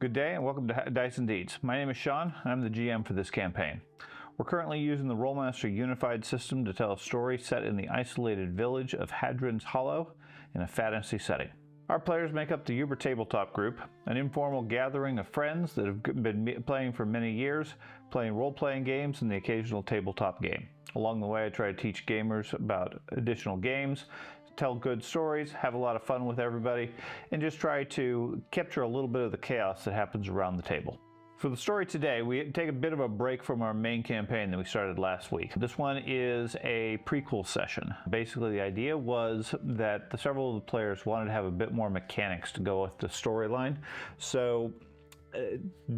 Good day and welcome to Dice and Deeds. My name is Sean and I'm the GM for this campaign. We're currently using the Rolemaster Unified system to tell a story set in the isolated village of Hadryn's Hollow in a fantasy setting. Our players make up the Uber Tabletop Group, an informal gathering of friends that have been playing for many years, playing role-playing games and the occasional tabletop game. Along the way I try to teach gamers about additional games, tell good stories, have a lot of fun with everybody, and just try to capture a little bit of the chaos that happens around the table. For the story today, we take a bit of a break from our main campaign that we started last week. This one is a prequel session. Basically, the idea was that several of the players wanted to have a bit more mechanics to go with the storyline. So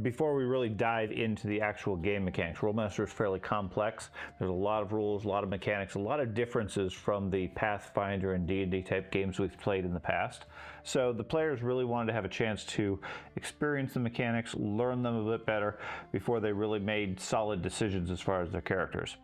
before we really dive into the actual game mechanics, Rolemaster is fairly complex. There's a lot of rules, a lot of mechanics, a lot of differences from the Pathfinder and D&D type games we've played in the past. So the players really wanted to have a chance to experience the mechanics, learn them a bit better before they really made solid decisions as far as their characters.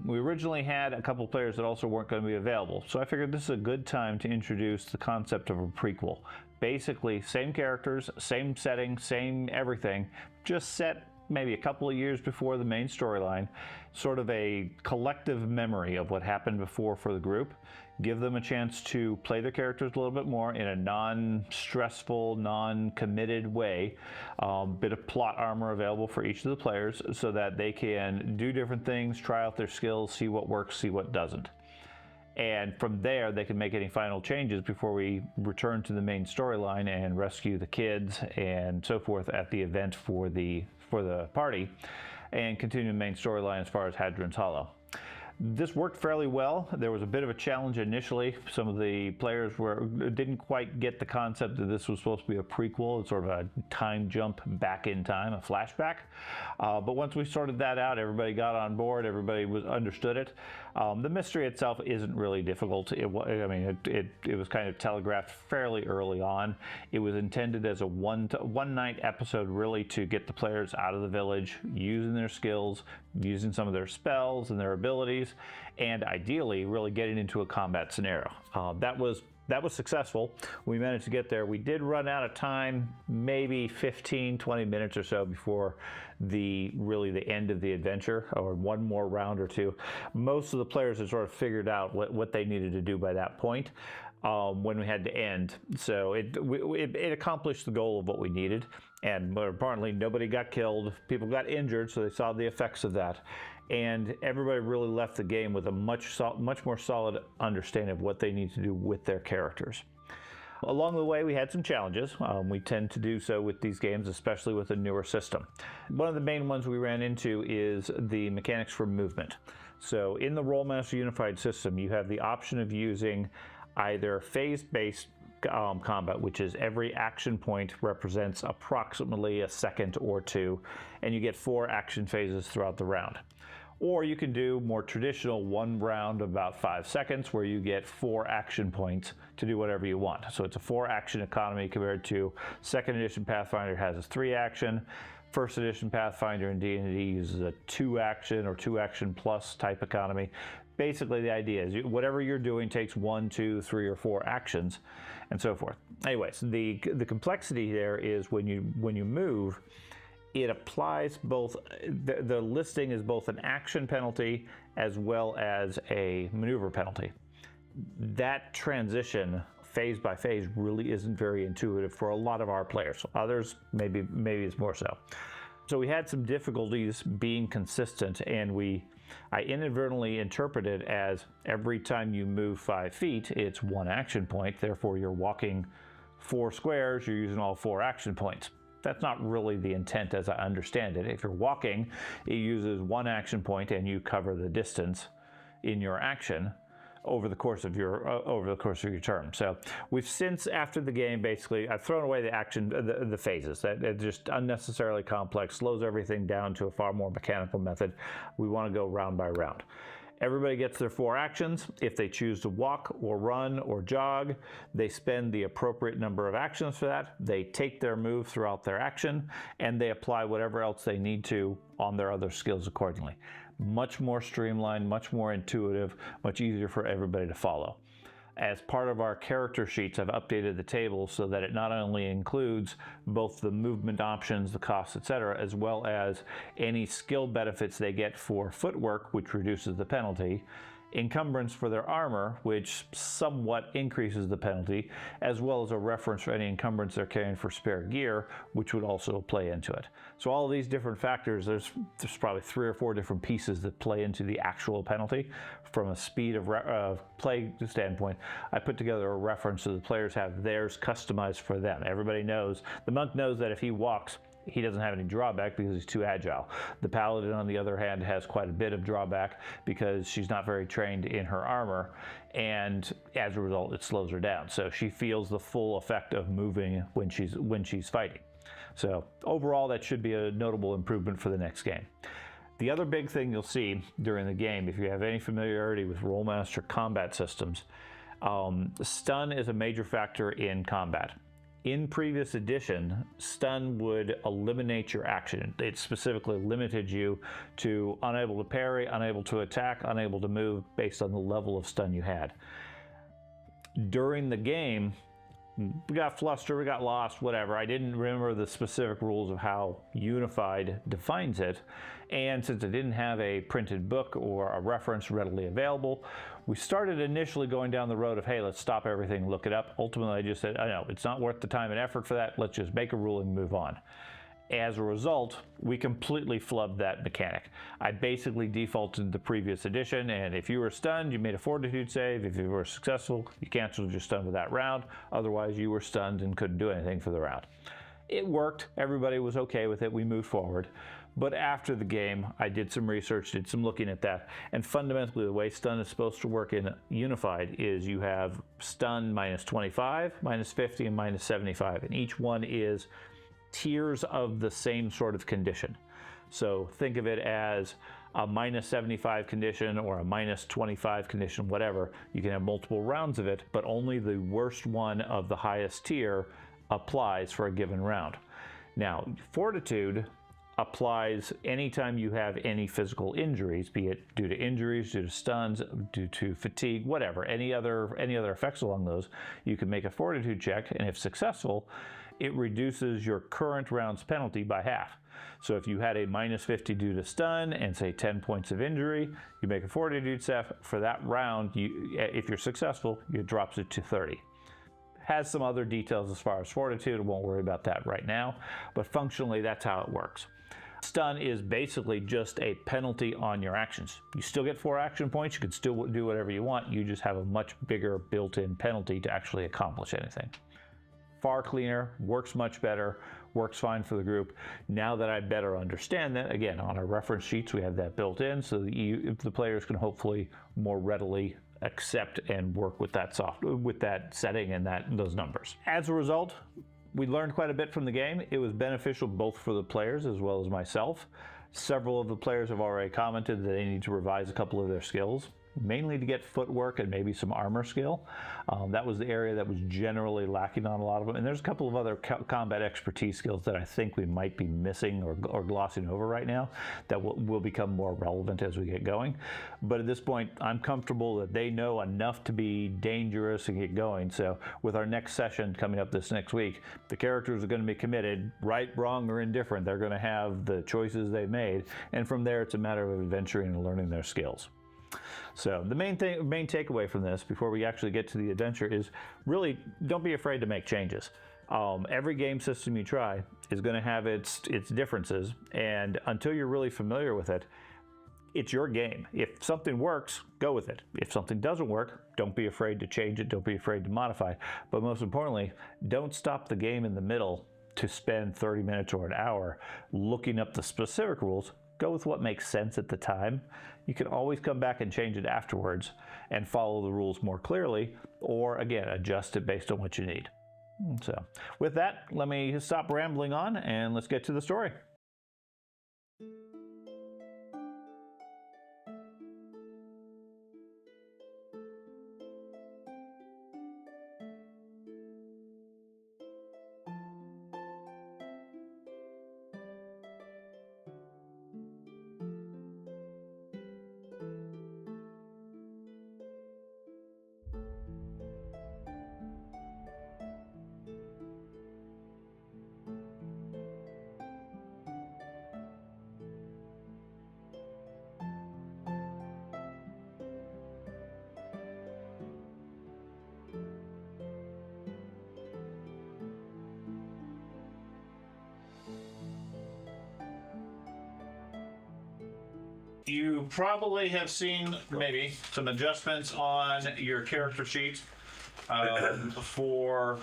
We originally had a couple players that also weren't going to be available, so I figured this is a good time to introduce the concept of a prequel. Basically, same characters, same setting, same everything, just set maybe a couple of years before the main storyline, sort of a collective memory of what happened before for the group. Give them a chance to play their characters a little bit more in a non-stressful, non-committed way. Bit of plot armor available for each of the players so that they can do different things, try out their skills, see what works, see what doesn't. And from there, they can make any final changes before we return to the main storyline and rescue the kids and so forth at the event for the party and continue the main storyline as far as Hadryn's Hollow. This worked fairly well. There was a bit of a challenge initially. Some of the players didn't quite get the concept that this was supposed to be a prequel. It's sort of a time jump back in time, a flashback. But once we sorted that out, everybody got on board, everybody understood it. The mystery itself isn't really difficult. It was kind of telegraphed fairly early on. It was intended as a one-night episode really to get the players out of the village, using their skills, using some of their spells and their abilities, and ideally really getting into a combat scenario. That was successful. We managed to get there. We did run out of time, maybe 15-20 minutes or so before the end of the adventure, or one more round or two. Most of the players had sort of figured out what they needed to do by that point when we had to end. So it accomplished the goal of what we needed, and more importantly, nobody got killed. People got injured, so they saw the effects of that. And everybody really left the game with a much more solid understanding of what they need to do with their characters. Along the way, we had some challenges. We tend to do so with these games, especially with a newer system. One of the main ones we ran into is the mechanics for movement. So in the Rolemaster Unified system, you have the option of using either phase-based combat, which is every action point represents approximately a second or two, and you get 4 action phases throughout the round. Or you can do more traditional one round of about 5 seconds where you get 4 action points to do whatever you want. So it's a 4 action economy compared to 2nd edition Pathfinder has a 3 action. 1st edition Pathfinder and D&D uses a 2 action or 2 action plus type economy. Basically the idea is whatever you're doing takes 1, 2, 3, or 4 actions and so forth. Anyways, the complexity there is when you move, it applies both, the listing is both an action penalty as well as a maneuver penalty. That transition phase by phase really isn't very intuitive for a lot of our players. Others, maybe it's more so. So we had some difficulties being consistent, and I inadvertently interpreted as every time you move 5 feet, it's 1 action point. Therefore, you're walking 4 squares, you're using all 4 action points. That's not really the intent as I understand it. If you're walking, it uses 1 action point and you cover the distance in your action over the course of your turn. So we've since, after the game, basically, I've thrown away the phases. It's just unnecessarily complex, slows everything down to a far more mechanical method. We want to go round by round. Everybody gets their 4 actions. If they choose to walk or run or jog, they spend the appropriate number of actions for that. They take their move throughout their action, and they apply whatever else they need to on their other skills accordingly. Much more streamlined, much more intuitive, much easier for everybody to follow. As part of our character sheets, I've updated the table so that it not only includes both the movement options, the costs, etc., as well as any skill benefits they get for footwork, which reduces the penalty, encumbrance for their armor, which somewhat increases the penalty, as well as a reference for any encumbrance they're carrying for spare gear, which would also play into it. So all of these different factors, there's probably 3 or 4 different pieces that play into the actual penalty. From a speed of play standpoint, I put together a reference so the players have theirs customized for them. Everybody knows, the monk knows that if he walks, he doesn't have any drawback because he's too agile. The paladin, on the other hand, has quite a bit of drawback because she's not very trained in her armor, and as a result, it slows her down. So she feels the full effect of moving when she's fighting. So overall, that should be a notable improvement for the next game. The other big thing you'll see during the game, if you have any familiarity with Rolemaster combat systems, stun is a major factor in combat. In previous edition, stun would eliminate your action. It specifically limited you to unable to parry, unable to attack, unable to move based on the level of stun you had. During the game, we got flustered, we got lost, whatever. I didn't remember the specific rules of how Unified defines it. And since I didn't have a printed book or a reference readily available, we started initially going down the road of, hey, let's stop everything, look it up. Ultimately, I just said, I know, it's not worth the time and effort for that. Let's just make a rule and move on. As a result, we completely flubbed that mechanic. I basically defaulted the previous edition, and if you were stunned, you made a fortitude save. If you were successful, you canceled your stun with that round. Otherwise, you were stunned and couldn't do anything for the round. It worked. Everybody was okay with it. We moved forward. But after the game, I did some research, did some looking at that, and fundamentally the way stun is supposed to work in Unified is you have stun minus 25, minus 50, and minus 75, and each one is tiers of the same sort of condition. So think of it as a minus 75 condition or a minus 25 condition, whatever. You can have multiple rounds of it, but only the worst one of the highest tier applies for a given round. Now, fortitude applies anytime you have any physical injuries, be it due to injuries, due to stuns, due to fatigue, whatever, any other effects along those. You can make a fortitude check, and if successful, it reduces your current round's penalty by half. So if you had a minus 50 due to stun and say 10 points of injury, you make a fortitude save for that round. If you're successful, it drops it to 30. Has some other details as far as fortitude. I won't worry about that right now, but functionally that's how it works. Stun is basically just a penalty on your actions. You still get 4 action points. You can still do whatever you want. You just have a much bigger built-in penalty to actually accomplish anything. Far cleaner, works much better, works fine for the group. Now that I better understand that, again, on our reference sheets, we have that built in so that the players can hopefully more readily accept and work with that setting and those numbers. As a result, we learned quite a bit from the game. It was beneficial both for the players as well as myself. Several of the players have already commented that they need to revise a couple of their skills, mainly to get footwork and maybe some armor skill. That was the area that was generally lacking on a lot of them. And there's a couple of other combat expertise skills that I think we might be missing or glossing over right now that will become more relevant as we get going. But at this point, I'm comfortable that they know enough to be dangerous and get going. So with our next session coming up this next week, the characters are going to be committed, right, wrong, or indifferent. They're going to have the choices they've made. And from there, it's a matter of adventuring and learning their skills. So the main takeaway from this, before we actually get to the adventure, is really don't be afraid to make changes. Every game system you try is going to have its differences, and until you're really familiar with it, it's your game. If something works, go with it. If something doesn't work, don't be afraid to change it. Don't be afraid to modify. But most importantly, don't stop the game in the middle to spend 30 minutes or an hour looking up the specific rules. Go with what makes sense at the time. You can always come back and change it afterwards and follow the rules more clearly, or again, adjust it based on what you need. So with that, let me stop rambling on and let's get to the story. You probably have seen maybe some adjustments on your character sheet for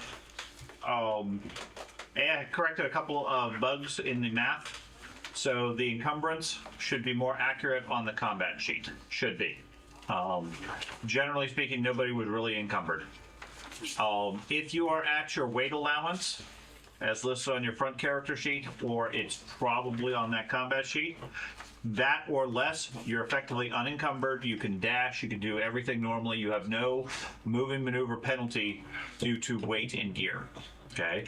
and corrected a couple of bugs in the math. So the encumbrance should be more accurate on the combat sheet. Should be. Generally speaking, nobody was really encumbered. If you are at your weight allowance, as listed on your front character sheet, or it's probably on that combat sheet, that or less, you're effectively unencumbered. You can dash, you can do everything normally. You have no moving maneuver penalty due to weight and gear. Okay.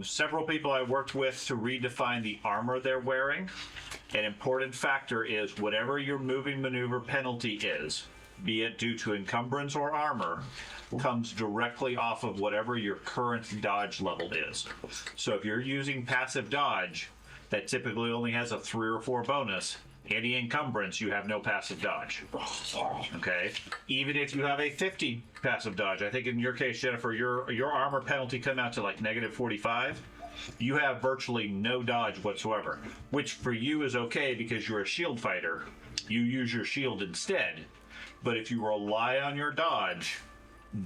Several people I worked with to redefine the armor they're wearing. An important factor is whatever your moving maneuver penalty is, be it due to encumbrance or armor, comes directly off of whatever your current dodge level is. So if you're using passive dodge, that typically only has a 3 or 4 bonus. Any encumbrance, you have no passive dodge. Okay? Even if you have a 50 passive dodge, I think in your case, Jennifer, your armor penalty come out to like -45. You have virtually no dodge whatsoever, which for you is okay because you're a shield fighter. You use your shield instead. But if you rely on your dodge,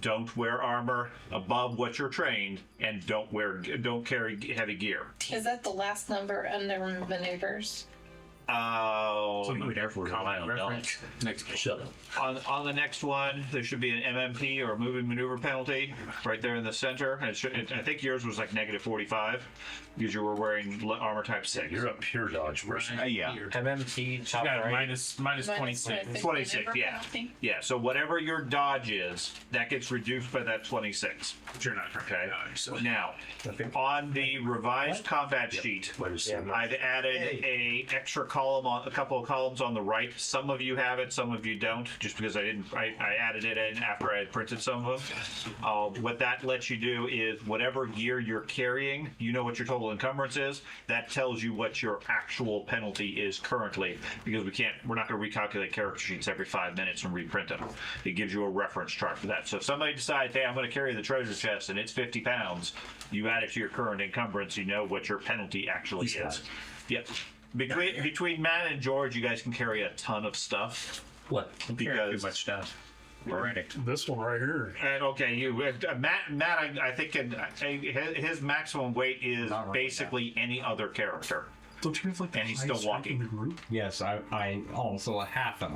don't wear armor above what you're trained, and don't carry heavy gear. Is that the last number under maneuvers? On the next one, there should be an MMP or moving maneuver penalty right there in the center. And I think yours was like -45 because you were wearing armor type 6. You're a pure dodge person. Yeah. MMP top Got right. minus 26. 26, yeah. Yeah, so whatever your dodge is, that gets reduced by that 26. But you're not Okay. so. Now, on the revised combat sheet, I've added a couple of columns on the right. Some of you have it, some of you don't, just because I added it in after I had printed some of them. What that lets you do is whatever gear you're carrying, you know what your total encumbrance is. That tells you what your actual penalty is currently, because we're not going to recalculate character sheets every 5 minutes and reprint them. It gives you a reference chart for that. So if somebody decides, hey, I'm going to carry the treasure chest and it's 50 pounds, you add it to your current encumbrance, you know what your penalty actually is. Yep. Between Matt and George, you guys can carry a ton of stuff. What? Because Too much stuff. Already. This one right here. okay, Matt, I think his maximum weight is basically any other character. Don't you have like the And he's highest still rank in walking. the group? Yes, I also a half of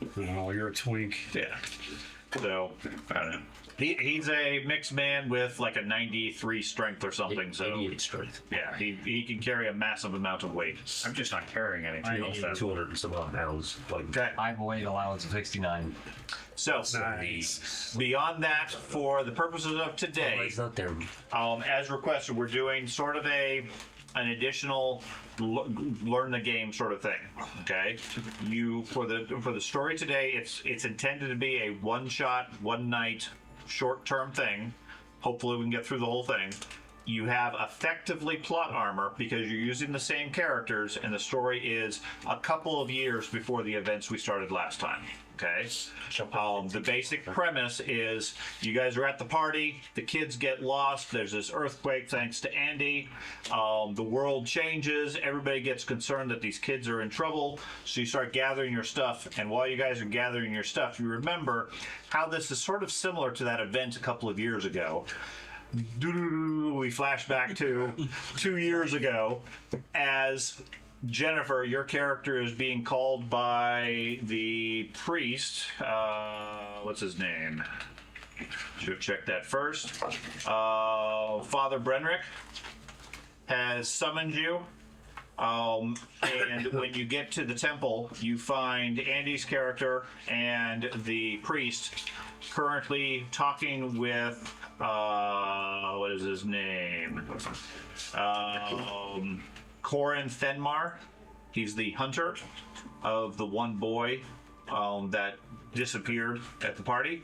them. Oh, you're a twink. Yeah. So I don't know. He's a mixed man with like a 93 strength or something. So 88 strength. yeah, he can carry a massive amount of weight. I'm just not carrying I anything. eat 200 and some odd pounds. Like, Okay. I have a weight allowance of 69. So nice. beyond that, for the purposes of today, It's not there. as requested, we're doing sort of an additional learn the game sort of thing. Okay, for the story today, it's intended to be a one-shot, one-night, short-term thing. Hopefully, we can get through the whole thing. You have effectively plot armor because you're using the same characters, and the story is a couple of years before the events we started last time. Okay. The basic premise is you guys are at the party, the kids get lost, there's this earthquake thanks to Andy, the world changes, everybody gets concerned that these kids are in trouble, so you start gathering your stuff, and while you guys are gathering your stuff, you remember how this is sort of similar to that event a couple of years ago. We flash back to 2 years ago as Jennifer, your character is being called by the priest. What's his name? Should have checked that first. Father Brenrick has summoned you. And when you get to the temple, you find Andy's character and the priest currently talking with, what is his name? Corin Thenmar. He's the hunter of the one boy that disappeared at the party.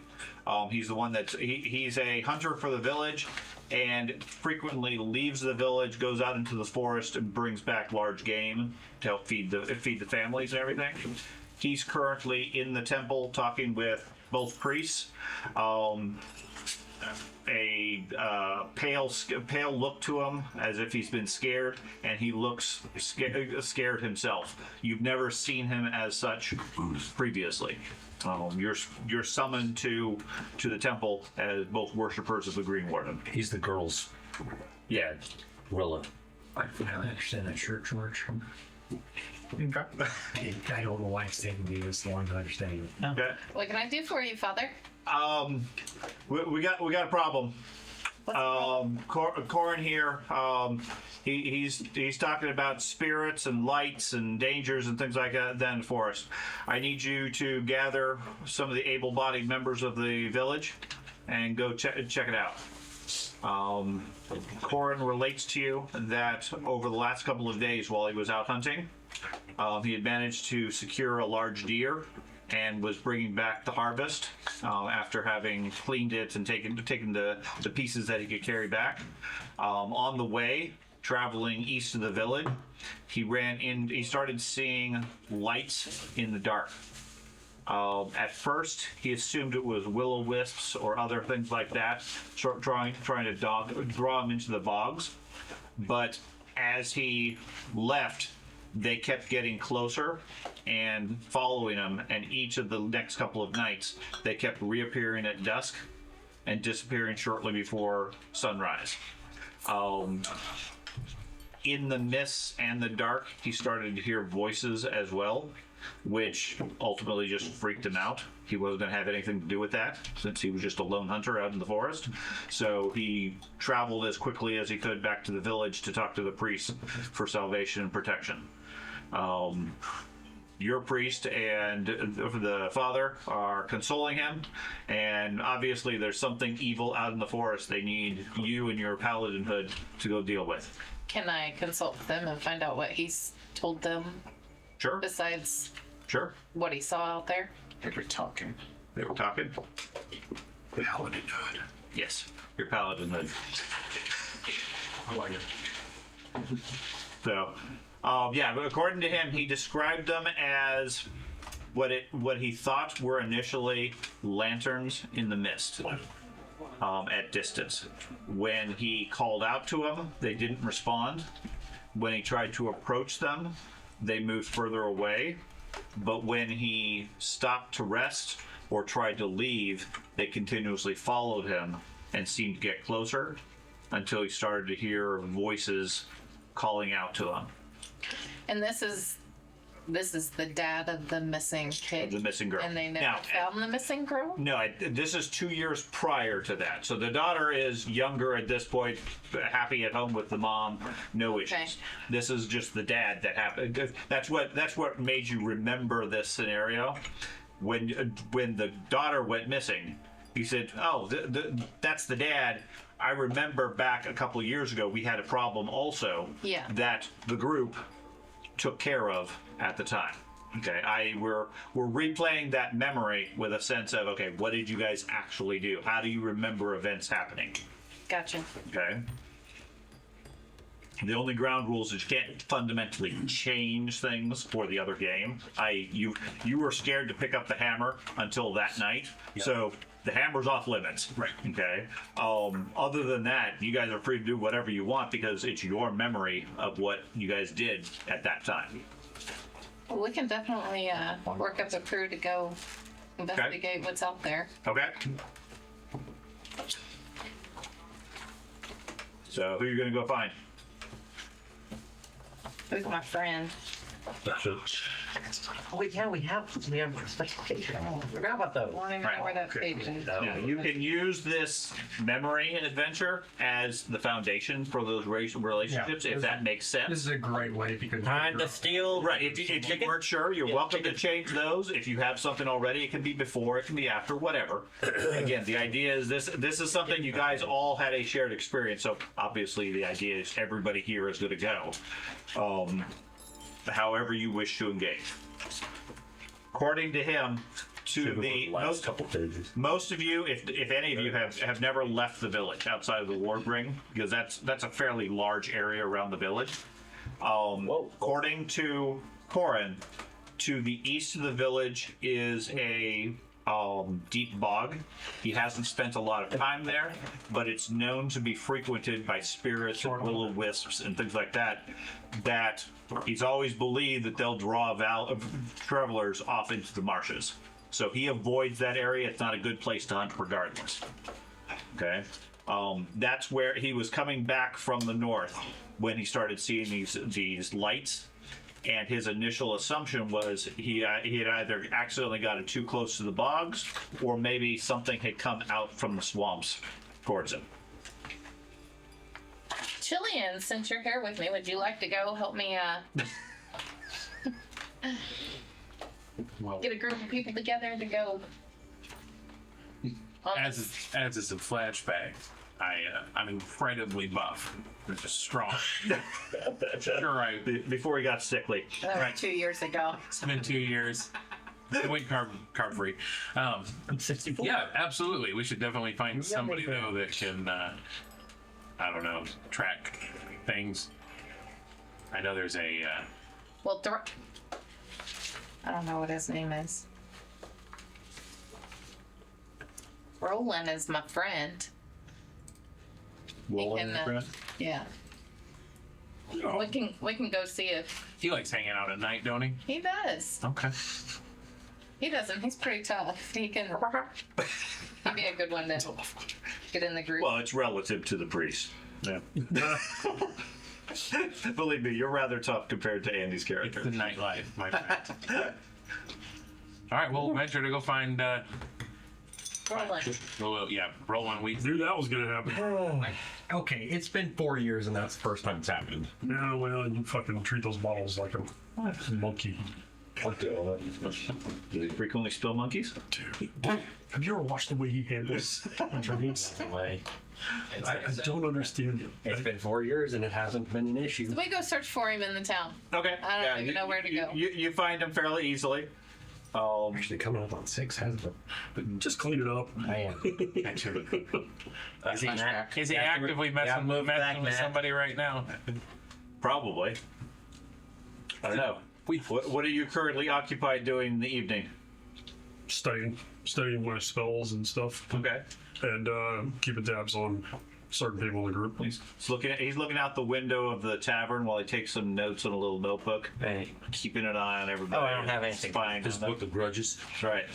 He's the one he's a hunter for the village and frequently leaves the village, goes out into the forest, and brings back large game to help feed the families and everything. He's currently in the temple talking with both priests. pale look to him, as if he's been scared, and he looks scared himself. You've never seen him as such previously. You're summoned to the temple as both worshippers of the Green Warden. He's the girl's Yeah. Willa. I finally understand that shirt, George. I don't know why it's taking me this long to understand it. Okay. What can I do for you, Father? We got a problem. Corin here, he's talking about spirits and lights and dangers and things like that in the forest. I need you to gather some of the able-bodied members of the village and go check it out. Corin relates to you that over the last couple of days while he was out hunting, he had managed to secure a large deer and was bringing back the harvest after having cleaned it and taken the pieces that he could carry back. On the way, traveling east of the village, he started seeing lights in the dark. At first, he assumed it was will-o-wisps or other things like that, trying to draw him into the bogs. But as he left, they kept getting closer and following him, and each of the next couple of nights, they kept reappearing at dusk and disappearing shortly before sunrise. In the mists and the dark, he started to hear voices as well, which ultimately just freaked him out. He wasn't going to have anything to do with that, since he was just a lone hunter out in the forest. So he traveled as quickly as he could back to the village to talk to the priest for salvation and protection. Your priest and the father are consoling him, and obviously there's something evil out in the forest they need you and your paladinhood to go deal with. Can I consult with them and find out what he's told them Sure. besides Sure. what he saw out there? They were talking. They were talking? Paladinhood. Yes. Your paladinhood. I like it. So, yeah, but according to him, he described them as what he thought were initially lanterns in the mist at distance. When he called out to them, they didn't respond. When he tried to approach them, they moved further away. But when he stopped to rest or tried to leave, they continuously followed him and seemed to get closer until he started to hear voices calling out to him. And this is the dad of the missing kid. The missing girl. And they never Now, found the missing girl? No, this is 2 years prior to that. So the daughter is younger at this point, happy at home with the mom, no issues. Okay. This is just the dad that happened. That's what made you remember this scenario. When the daughter went missing, he said, "Oh, that's the dad. I remember back a couple of years ago we had a problem also that the group took care of at the time." Okay, we're replaying that memory with a sense of, okay, what did you guys actually do? How do you remember events happening? Gotcha. Okay. The only ground rules is you can't fundamentally change things for the other game. You were scared to pick up the hammer until that night, so the hammer's off limits. Right. Okay. Other than that, you guys are free to do whatever you want because it's your memory of what you guys did at that time. Well, we can definitely work up a crew to go investigate what's out there. Okay. So who are you gonna go find? Who's my friend? That's it. Oh, we have specification. I forgot about I those. don't even know where that page is. Yeah, you can use this memory adventure as the foundation for those relationships, if that makes sense. This is a great way because Time to steal. Right, if you weren't sure, you're welcome to change those. If you have something already, it can be before, it can be after, whatever. Again, the idea is this is something you guys all had a shared experience, so obviously the idea is everybody here is going to go. However you wish to engage. According to him, last couple pages. most of you, if any of you have never left the village outside of the ward ring, because that's a fairly large area around the village. According to Corin, to the east of the village is a deep bog. He hasn't spent a lot of time there, but it's known to be frequented by spirits and will-o-wisps and things like that. That he's always believed that they'll draw travelers off into the marshes. So he avoids that area. It's not a good place to hunt regardless. Okay? That's where he was coming back from the north when he started seeing these lights. And his initial assumption was he had either accidentally gotten too close to the bogs, or maybe something had come out from the swamps towards him. Chilean, since you're here with me, would you like to go help me get a group of people together to go? As is a flashback, I'm incredibly buff, which is strong. Sure, Before he got sickly. That was 2 years ago. it's been 2 years. I went carb free. I'm 64. Yeah, absolutely. We should definitely find somebody though that can, I don't know, track things. I know there's a. Well, I don't know what his name is. Roland is my friend. Roland, can, friend? Yeah. We can go see if He likes hanging out at night, don't he? he does. Okay. He doesn't. He's pretty tough. He'd be a good one to get in the group. Well, it's relative to the priest. Yeah. Believe me, you're rather tough compared to Andy's character. The nightlife, my friend. All right, we'll venture to go find. Roland. Roll 1 week. Knew that was gonna happen. Okay, it's been 4 years and that's the first time it's happened. Yeah, well, you fucking treat those bottles like a monkey. Do they frequently spill monkeys? Dude, have you ever watched the way he handles drinks? Way. I don't understand it. It's been 4 years and it hasn't been an issue. We go search for him in the town. Okay. I don't even know where to go. You find him fairly easily. Actually coming up on 6, hasn't it? Just clean it up. I am. Is he actively messing with somebody right now? Probably. I don't know. What are you currently occupied doing in the evening? Studying my spells and stuff, Okay. and keeping tabs on certain people in the group. He's looking out the window of the tavern while he takes some notes on a little notebook, Hey. keeping an eye on everybody. Oh, I don't have anything. Spying on them. of grudges. That's right.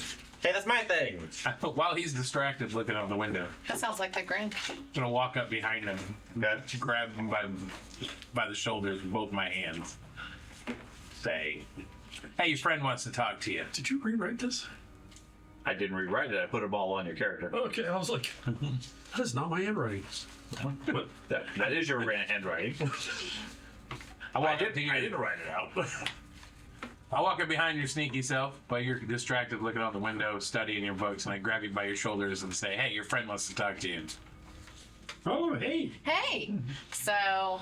Hey, that's my thing. While he's distracted looking out the window, That sounds like the Grinch. I'm gonna walk up behind him, grab him by the shoulders with both my hands. Say, "Hey, your friend wants to talk to you." Did you rewrite this? I didn't rewrite it. I put them all on your character. Okay, I was like, that is not my handwriting. That is your handwriting. I didn't write it out. I walk up behind your sneaky self, but you're distracted looking out the window, studying your books, and I grab you by your shoulders and say, "Hey, your friend wants to talk to you." Oh, hey. Hey. So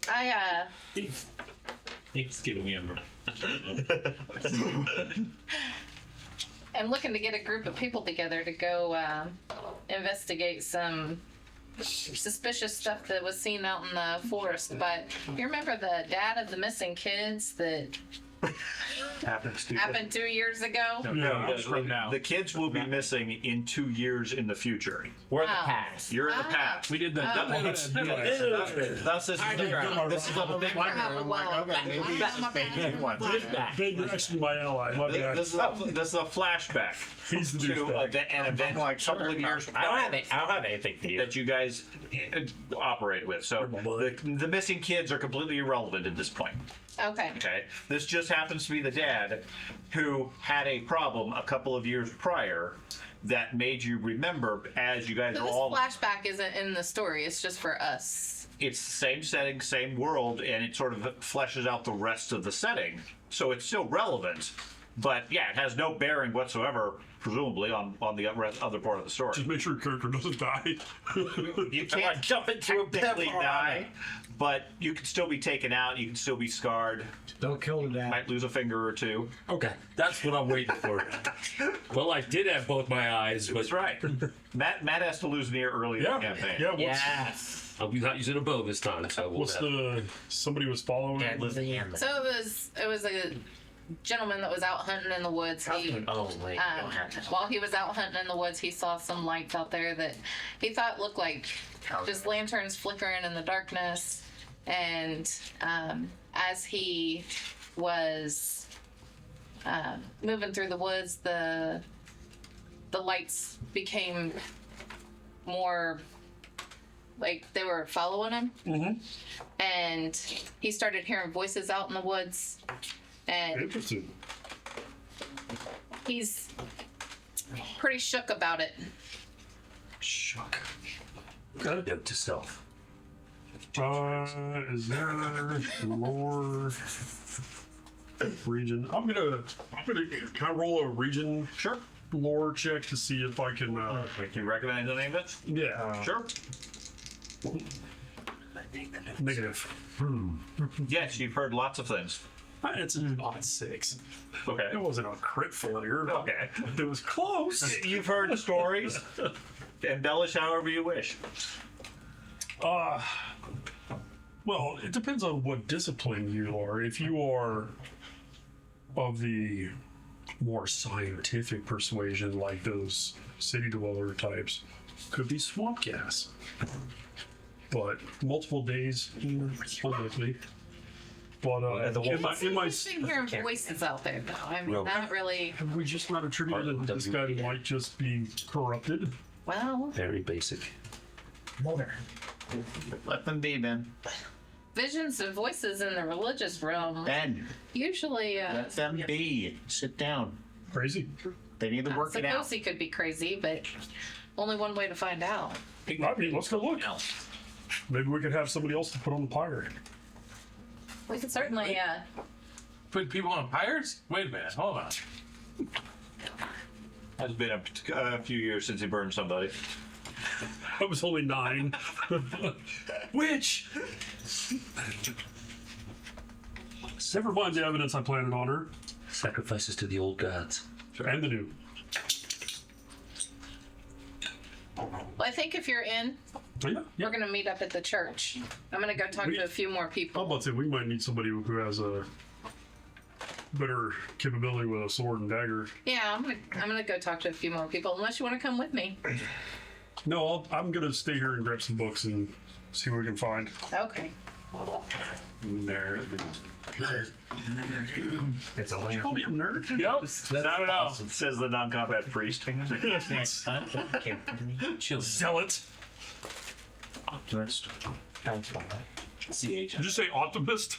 I He's giving me a am looking to get a group of people together to go investigate some suspicious stuff that was seen out in the forest. But you remember the dad of the missing kids that happened 2 years ago? Yeah. from now. The kids will be missing in 2 years in the future. We're in the Wow. past. You're in the past. We did the Thus, this is a big Ben, you're actually my ally. My bad. This is a flashback He's the to douchebag. an event like a couple of years I don't have anything for you. that you guys operate with. So the missing kids are completely irrelevant at this point. Okay. Okay, this just happens to be the dad who had a problem a couple of years prior that made you remember as you guys So are this all. flashback isn't in the story. It's just for us. It's the same setting, same world, and it sort of fleshes out the rest of the setting. So it's still relevant, but yeah, it has no bearing whatsoever, presumably, on the other part of the story. Just make sure your character doesn't die. You can't jump into a technically pit. die, but you can still be taken out. You can still be scarred. Don't kill the dad. Might lose a finger or two. Okay, that's what I'm waiting for. Well, I did have both my eyes, but That's right. Matt has to lose an ear early in the campaign. Yeah, Yes. I'll be not using a bow this time, so we'll what's have. the somebody was following? Dad was the hand. So it was gentleman that was out hunting in the woods. Oh, wait. you don't have to. While he was out hunting in the woods, he saw some lights out there that he thought looked like just lanterns flickering in the darkness. And as he was moving through the woods, the lights became more like they were following him. Mm-hmm. And he started hearing voices out in the woods. And Interesting. he's pretty shook about it. Shook. Good note to self. Is there lore region? I'm gonna can I roll a region Sure. lore check to see if I can Can you recognize the name of it? yeah. Sure. Negative. Yes, you've heard lots of things. It's an odd 6. Okay. It wasn't a crit failure. Okay. It was close. You've heard stories. Embellish however you wish. Well, it depends on what discipline you are. If you are of the more scientific persuasion, like those city dweller types, could be swamp gas. But multiple days, unlikely. But in my He's been hearing voices out there, though. I mean, not really. have we just not attributed that this guy might just be corrupted? Well, Very basic. Let them be, Ben. visions and voices in the religious realm Ben, usually. let them be. Sit down. Crazy. They need to I work it out. suppose he could be crazy, but only one way to find out. I mean, let's go look. Maybe we could have somebody else to put on the pyre. We could certainly. Put people on pyres? Wait a minute. Hold on. It's been a few years since he burned somebody. I was only 9. Which? Never mind the evidence I planted on her. Sacrifices to the old gods. And the new. Well, I think if you're in, Yeah. we're gonna meet up at the church. I'm gonna go talk to a few more I'm people. about to say we might need somebody who has a better capability with a sword and dagger. Yeah, I'm gonna go talk to a few more people. Unless you want to come with me. No, I'm gonna stay here and grab some books and see what we can find. Okay. It's a lamp. Call me a nerd. Yep. Not at all. Says the non-combat priest. Chill. Zealot. Optimist. Did you say optimist?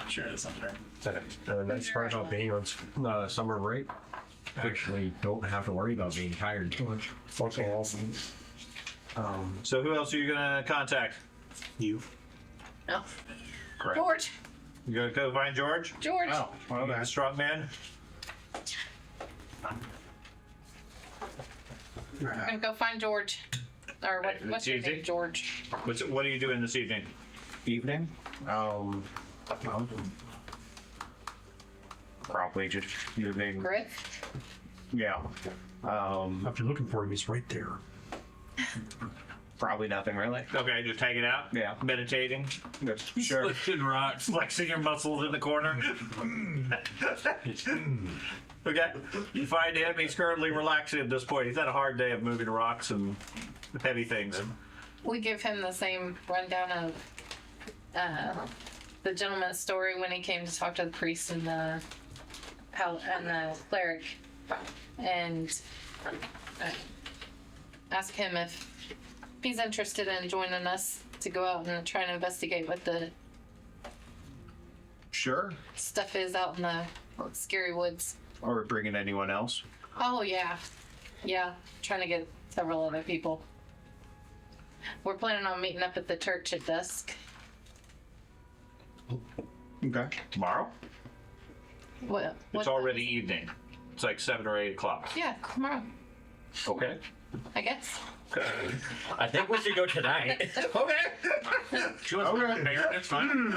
Sure, that's not fair. The nice part about being on summer break, actually don't have to worry about being tired too much. Fuck off. So who else are you gonna contact? You. Oh. Correct. George. You gonna go find George? George. Well, that strong man. I'm gonna go find George. Or what's your easy. name, George? What are you doing this evening? Evening, probably just using, Griff? yeah, If you're looking for him, he's right there. probably nothing really. Okay, just hanging out. Yeah. Meditating. Sure. Lifting rocks. Flexing your muscles in the corner. Okay. You find him. He's currently relaxing at this point. He's had a hard day of moving rocks and heavy things. We give him the same rundown of the gentleman's story when he came to talk to the priest and the cleric, and ask him if he's interested in joining us to go out and try and investigate what the Sure. stuff is out in the scary woods. Or bringing anyone else. Oh yeah, trying to get several other people. We're planning on meeting up at the church at dusk. Okay. Tomorrow? What? It's already evening. It's like 7 or 8 o'clock. Yeah, tomorrow. Okay. I guess. I think we should go tonight. She wants to go there. That's fine.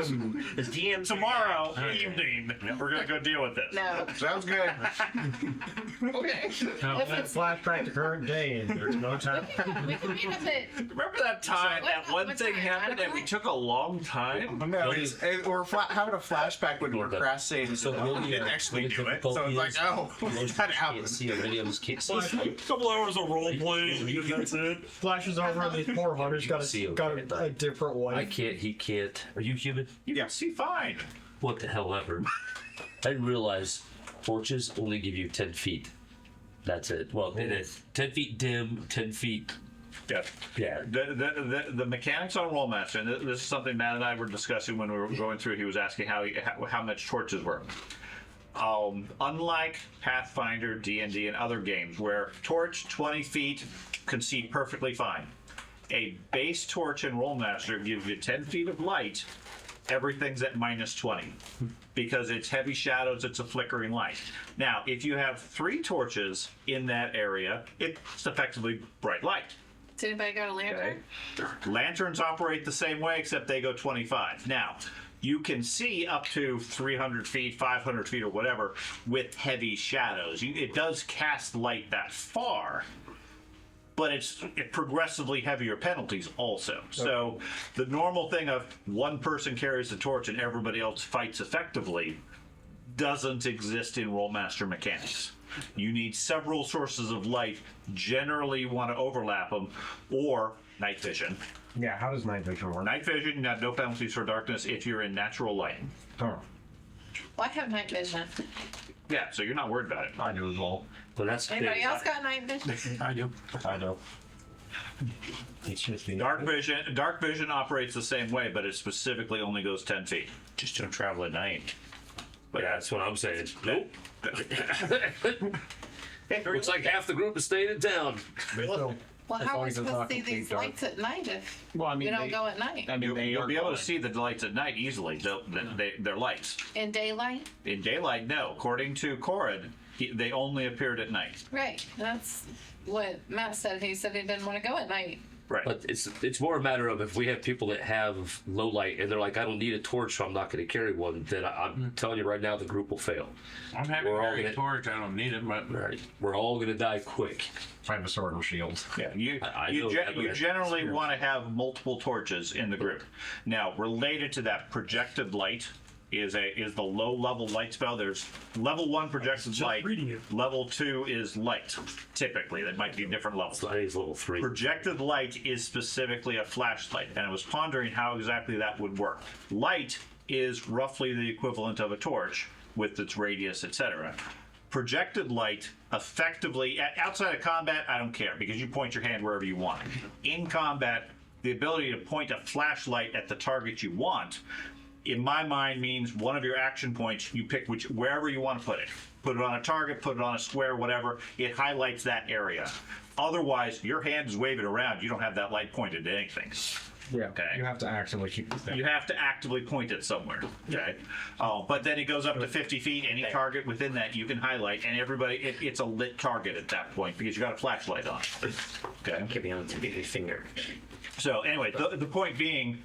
The DM Tomorrow evening, we're gonna go deal with this. No. Sounds good. Okay. If it's, flashback to current day, and there's no time. we can meet up at. Remember that time that one what thing time? happened and we took a long time? No, we're having a flashback when we're procrastinating, so we didn't actually do it. So it's like, oh, that happened. See your videos, can't see. A couple hours of role playing, and that's it. Flashes over and these poor hunters got a different wife. I can't. He can't. Are you human? You can see fine. What the hell ever? I didn't realize torches only give you 10 feet. That's it. Well, it is 10 feet dim, 10 feet. Yeah. Yeah. The mechanics on Rolemaster, and this is something Matt and I were discussing when we were going through. He was asking how much torches were. Unlike Pathfinder, D&D, and other games where torch 20 feet can see perfectly fine, a base torch in Rolemaster gives you 10 feet of light. Everything's at minus 20 because it's heavy shadows, it's a flickering light. Now, if you have 3 torches in that area, it's effectively bright light. Does anybody got a lantern? Lanterns operate the same way, except they go 25. Now, you can see up to 300 feet, 500 feet, or whatever with heavy shadows. It does cast light that far, but it's progressively heavier penalties also. So the normal thing of one person carries the torch and everybody else fights effectively doesn't exist in Rolemaster mechanics. You need several sources of light. Generally, you want to overlap them, or night vision. Yeah, how does night vision work? Night vision, you have no penalties for darkness if you're in natural light. Oh, Well, I have night vision. Yeah, so you're not worried about it. I do as well. Well, that's the Anybody thing. else got night vision? I do. I know. It's just me. Dark vision operates the same way, but it specifically only goes 10 feet. Just don't travel at night. But yeah, that's what I'm saying. Nope. Looks Looks like half the group is staying in town. Well, As how are long we as it's supposed not to see complete these dark. lights at night if Well, I mean, we don't go at night? I mean, You'll be able to see the lights at night easily. They're lights. In daylight? In daylight, no. According to Corrid, they only appeared at night. Right. That's what Matt said. He said he didn't want to go at night. Right. But it's more a matter of if we have people that have low light and they're like, I don't need a torch, so I'm not going to carry one. Then I'm telling you right now, the group will fail. I'm happy to We're all carry a gonna- torch. I don't need it, but Right. We're all going to die quick. Find a sword and shield. Yeah, I know that, you but generally that's- want to have multiple torches in the group. Now, related to that, projected light is the low level light spell. There's level 1 projected Just light. reading it. Level 2 is light. Typically, that might be different levels. I think it's level 3. Projected light is specifically a flashlight, and I was pondering how exactly that would work. Light is roughly the equivalent of a torch with its radius, etc. Projected light effectively, outside of combat, I don't care because you point your hand wherever you want. In combat, the ability to point a flashlight at the target you want, in my mind, means one of your action points, you pick wherever you want to put it. Put it on a target, put it on a square, whatever. It highlights that area. Otherwise, your hand is waving around. You don't have that light pointed at anything. Yeah. Okay. You have to actively keep it there. You have to actively point it somewhere. Okay. But then it goes up to 50 feet. Any target within that you can highlight, and everybody, it's a lit target at that point because you got a flashlight on. Okay. Keep me on the tip of your finger. So anyway, the point being,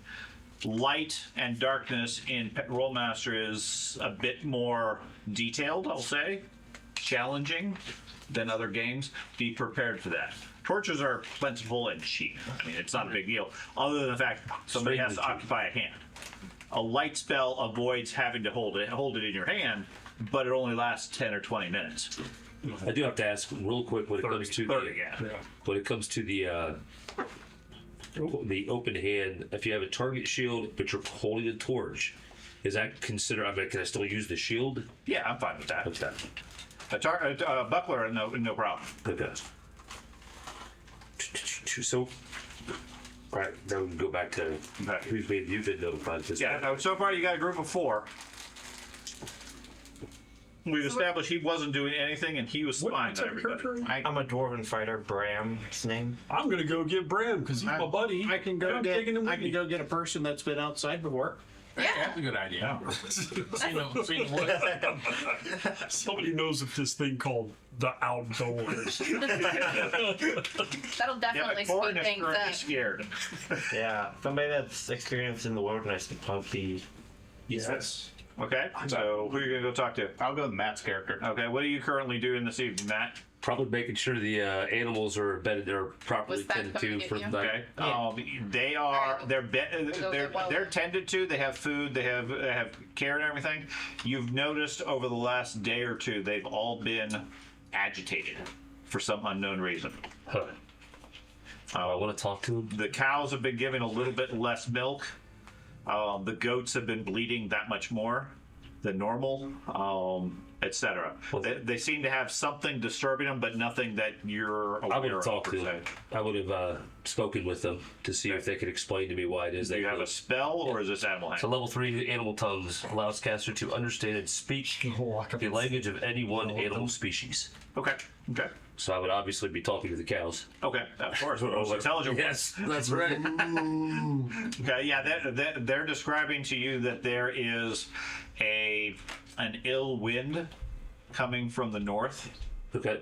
light and darkness in Rolemaster is a bit more detailed, I'll say, challenging than other games. Be prepared for that. Torches are plentiful and cheap. I mean, it's not a big deal, other than the fact somebody has to occupy a hand. A light spell avoids having to hold it in your hand, but it only lasts 10 or 20 minutes. I do have to ask real quick when it comes to 30, yeah. when it comes to the open hand. If you have a target shield but you're holding a torch, is that considered? I mean, can I still use the shield? Yeah, I'm fine with that. Okay. A buckler, no problem. Okay. So, all right, now we can go back to who's made you been notified this. Yeah, no, so far you got a group of 4. We've established he wasn't doing anything and he was spying on everybody. I'm a dwarven fighter, Bram's name. I'm gonna go get Bram because he's my buddy. I can go I'm get taking him with I can me. go get a person that's been outside before. Yeah. That's a good idea. Somebody knows of this thing called the outdoors. That'll definitely speed things up. scared. Yeah, somebody that's experienced in the wilderness could probably. Yes. Okay, so who are you going to go talk to? I'll go with Matt's character. Okay, what are you currently doing this evening, Matt? Probably making sure the animals are bedded or properly Was that tended coming to to for you? the Okay. night. They are. Alright, They're tended to. They have food. They have care and everything. You've noticed over the last day or two, they've all been agitated for some unknown reason. Huh. I want to talk to them. The cows have been giving a little bit less milk. The goats have been bleeding that much more than normal, etc. They seem to have something disturbing them, but nothing that you're I would aware have of. talked per to them. I would have spoken with them to see if they could explain to me why it is Do they you have a live. spell, or is this animal So handling? level 3 animal tongues allows caster to understand and speak the language of any one animal species. Okay. Okay. So I would obviously be talking to the cows. Okay. Of course. We're most intelligent. Yes, that's right. Okay, yeah, they're describing to you that there is an ill wind coming from the north, Okay.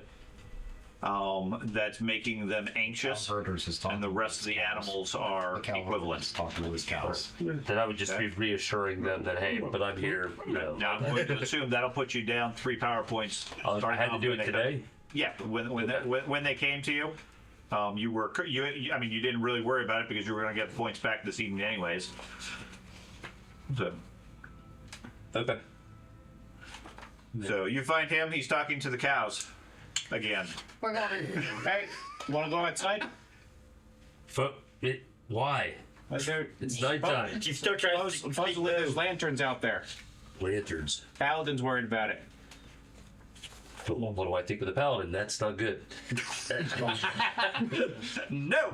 that's making them anxious, Herders is talking and the rest of the animals are equivalent. talking to his cows. Then I would just be reassuring them that, hey, but I'm here. You know. Now, I'm going to assume that'll put you down 3 power points. I starting had to off do when it they- today. Yeah, when they came to you, you didn't really worry about it because you were going to get the points back this evening anyways. So you find him. He's talking to the cows again. We're going. Hey, want to go outside? Why? It's nighttime. She's still trying to Supposedly there's lanterns out there. Lanterns. Paladin's worried about it. But what do I think of the paladin? That's not good. No.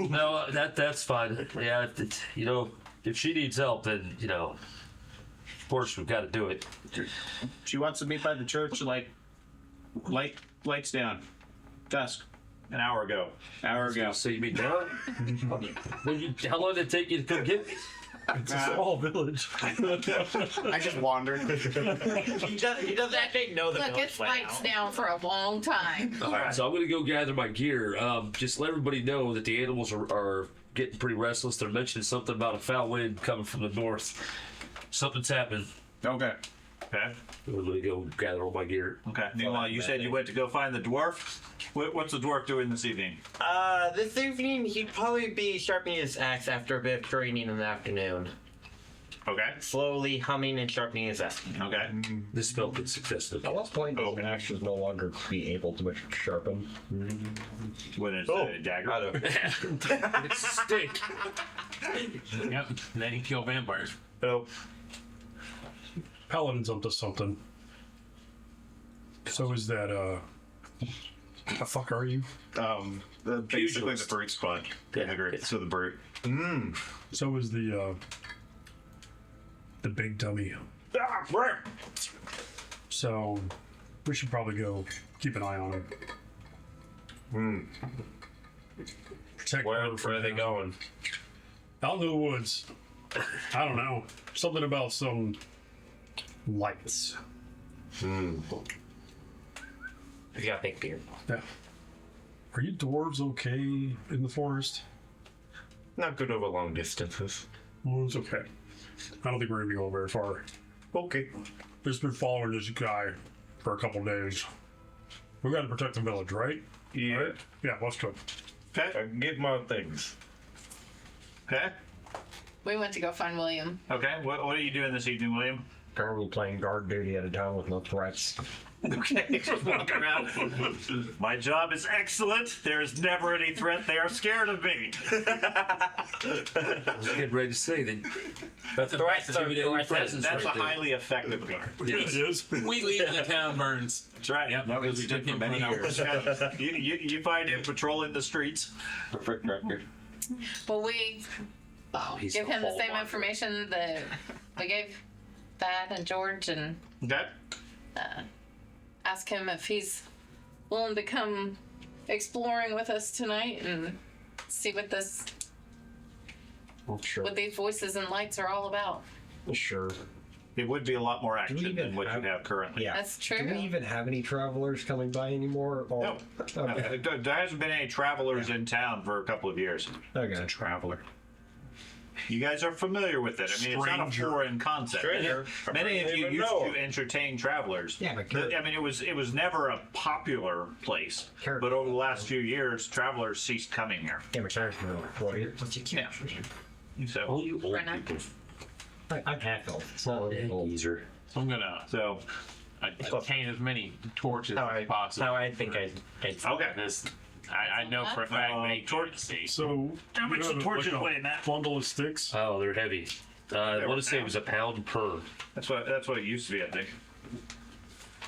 No, that's fine. Yeah, if she needs help, then of course we've got to do it. She wants to meet by the church, like, lights down. Dusk. An hour ago. Hour ago. So you mean now? How long did it take you to come get me? It's a small village. I just wandered. He doesn't actually know the Look, village it's lights layout. down for a long time. All right, so I'm gonna go gather my gear. Just let everybody know that the animals are getting pretty restless. They're mentioning something about a foul wind coming from the north. Something's happened. Okay. Okay. I'm gonna go gather all my gear. Okay. Meanwhile, you said you went to go find the dwarf. What's the dwarf doing this evening? This evening he'd probably be sharpening his axe after a bit of training in the afternoon. Okay. Slowly humming and sharpening his axe. Okay. This spell could successfully. At what point does an axe no longer be able to sharpen? When it's a dagger. It's a stick. Yep. And then he kill vampires. Oh. Paladin's up to something. So is that, the fuck are you? Basically the brute squad. Yeah. So the brute. So is the big dummy. So we should probably go keep an eye on him. Protect Where her from are they him. going? Out in the woods. I don't know. Something about some lights. You gotta think here. Yeah. Are you dwarves okay in the forest? Not good over long distances. Well, it's okay. I don't think we're gonna be going very far. Okay. Just been following this guy for a couple days. We gotta protect the village, right? Yeah. Right? Yeah, let's go. Okay. Get more things. Okay. We went to go find William. Okay. What are you doing this evening, William? Currently playing guard duty at a town with no threats. Okay. Just walk around. My job is excellent. There is never any threat. They are scared of me. I was getting ready to say that. That's a presence. That's a right there. highly effective guard. It is. We leave and the town burns. That's right. Yep. No, because we took him many years. You find him patrolling the streets. Perfect record. Well, we He's give the him the whole same lot. information that we gave Thad and George, and Okay. ask him if he's willing to come exploring with us tonight and see what this Sure. what these voices and lights are all about. Sure. It would be a lot more we action even than what have- you have currently. Yeah. That's true. Do we even have any travelers coming by anymore? Or... No. Okay. There hasn't been any travelers in town for a couple of years. Okay. Traveler. You guys are familiar with it. I mean, it's not a Stranger. foreign concept. Stranger. Many of you Even used know. to entertain travelers. Yeah, but I mean, it was never a popular place. Sure. But over the last few years, travelers ceased coming here. Yeah, but character. Yeah. So, Oh, you old Brenna. people. I'm half elf. It's not really old. Geezer. I'm gonna so obtain as many torches How as possible. I think I'd okay. This, I know for a fact they can't see. So, How much you have the torches like a weigh, Matt? Bundle of sticks. Oh, they're heavy. I want to say it was £1 per. That's what it used to be, I think.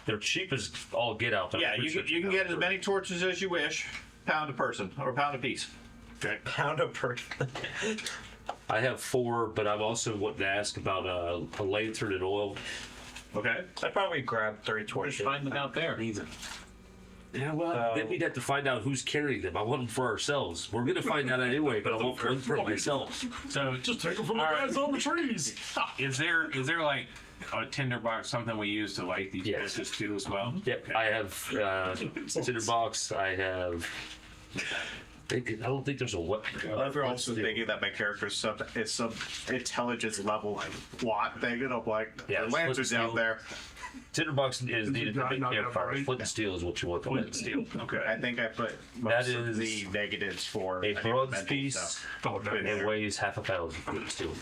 They're cheap as all get out. Yeah, you can get as many torches as you wish, pound a person or pound a piece. pound a per. I have 4, but I'm also wanting to ask about a lantern and oil. Okay. I'd probably grab 3 torches. Find them out there. Yeah, well, then we'd have to find out who's carrying them. I want them for ourselves. We're gonna find out anyway, but I want one for myself. So Just take them from the guys on the trees. is there like a tinderbox, something we use to light these Yes. torches too as well? Yep, I have tinderbox. I have. I don't think there's a weapon. I'm also thinking that my character's some intelligence level plot thing, and I'm like, Yeah, the lanterns flint out steel. there. Tinderbox is needed to make not campfire. that Flint and steel is what you want. The flint and steel. Okay. I think I put That most of is the negatives for A any bronze mental piece. stuff. Oh, no. It weighs half a pound. Flint and steel.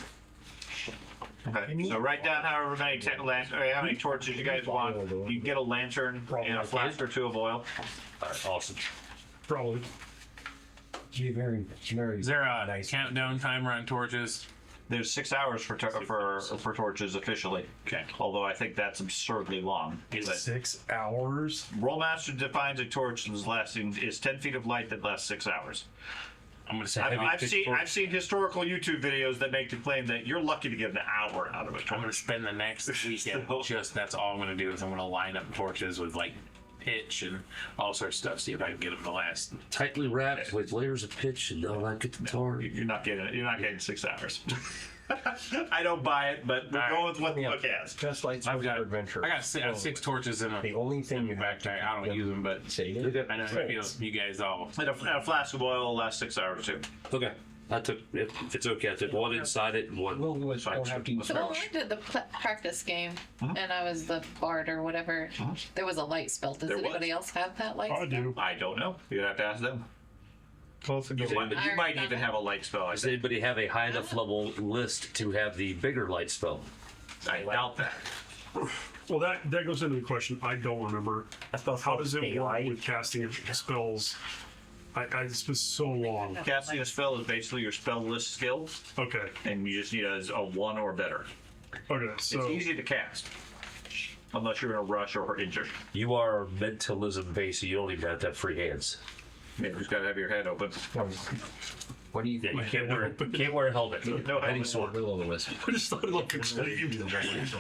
Okay. So write down however many how many torches you guys want. You can get a lantern and a flask or 2 of oil. All right, awesome. Probably. Very, very. Is there a countdown timer on torches? There's 6 hours for torches officially. Okay. Although I think that's absurdly long. But 6 hours. Rolemaster defines a torch as lasting is 10 feet of light that lasts 6 hours. I'm gonna say I've seen historical YouTube videos that make the claim that you're lucky to get an hour out of a I'm gonna torch. spend the next weekend that's all I'm gonna do is I'm gonna line up torches with like pitch and all sorts of stuff. See if I can get them to last. Tightly wrapped with layers of pitch and all that good tar. You're not getting 6 hours. I don't buy it, but we're going with what the book has. Just like I've got adventure. I got 6 torches in The a only thing you have backpack. I don't use them, but say I know you guys all. And a flask of oil will last 6 hours too. Okay. I took, if it's okay, I took one inside it and one. We'll don't have to use So when I did the practice game and I was the bard or whatever, there was a light spell. Does There was. anybody else have that light I spell? do. I don't know. You'd have to ask them. Close You might even have a light spell. I Does think. anybody have a high enough level list to have the bigger light spell? I doubt that. Well, that goes into the question. I don't remember. How does it work daylight. with casting of spells? It's been so long. Casting a spell is basically your spell list skill, Okay. and you just need a 1 or better. Okay. So It's easy to cast, unless you're in a rush or injured. You are mentalism based, so you don't even have to have free hands. You just gotta have your head open. What do you Yeah, think? you can't wear a helmet. No Any helmet. sort. Will o' the wisp. I just thought it looked extreme.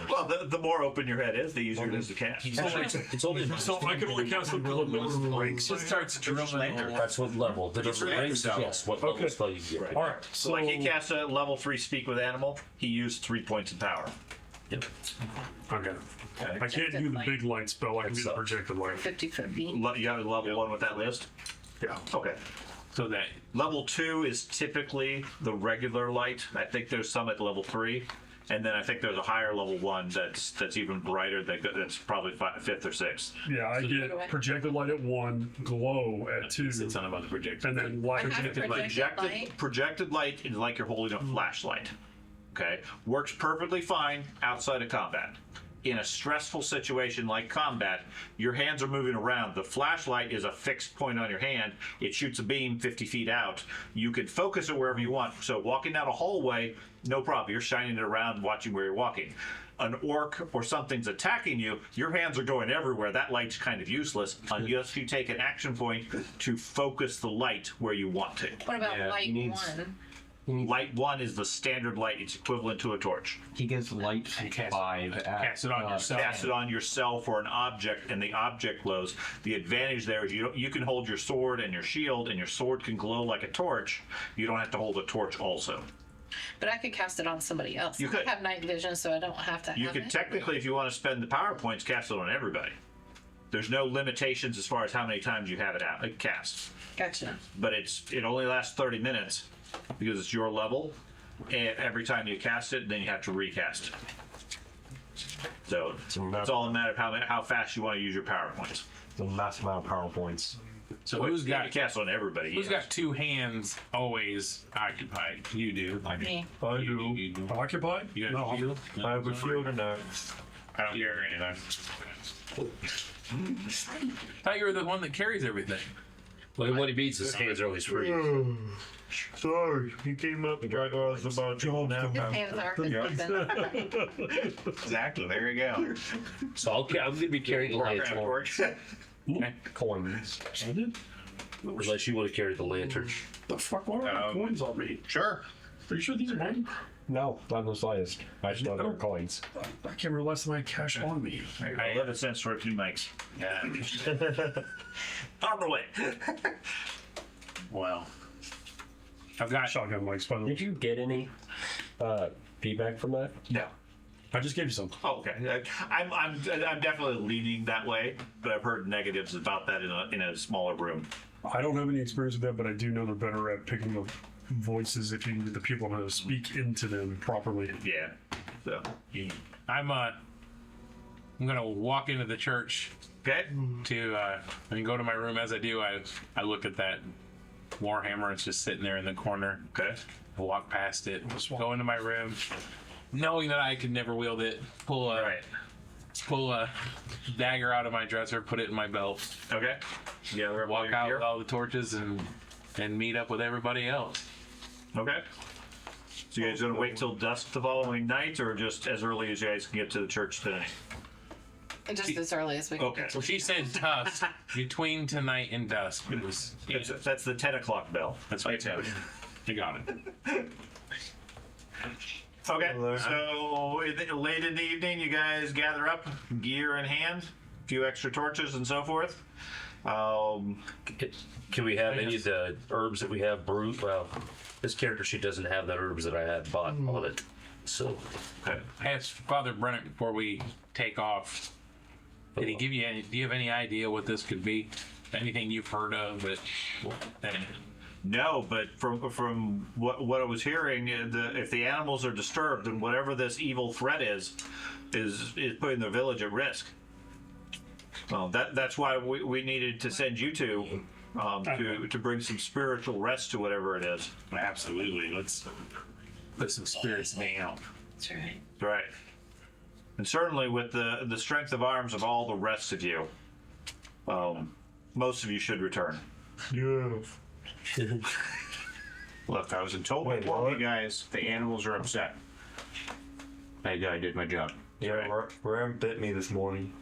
Well, the more open your head is, the easier it is to cast. It's only So I can only cast up to the lower ranks. Just starts drilling. that's what level. The different ranks, yes. What level Okay. spell you can get. All right. So like he cast a level 3 speak with animal, he used 3 points of power. Yep. Okay. I can't do the big light spell. I can do the projected light. 50-50. You got a level 1 with that list? Yeah. Okay. So that Level 2 is typically the regular light. I think there's some at level 3. And then I think there's a higher level 1 that's even brighter. That's probably 5th or 6th. Yeah, I get projected light at 1, glow at 2, it's not about the projector. and then light. I have projected light. Projected light is like you're holding a flashlight. Okay? Works perfectly fine outside of combat. In a stressful situation like combat, your hands are moving around. The flashlight is a fixed point on your hand. It shoots a beam 50 feet out. You can focus it wherever you want. So walking down a hallway, no problem. You're shining it around, watching where you're walking. An orc or something's attacking you, your hands are going everywhere. That light's kind of useless unless you take an action point to focus the light where you want to. What about Yeah, light he needs- 1? Light 1 is the standard light. It's equivalent to a torch. He gets light 5 at Cast it on yourself. Cast it on yourself or an object, and the object glows. The advantage there is you can hold your sword and your shield, and your sword can glow like a torch. You don't have to hold a torch also. But I could cast it on somebody else. You could. I have night vision, so I don't have to You have could it. technically, if you want to spend the power points, cast it on everybody. There's no limitations as far as how many times you have it out cast. Gotcha. But it only lasts 30 minutes because it's your level, and every time you cast it, then you have to recast it. So it's all a matter of how fast you want to use your power points. The massive amount of power points. So who's You got cast on everybody? who's yes. got two hands always occupied? You do. Me. I You do. do. Occupied? You No. got a shield? I have a shield and a. I don't care anything. Thought you were the one that carries everything. When he beats, his hands are always free. Sorry, he came up and tried to ask about you now. His hands are open. Exactly. There you go. So I'm going to be carrying the lantern. Coins. Unless you want to carry the lantern. The fuck? Why are there coins on me? Sure. Are you sure these are mine? No, not the slightest. I just thought they were coins. I can't remember last time I had cash on me. 11 cents for 2 mics. Yeah. On the way. Well, I've got. Shotgun mics, by the way. Did you get any feedback from that? No. I just gave you some. Oh, okay. I'm definitely leaning that way, but I've heard negatives about that in a smaller room. I don't have any experience with that, but I do know they're better at picking up voices if you need the people to speak into them properly. Yeah. So. I'm gonna walk into the church Okay. to and go to my room. As I do, I look at that warhammer. It's just sitting there in the corner. Okay. I walk past it, go into my room, knowing that I could never wield it. Pull a dagger out of my dresser, put it in my belt, Okay. Yeah. walk out with all the torches, and meet up with everybody else. Okay. So you guys gonna wait till dusk the following night, or just as early as you guys can get to the church tonight? Just as early as we can. Okay. So she said dusk, between tonight and dusk. It was. That's the 10 o'clock bell. That's right. You got it. Okay. So late in the evening, you guys gather up, gear in hand, a few extra torches and so forth. Can we have any of the herbs that we have brewed? Well, this character sheet doesn't have the herbs that I had bought on it. So, Okay. I asked Father Brennan before we take off. Did he give you any? Do you have any idea what this could be? Anything you've heard of? No, but from what I was hearing, if the animals are disturbed, then whatever this evil threat is putting the village at risk. Well, that's why we needed to send you two to bring some spiritual rest to whatever it is. Absolutely. Let's put some spirits down. That's right. Right. And certainly with the strength of arms of all the rest of you, most of you should return. Yeah. Look, I was told by one of you guys the animals are upset. I did my job. Yeah, Ram bit me this morning.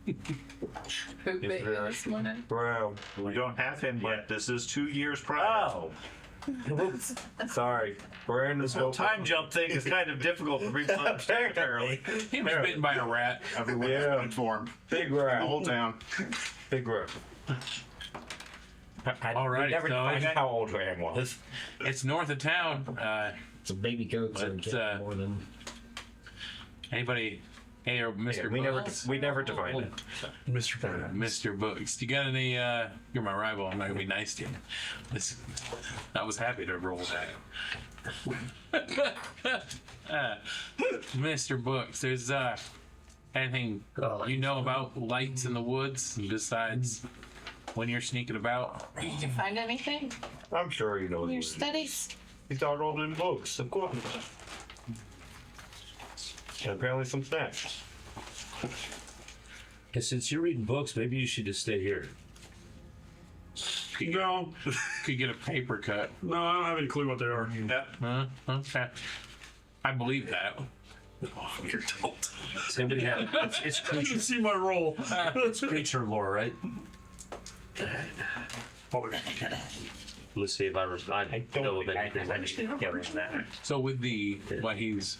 Who bit you this morning? Ram. We don't have him yet. This is 2 years prior. Oh! Sorry. Ram This whole time jump thing is kind of difficult for people to understand, apparently. He was bitten by a rat. Everyone's Yeah. informed. Big The Ram. whole town. Big Ram. All right, Never so defined how old Ram was. it's north of town. It's a baby goat, so Let's, more than. Anybody? Hey, or Mr. Books? We never defined it. Mr. Brennan. Mr. Books. Do you got any? You're my rival. I'm not gonna be nice to you. Listen, I was happy to roll that. Mr. Books, there's anything you know about lights in the woods besides when you're sneaking about? Did you find anything I'm sure you know in your it. studies? He started all in books, of course. And apparently some snacks. and since you're reading books, maybe you should just stay here. No, Could get a paper cut. no, I don't have any clue what they are. Huh? Okay. I believe that. You're told. Somebody have it's You creature, can see my roll. creature lore, right? Let's see if I know of anything. I just didn't get rid of that. So with what he's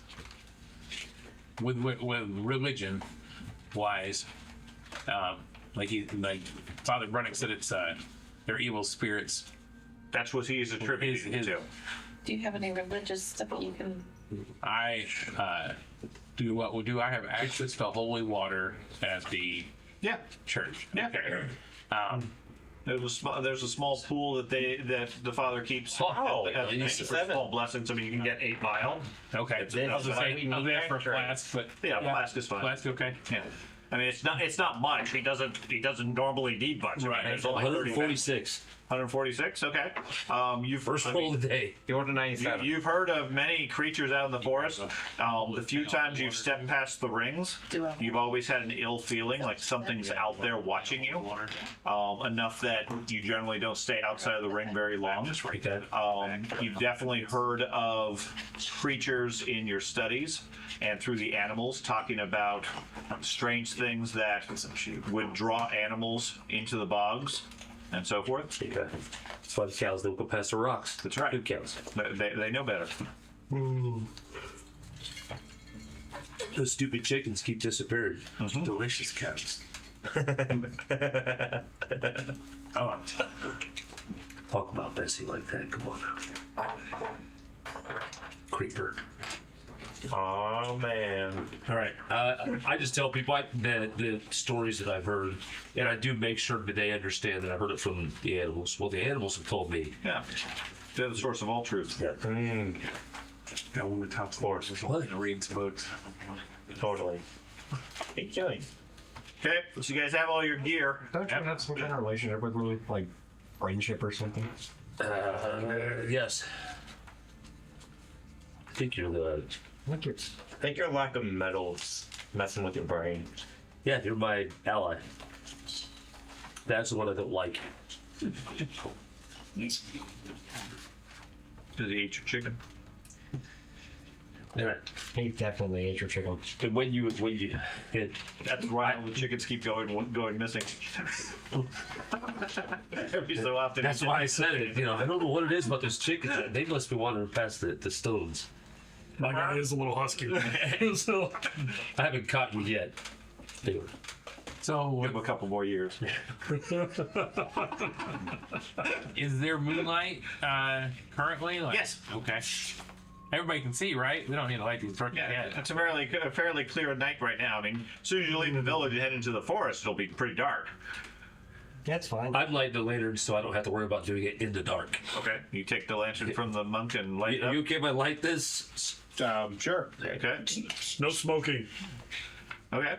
with religion wise, like Father Brennick said, it's they're evil spirits That's what he's attributing His- to. Do you have any religious stuff you can? I do what we do. I have access to holy water at the Yeah. church. Yeah. Okay. There's a small pool that the father keeps. Oh, at nice. for small blessings. I mean, you can get 8 vial. Okay. I was gonna say, I was there for a flask, but Yeah, flask is fine. flask okay. Yeah. I mean, it's not much. He doesn't normally need much. Right. There's only 30 146. 146. Okay. You've First I roll mean, of the day. You order 97. You've heard of many creatures out in the forest. The few times you've stepped past the rings, you've always had an ill feeling, like something's out there watching you. Enough that you generally don't stay outside of the ring very long. You've definitely heard of creatures in your studies and through the animals talking about strange things that would draw animals into the bogs and so forth. Okay. That's why the cows don't go past the rocks. That's right. Good cows. They know better. Those stupid chickens keep disappearing. Delicious cows. Oh, talk about Bessie like that. Come on now. Creeper. Oh man. All right. I just tell people the stories that I've heard, and I do make sure that they understand that I heard it from the animals. Well, the animals have told me. Yeah. They're the source of all truth. Yeah. Got one of the top floors. What? Reads books. Totally. Keep going. Okay, so you guys have all your gear. Don't you have some kind of relationship with me, like friendship or something? Yes. I think you're the. I think your lack of metal's messing with your brain. Yeah, you're my ally. That's the one I don't like. Does he eat your chicken? All right. He definitely ate your chicken. And when you hit, That's why all the chickens keep going missing. Every so often. that's why I said it. You know, I don't know what it is about those chickens. They must be wandering past the stones. My guy is a little husky. So, I haven't caught you yet. Anyway. So, Give him a couple more years. is there moonlight currently? Like, Yes. Okay. Everybody can see, right? We don't need to light these torches Yeah, yet. it's a fairly clear night right now. I mean, as soon as you leave the village and head into the forest, it'll be pretty dark. That's fine. I'm lighting the lantern so I don't have to worry about doing it in the dark. Okay. You take the lantern from the monk and light it Are up. you okay if I light this? Sure. Okay. no smoking. Okay.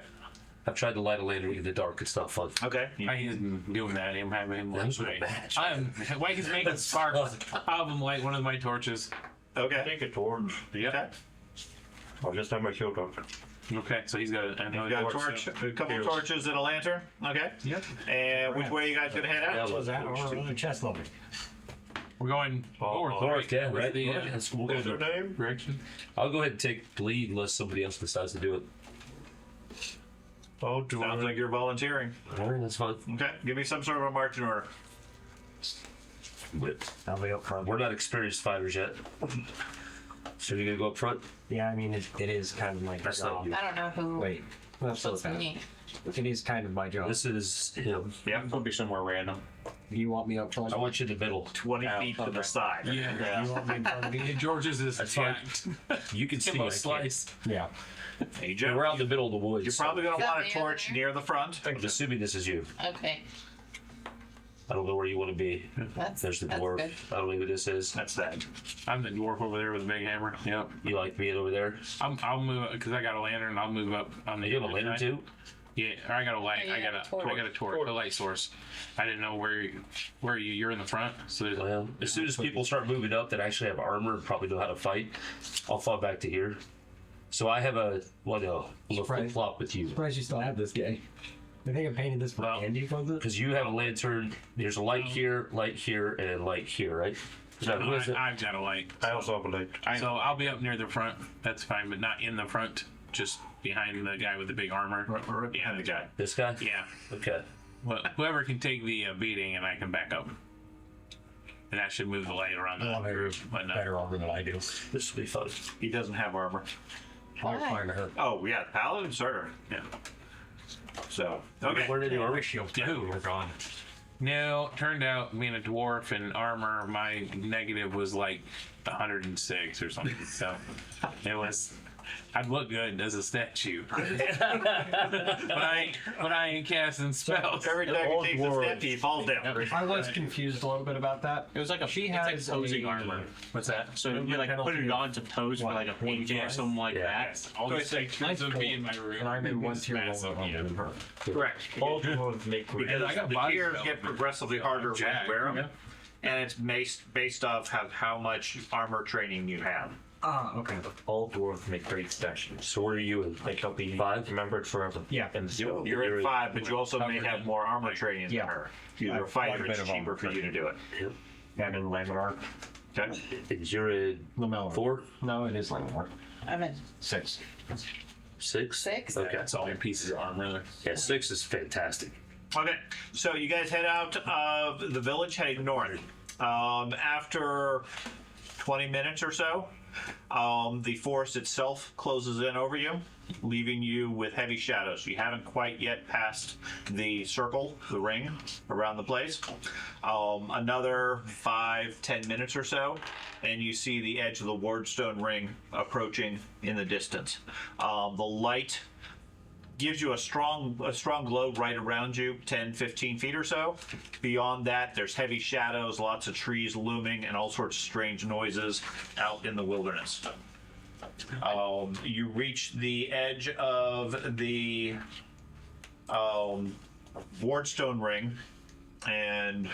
I've tried to light a lantern in the dark. It's not fun. Okay. I ain't doing that. I'm having him That was a light. match. While he's making sparks, I'll have him light one of my torches. Okay. Take a torch. Okay. I'll just have my shield on. Okay, so he's got another You got a torch. torch, a couple of torches and a lantern. Okay. Yep. And which way you guys gonna head out? Was that or chest level? We're going north, North, yeah, Where's right? the Yeah, that's- we'll go What's her north. name? direction? I'll go ahead and take the lead unless somebody else decides to do it. Oh, do Sounds like you're volunteering. All right, that's fine. Okay. Give me some sort of a marching order. I'll be up front. We're not experienced fighters yet. So you're gonna go up front? Yeah, I mean, it is kind of my That's job. not you. I don't know who. Wait, that's That's me. It is kind of my job. This is him. Yeah. It'll be somewhere random. You want me up front? I want you in the middle. 20 feet to the side. Yeah. You want me in front of me? George's is That's fine. jacked. You can see. Give him I a can't. slice. Yeah. Hey, And Joe. we're out in the middle of the woods. You're probably gonna Is that want a me torch over there? near the front. I'm assuming this is you. Okay, I don't know where you want to be. that's There's the that's dwarf. good. I don't know who this is. That's that. I'm the dwarf over there with a big hammer. Yep. You like being over there? I'll move because I got a lantern. I'll move up on the. You have a other lantern side. too? Yeah, or I got a light. Yeah, I got a torch, a light source. I didn't know where you're in the front. So there's Well, as soon as people start moving up that actually have armor and probably know how to fight, I'll fall back to here. So I have a flip flop with you Surprised you still have this guy. I think I painted this for Andy, was it? because you have a lantern. There's a light here, and light here, right? Is that, who is it? I've got a light. I also have a light. So I'll be up near the front. That's fine, but not in the front. Just behind the guy with the big armor. Right behind the guy. This guy? Yeah. Okay. Well, whoever can take the beating, and I can back up. And that should move the light around the group. But no. Better armor than I do. This will be fun. He doesn't have armor. I'll find her. Oh yeah, paladin, sir. Yeah. So okay. Where did you armor? Shield Yeah. we're gone. No, turned out being a dwarf in armor, my negative was like 106 or something. So it was. I'd look good as a statue, but I ain't casting spells. Every time he takes a step, he falls down. I was confused a little bit about that. It was like She it's has like posing a- armor. What's that? So you like put it on to pose for like a painting or something like that. All the pictures of me in my room. And I'm in one tier Massive, lower yeah. than her. Correct. All dwarves make Because I got the body tiers spell. get progressively harder when you Jack, wear them, yeah. and it's based off how much armor training you have. Ah, okay. all dwarves make great statues. So where are you in? Like he'll be 5? remembered forever. Yeah. In the stone. You're at 5, but you also may have more armor training than Yeah. her. If you're a Quite a fighter, bit it's of cheaper armor for you to do it. And in Laminar. Okay. And you're in Lamella. 4? No, it is Lamella. I'm at 6. 6? 6. Okay. That's all your pieces of armor there. Yeah, 6 is fantastic. Okay, so you guys head out of the village, heading north. After 20 minutes or so, the forest itself closes in over you, leaving you with heavy shadows. You haven't quite yet passed the circle, the ring around the place. Another 5-10 minutes or so, and you see the edge of the wardstone ring approaching in the distance. The light gives you a strong glow right around you, 10-15 feet or so. Beyond that, there's heavy shadows, lots of trees looming, and all sorts of strange noises out in the wilderness. You reach the edge of the wardstone ring, and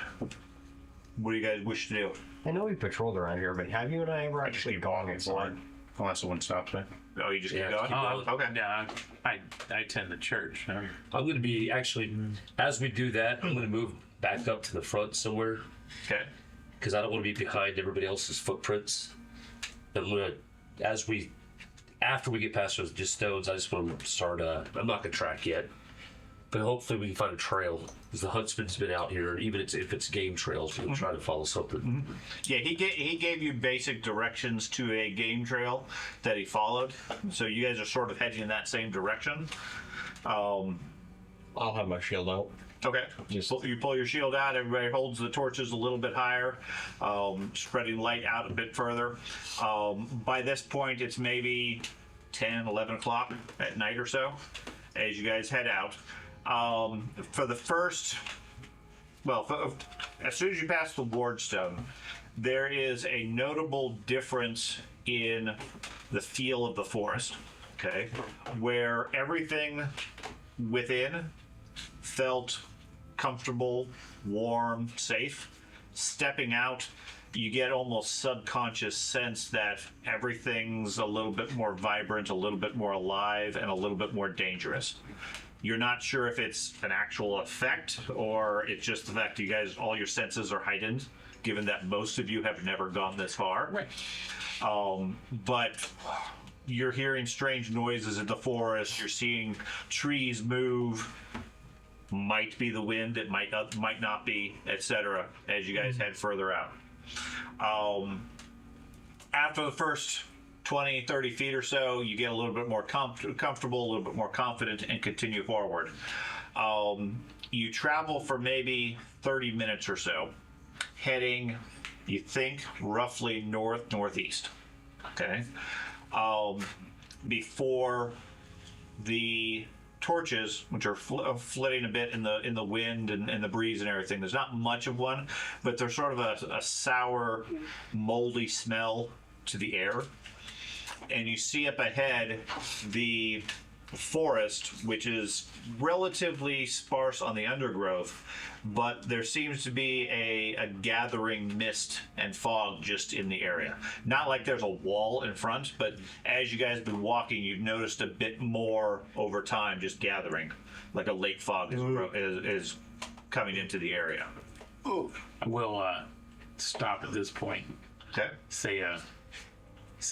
what do you guys wish to do? I know we patrolled around here, but have you and I ever actually gone before? Unless someone stops me. Oh, you just keep Yeah, going? Oh, Okay. yeah, I attend the church. I'm going to be actually, as we do that, I'm going to move back up to the front somewhere Okay. because I don't want to be behind everybody else's footprints. I'm going to, after we get past those just stones, I just want to start, I'm not going to track yet, but hopefully we can find a trail because the huntsman's been out here, even if it's game trails, we'll try to follow something. Yeah, he gave you basic directions to a game trail that he followed. So you guys are sort of heading in that same direction. I'll have my shield out. Okay. You pull your shield out. Everybody holds the torches a little bit higher, spreading light out a bit further. By this point, it's maybe 10, 11 o'clock at night or so as you guys head out. For the first, as soon as you pass the wardstone, there is a notable difference in the feel of the forest. Okay, where everything within felt comfortable, warm, safe. Stepping out, you get almost subconscious sense that everything's a little bit more vibrant, a little bit more alive, and a little bit more dangerous. You're not sure if it's an actual effect or it's just the fact that you guys, all your senses are heightened, given that most of you have never gone this far. Right. But you're hearing strange noises in the forest. You're seeing trees move. Might be the wind. It might not be, etc. As you guys head further out. After the first 20, 30 feet or so, you get a little bit more comfortable, a little bit more confident, and continue forward. You travel for maybe 30 minutes or so, heading, you think, roughly northeast. Okay. Before the torches, which are flitting a bit in the wind and the breeze and everything, there's not much of one, but there's sort of a sour, moldy smell to the air. And you see up ahead the forest, which is relatively sparse on the undergrowth, but there seems to be a gathering mist and fog just in the area. Not like there's a wall in front, but as you guys have been walking, you've noticed a bit more over time just gathering, like a lake fog is coming into the area. We'll stop at this point. Okay. Say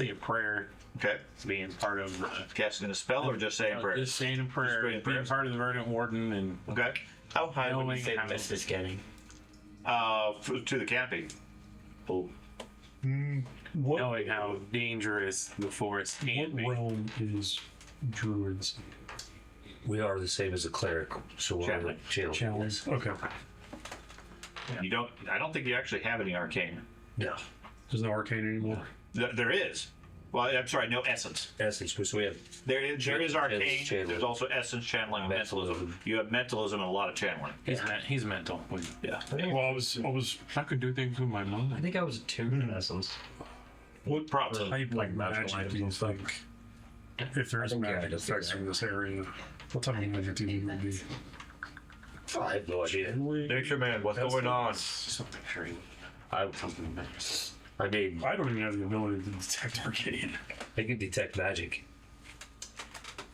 a prayer. Okay. Being part of the. Casting a spell or just saying prayers? Just saying a prayer. Just Being part of the Verdant Warden and. Okay. How high would you Knowing say how- the mist is getting? To the canopy. Oh, Knowing how dangerous the forest can What be. realm is druids? We are the same as a cleric, so we're Channeling. like channeling. Challenge. Okay. You don't. I don't think you actually have any arcane. No. There's no arcane anymore. There is. Well, I'm sorry, no essence. Essence, so we have There is arcane. channeling. There's also essence, channeling, and mentalism. You have mentalism and a lot of channeling. He's mental. Yeah. Well, I was. I could do things with my I mind. think I was attuned in essence. What Probably. type like of magical magic items do you and stuff. think? If there's I think, yeah, magic just effects figure in this area, what type of magic do you think it would be? I have no idea. Nature man, what's going on? Something free. I mean, I don't even have the ability to detect arcane. I can detect magic.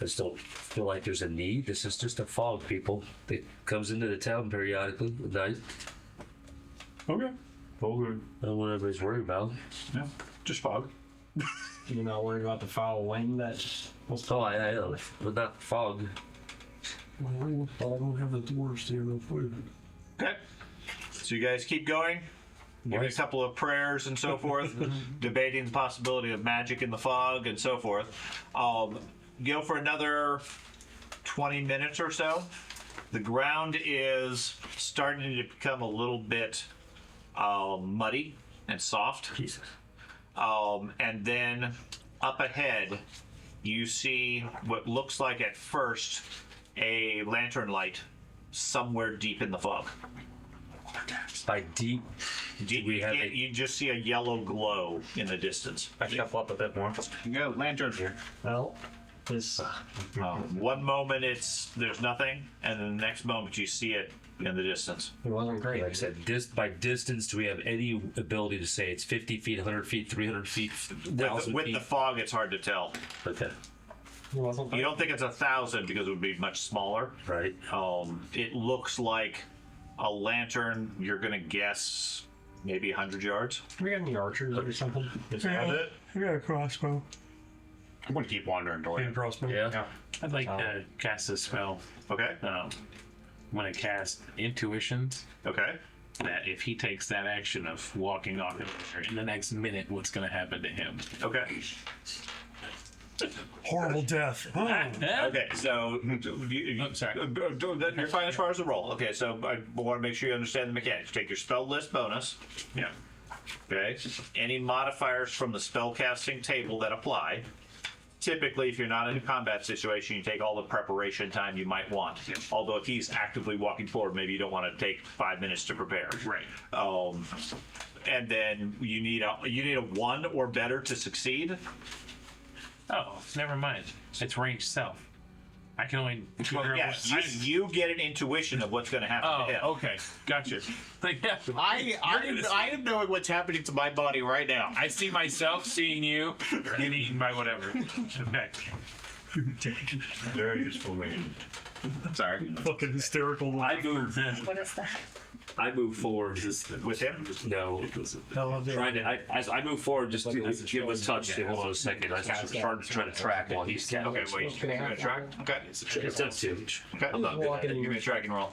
I just don't feel like there's a need. This is just a fog, people. That comes into the town periodically at night. Okay. All good. I don't know what everybody's worried about. Yeah. Just fog. You're not worried about the foul wind that was Oh, I know, but not fog. Well, I don't have the dwarves to no food. Okay. So you guys keep going. Give a couple of prayers and so forth, debating the possibility of magic in the fog and so forth. Go for another 20 minutes or so. The ground is starting to become a little bit muddy and soft. Jesus. And then up ahead, you see what looks like at first a lantern light somewhere deep in the fog. By deep, we have a- You just see a yellow glow in the distance. I shuffle up a bit more. Go, lantern here. well. This One moment there's nothing, and then the next moment you see it in the distance. it wasn't great. like I said, by distance, do we have any ability to say it's 50 feet, 100 feet, 300 feet, 1,000 With feet? the fog, it's hard to tell. Okay, It wasn't. You don't think it's 1,000 because it would be much smaller. right. It looks like a lantern. You're gonna guess maybe 100 yards. We got any archers or something? I got a crossbow. I'm gonna keep wandering toward And him. crossbow. Yeah. I'd like to cast a spell. Okay. I'm gonna cast Intuitions. Okay. That if he takes that action of walking off in the next minute, what's gonna happen to him? Okay. Horrible death. Oh. Okay. So sorry. You're fine as far as the roll. Okay. So I want to make sure you understand the mechanics. Take your spell list bonus. Yeah. Okay. Any modifiers from the spellcasting table that apply. Typically, if you're not in a combat situation, you take all the preparation time you might want. Although if he's actively walking forward, maybe you don't want to take 5 minutes to prepare. Right. And then you need a 1 or better to succeed. Oh, never mind. It's range self. I can only. Well, yes, you get an intuition of what's going to happen Oh, to him. okay. Gotcha. Like, yeah. I am knowing what's happening to my body right now. I see myself seeing you get eaten by whatever. Okay. Very useful man. Sorry. Fucking hysterical. I move. What is that? I move forward. With him? No. Trying to. As I move forward, just to give him a touch. Hold on a second. I start trying to track while he's casting. Okay, wait. You're going to track? Okay. It's up to. Okay. I'm not good at it. Give me a tracking roll.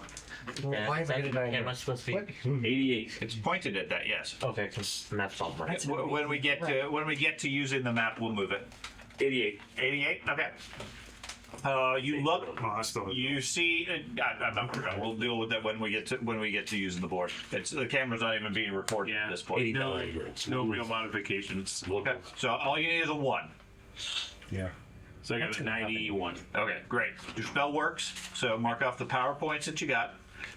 Why am I getting down Am I here? supposed to be? 88. It's pointed at that, yes. Okay, because the map's all right. When we get to using the map, we'll move it. 88. 88. Okay. You look. Oh, I still have You see. I'm not worried. We'll deal with that when we get to using the board. The camera's not even being recorded at this point. 89. No real modifications. Okay. So all you need is a 1. Yeah. So I got a 91. Okay, great. Your spell works. So mark off the power points that you got.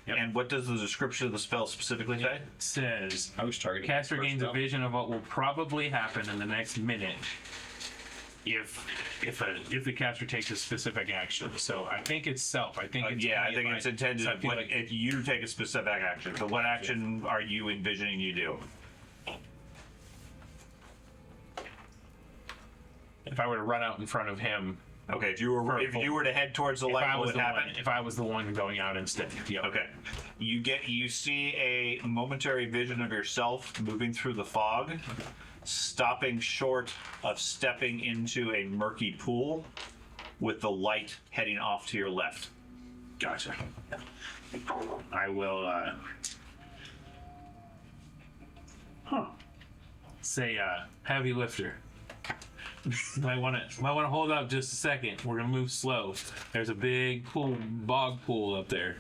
Yep. And what does the description of the spell specifically say? It says I was targeting. caster the first gains a spell. vision of what will probably happen in the next minute if the caster takes a specific action. So I think it's self. I think it's Yeah, I think it's intended So I feel when, like- if you take a specific action. So what action are you envisioning you do? if I were to run out in front of him, Okay, if you were to head towards the light, what would happen? if I was the one going out instead. Yep. Okay. You see a momentary vision of yourself moving through the fog, stopping short of stepping into a murky pool with the light heading off to your left. Gotcha. I will say heavy lifter. Might want to hold up just a second. We're gonna move slow. There's a big bog pool up there.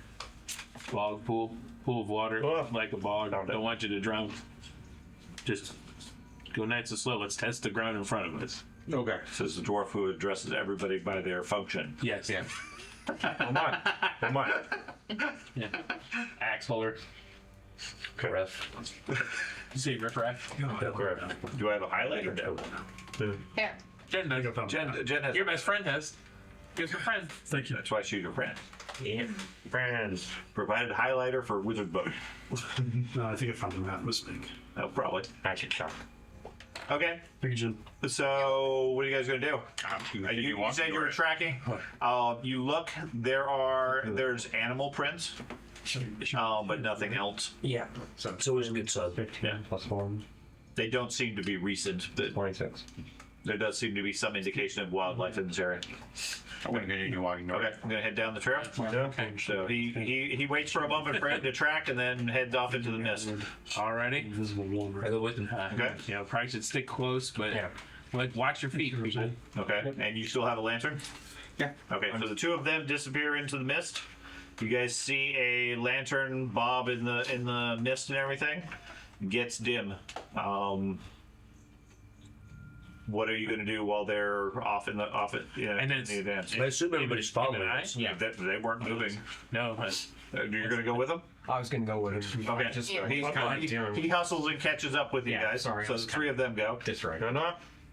Bog pool. pool of water, like a bog. Don't want you to drown. Just go nice and slow. Let's test the ground in front of us. Okay. Says the dwarf who addresses everybody by their function. Yes. Yeah. Come on. Come on. Yeah. Axe holder. Ref. You say riffraff? Do I have a highlighter? No. Here. Jen does. Jen has. Your best friend has. Here's your friend. Thank you. That's why she's your friend. Yeah. Friends. Provided highlighter for wizard book. No, I think I found the math mistake. Oh, probably. Magic shot. Okay. Thank you, Jen. So, what are you guys gonna do? You said you were tracking. You look. There's animal prints, but nothing else. Yeah. It's always a good sign. 15 plus 4. They don't seem to be recent. 26. There does seem to be some indication of wildlife in this area. I'm going to continue walking north. Okay, I'm gonna head down the trail. Okay. So he waits for a moment for it to track and then heads off into the mist. Alrighty. Invisible one, I right? go with him. Okay. You know, probably should stick close, but like, watch your feet, people. Okay. And you still have a lantern? Yeah. Okay. So the two of them disappear into the mist. You guys see a lantern bob in the mist and everything. Gets dim. What are you going to do while they're off in the And in the advance? I assume everybody's following I? us. Yeah. They weren't moving. No, but You're going to go with them? I was gonna go with him. Okay. Just Yeah. he's kind of doing. He hustles and catches up with you Yeah, guys. sorry, I So was the three of them go. That's right.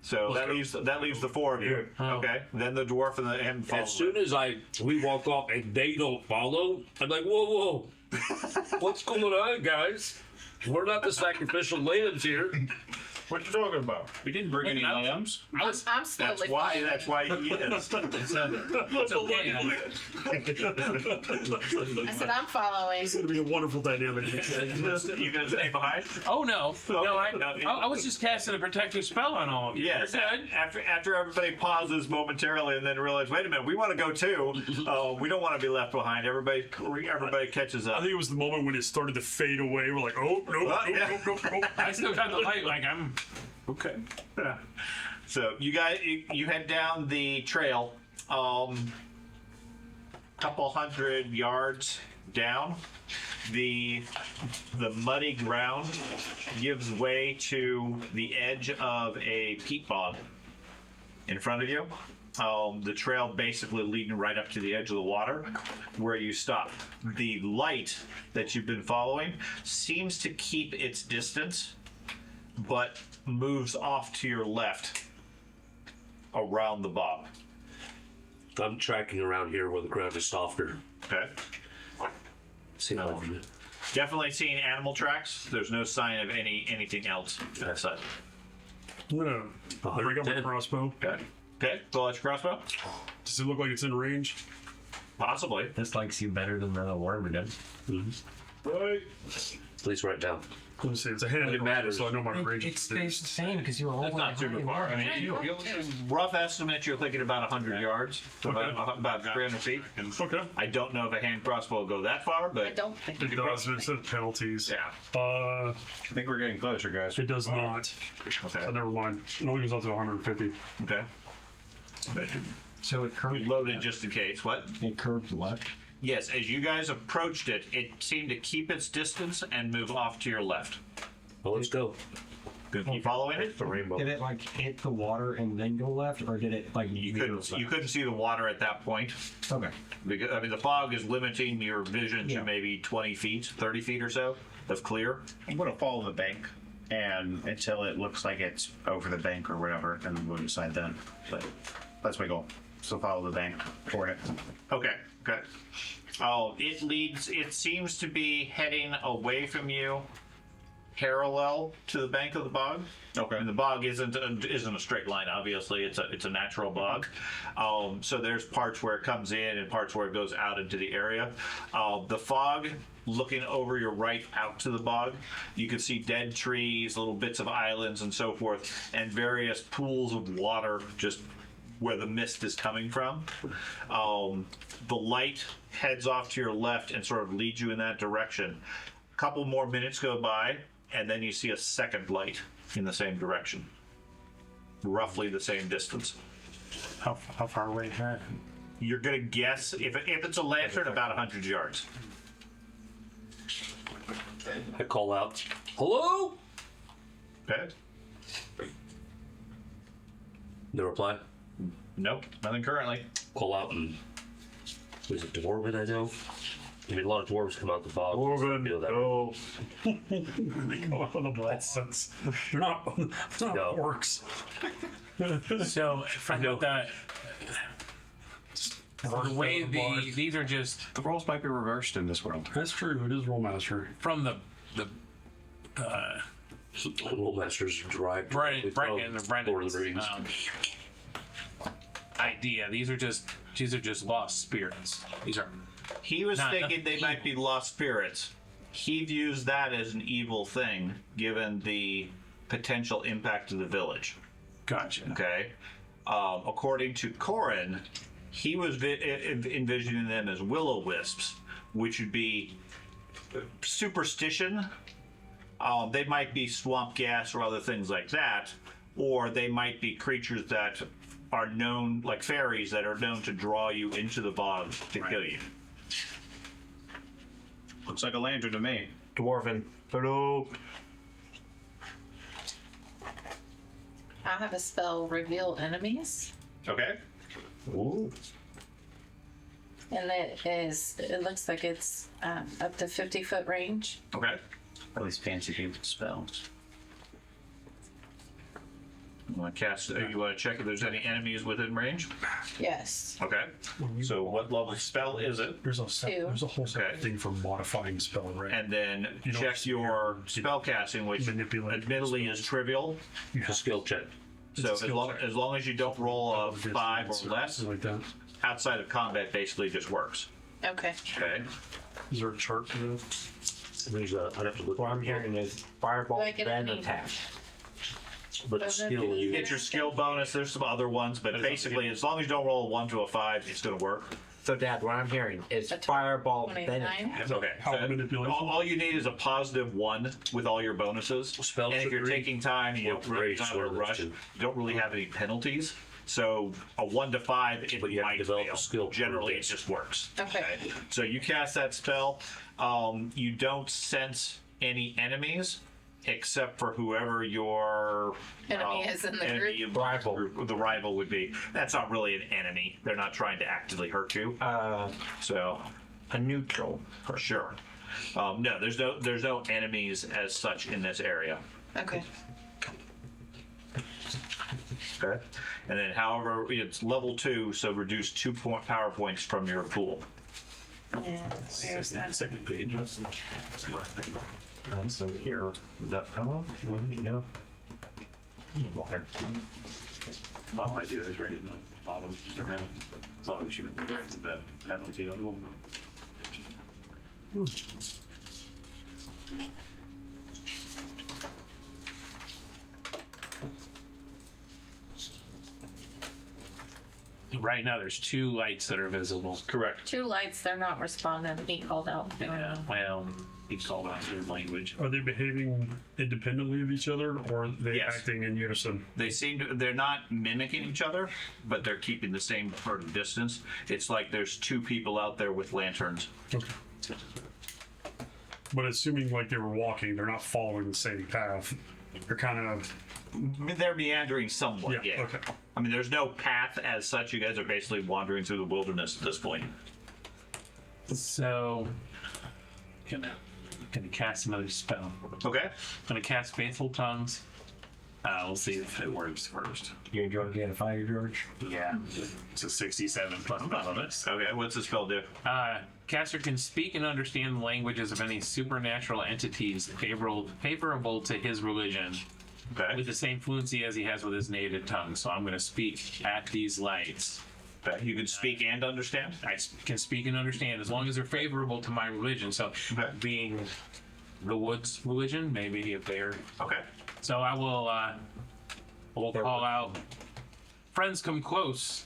So that leaves the four of you. Oh. Okay. Then the dwarf and the and follow As soon as we walk off and they don't follow, I'm like, whoa, what's going on, guys? We're not the sacrificial lambs here. What you talking about? we didn't bring any lambs. I'm slowly That's why following. he is. I said I'm following. It's gonna be a wonderful dynamic. You gonna stay behind? Oh no, I was just casting a protective spell on all of you. Yes. You're good. After everybody pauses momentarily and then realize, wait a minute, we want to go too. We don't want to be left behind. Everybody catches I up. think it was the moment when it started to fade away. We're like, oh, nope, Yeah. nope. I still got the light. Like I'm okay. So you guys, you head down the trail, couple hundred yards down. The muddy ground gives way to the edge of a peat bog in front of you. The trail basically leading right up to the edge of the water where you stop. The light that you've been following seems to keep its distance, but moves off to your left around the bog. I'm tracking around here where the ground is softer. Okay. See how I do. Definitely seeing animal tracks. There's no sign of anything else. That's it. I'm gonna bring up my 110. crossbow. Okay. Okay. Pull out your crossbow. Does it look like it's in range? Possibly. This likes you better than the worm did. Right. Please write down. Let me see. It's a hand. It matters. So I know my range. It stays the same because you were all Not super far. I mean, Rough estimate, you're thinking about 100 yards, about 300 feet. Okay. I don't know if a hand crossbow will go that far, I but don't think. It does, but it says penalties. yeah. I think we're getting closer, guys. It does not. Okay. So never mind. It only goes up to 150. Okay. So it curved. Loaded just in case. What? It curved left. Yes, as you guys approached it, it seemed to keep its distance and move off to your left. Well, let's go. Gonna keep following it? The rainbow. Did it like hit the water and then go left, or did it like You couldn't see the water at that point. Okay. Because, I mean, the fog is limiting your vision to Yeah. maybe 20 feet, 30 feet or so of clear. I'm going to follow the bank and until it looks like it's over the bank or whatever, and we'll decide then. But that's my goal. So follow the bank for it. Okay, okay. Oh, it seems to be heading away from you, parallel to the bank of the bog. Okay. And the bog isn't a straight line. Obviously, it's a natural bog. So there's parts where it comes in and parts where it goes out into the area. The fog, looking over your right out to the bog, you can see dead trees, little bits of islands, and so forth, and various pools of water just where the mist is coming from. The light heads off to your left and sort of leads you in that direction. A couple more minutes go by, and then you see a second light in the same direction. Roughly the same distance. how far away is that? You're gonna guess, if it's a lantern, about 100 yards. I call out, "Hello?" Okay. No reply. Nope, nothing currently. Call out and was it Dwarven? I know. I mean, a lot of dwarves come out the fog. Dwarven, You know that. no. They go out of the nonsense. They're not No. orcs. So from the way these are just The roles might be reversed in this world. That's true. It is Rolemaster. from the Rolemaster's derived Brennan and from Brennan Lord of the Rings. idea. These are just lost spirits. These are He was Not thinking they might be lost spirits. He views that as an evil thing, given the potential impact to the village. gotcha. Okay. According to Corin, he was envisioning them as will-o-wisps, which would be superstition. They might be swamp gas or other things like that, or they might be creatures that are known, like fairies, that are known to draw you into the bog to kill you. Looks like a lantern to me. Dwarven. Hello. I have a spell, reveal enemies, Okay. Ooh. and it looks like it's up to 50-foot range. Okay. All these fancy people spells. You want to check if there's any enemies within range? Yes. Okay. So what level spell is it? There's a Two. there's a whole separate Okay. thing for modifying spell, right? And then You don't check see your your spell casting, which manipulate admittedly is spells. trivial. It's a skill check. So It's a skill check. as long as you don't roll a 5 or less, Something like that. outside of combat basically just works. Okay. Okay. Is there a chart for that? There's a, I'd have to look. What I'm hearing is fireball, Do I get then any- attack. But it's skill, You you get your skill bonus. There's some other ones, but basically, as long as you don't roll a 1 to a 5, it's going to work. So, Dad, what I'm hearing is A fireball, then 29. attack. Okay. How So manipulation? all you need is a positive 1 with all your bonuses. Spell And if you're trickery, taking time, you don't or really grace, have a or rush. that's You don't really have any penalties. So a 1 to 5, it But you have to might develop fail. a skill Generally, it base. just works. Okay. So you cast that spell. You don't sense any enemies except for whoever your Enemy is in the enemy group. Rival. the rival would be. That's not really an enemy. They're not trying to actively hurt you. So A neutral. sure. No, there's no enemies as such in this area. Okay. Okay. And then, however, it's level 2, so reduce 2 power points from your pool. And where's that? Second page. And so here, that fellow, you know. All I do is write it in the bottom around. As long as you it's the penalty on the woman. Right now, there's 2 lights that are visible. Correct. 2 lights, they're not responding. He called out. Yeah, well, he called out their language. Are they behaving independently of each other, or are they Yes. acting in unison? They're not mimicking each other, but they're keeping the same sort of distance. It's like there's 2 people out there with lanterns. Okay. But assuming like they were walking, they're not following the same path. They're kind of They're meandering somewhat, yeah. yeah. Okay. I mean, there's no path as such. You guys are basically wandering through the wilderness at this point. So, gonna cast another spell. Okay. Gonna cast Faithful Tongues. We'll see if it works first. You enjoy getting a fire, George? Yeah, it's a 67 plus bonus. Okay, what's the spell do? Caster can speak and understand the languages of any supernatural entities favorable to his religion Okay. with the same fluency as he has with his native tongue. So I'm going to speak at these lights. Okay. You can speak and understand? I can speak and understand as long as they're favorable to my religion. So Okay. being the woods religion, maybe if they're... Okay. So I will call out, friends come close.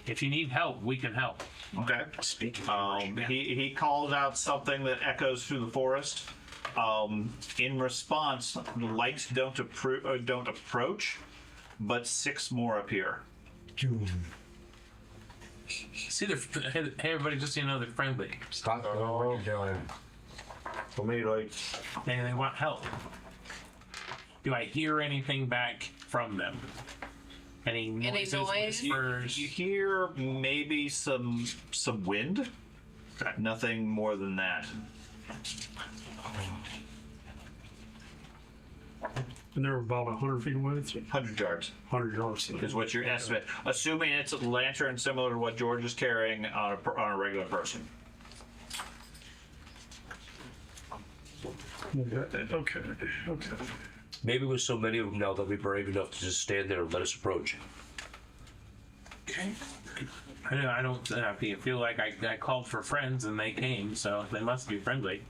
If you need help, we can help. Okay. Speaking. He calls out something that echoes through the forest. In response, the lights don't approach, but 6 more appear. See, hey, everybody, just so you know, they're friendly. Stop doing what you're doing. For me, like, And they want help. Do I hear anything back from them? Any noises, noise? whispers? you hear maybe some wind. Nothing more than that. And they're about 100 feet away. 100 yards 100 yards. is what your estimate. Assuming it's a lantern similar to what George is carrying on a regular person. Okay. Maybe with so many of them now, they'll be brave enough to just stand there and let us approach. Okay. I don't feel like I called for friends and they came, so they must be friendly.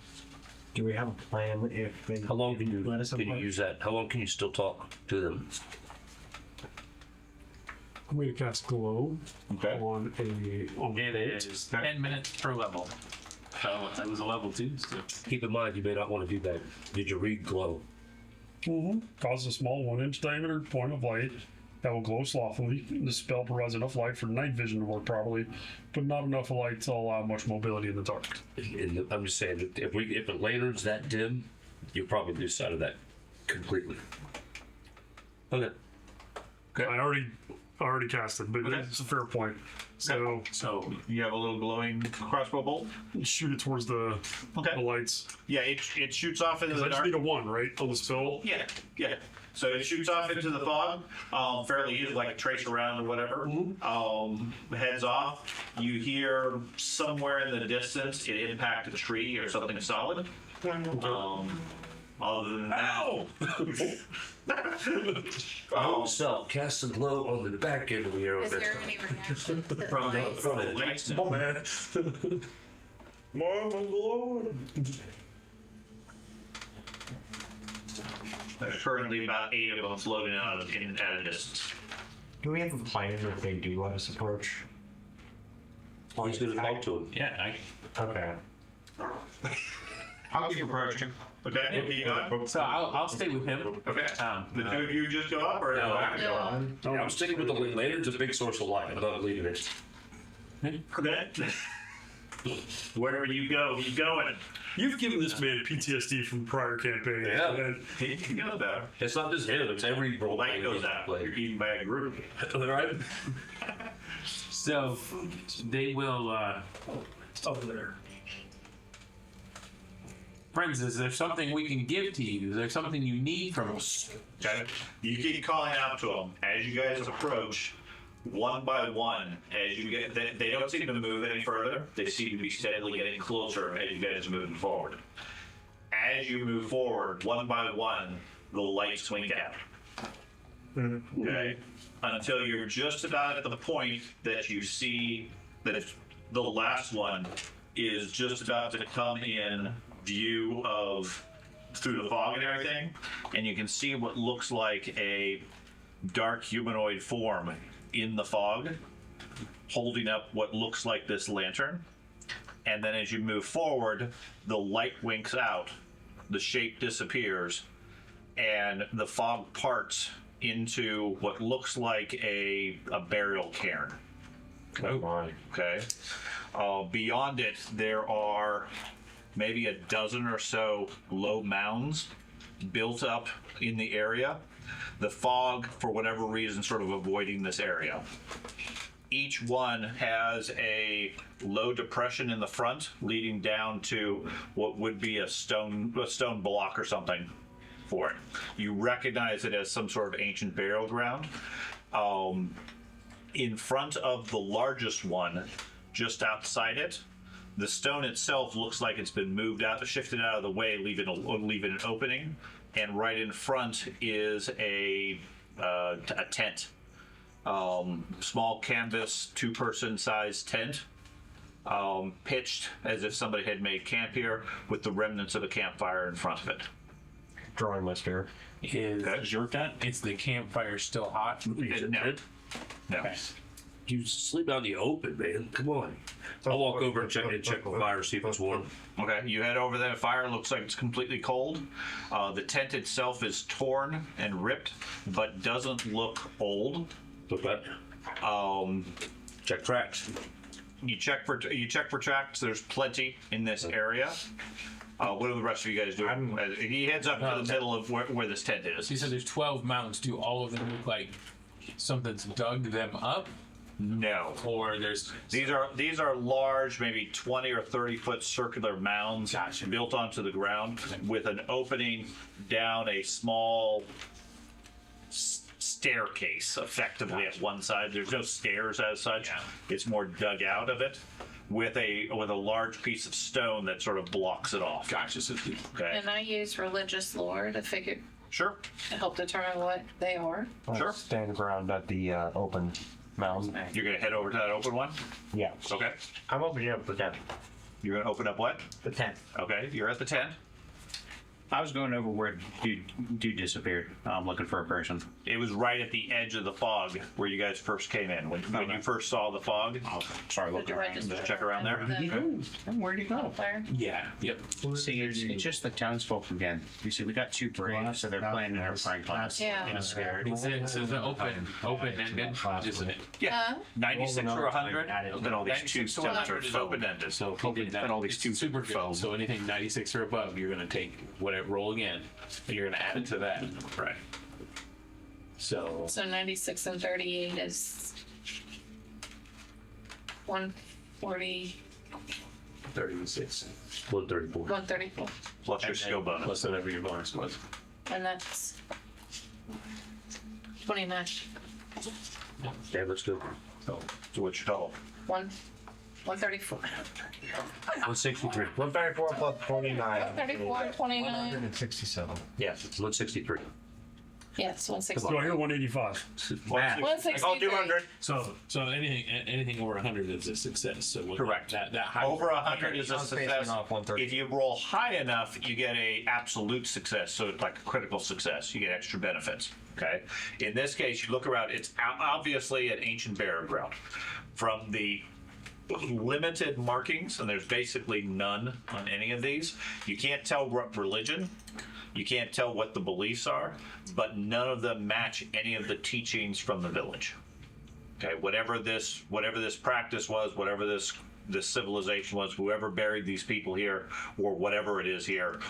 Do we have a plan if they How long can you approach? use that? How long can you still talk to them? I'm going to cast glow Okay. on It boat. is 10 minutes per level. So it was a level 2. So. Keep in mind, you may not want to do that. Did you read glow? Causes a small 1-inch diameter point of light that will glow slothfully. The spell provides enough light for night vision to work properly, but not enough light to allow much mobility in the dark. And I'm just saying that if a lantern's that dim, you'll probably lose sight of that completely. Okay. I already cast it, but it's a fair point. So So you have a little glowing crossbow bolt. shoot it towards the lights. Yeah, it shoots off into Because I the just dark. need a 1, right, on the spell? Yeah. So it shoots off into the fog, fairly easy, like trace around or whatever. Heads off. You hear somewhere in the distance it impact a tree or something solid. Other than that, So cast some glow on the back end of the arrow. Is there any reaction to the From the lights? front end. lights. Oh, man. There's currently about 8 of them floating out at a distance. Do we have a plan if they do let us approach? He's going to talk to him. Yeah, Okay. I'll keep approaching. Okay, you going? so I'll stay with him. Okay. The two of you just go up, or No. I go up? I'm sticking with the lantern's a big source of light. I'm not leaving it. Okay. Wherever you go, he's going. You've given this man PTSD from prior campaigns. Yeah. And He can go there. It's not just him. It's every role Light goes out. You're eaten by a group. Right? So they will. over there. Friends, is there something we can give to you? Is there something you need from us? Okay. You keep calling out to them as you guys approach, one by one. As you get, they don't seem to move any further. They seem to be steadily getting closer as you guys are moving forward. As you move forward, one by one, the lights wink out. Okay. Until you're just about at the point that you see that the last one is just about to come in view of through the fog and everything, and you can see what looks like a dark humanoid form in the fog holding up what looks like this lantern. And then as you move forward, the light winks out, the shape disappears, and the fog parts into what looks like a burial cairn. Oh my. Okay. Beyond it, there are maybe a dozen or so low mounds built up in the area. The fog, for whatever reason, sort of avoiding this area. Each one has a low depression in the front, leading down to what would be a stone block or something for it. You recognize it as some sort of ancient burial ground. In front of the largest one, just outside it, the stone itself looks like it's been moved out, shifted out of the way, leaving an opening. And right in front is a tent, small canvas, 2-person size tent, pitched as if somebody had made camp here, with the remnants of a campfire in front of it. Drawing list here. Is your tent? It's the campfire still hot? No. Okay. You sleep out in the open, man. Come on. I'll walk over and check the fire, see if it's warm. Okay, you head over there. Fire looks like it's completely cold. The tent itself is torn and ripped, but doesn't look old. Okay. Check tracks. You check for tracks. There's plenty in this area. What are the rest of you guys doing? He heads up to the middle of where this tent is. So you said there's 12 mounds. Do all of them look like something's dug them up? No. Or there's... These are large, maybe 20 or 30 foot circular mounds built onto the ground with an opening down a small staircase, effectively at one side. There's no stairs as such. It's more dug out of it with a large piece of stone that sort of blocks it off. Gotcha. So, Okay. And I use religious lore to figure Sure. to help determine what they are. Sure. Stand around at the open mound. You're gonna head over to that open one. Yeah. Okay. I'm opening up the tent. You're gonna open up what? The tent. Okay. You're at the tent. I was going over where dude disappeared. I'm looking for a person. It was right at the edge of the fog where you guys first came in. When you first saw the fog, Oh, sorry, So looking do I around. just check around there. Where'd he go? There. yeah. Yep. See, it's just the townsfolk again. You see, we got two braves, so they're playing in our playing class. Yeah. In a scared. It's an open-ended, isn't it? Yeah. 96 or 100. Then all these two 96 to 100 steps is are open-ended. So and all these two super good. foam. So anything 96 or above, you're going to take whatever, roll again, and you're going to add it to that. Right. So So 96 and 38 is 140, 36. 134. 134. Plus your skill bonus. Plus whatever your bonus was. And that's 29. Yeah, let's go. So what's your total? 134. 163. 134 plus 29. 134, 29. 167. Yes, it's 163. Yes, So I 163. hear 185. Math. 163. So anything over 100 is a success. So Correct. That high. Over 100 is a I'm facing success. off 130. If you roll high enough, you get a absolute success. So it's like a critical success. You get extra benefits. Okay. In this case, you look around. It's obviously an ancient burial ground. From the limited markings, and there's basically none on any of these. You can't tell what religion. You can't tell what the beliefs are, but none of them match any of the teachings from the village. Okay, whatever this practice was, whatever this civilization was, whoever buried these people here, or whatever it is here,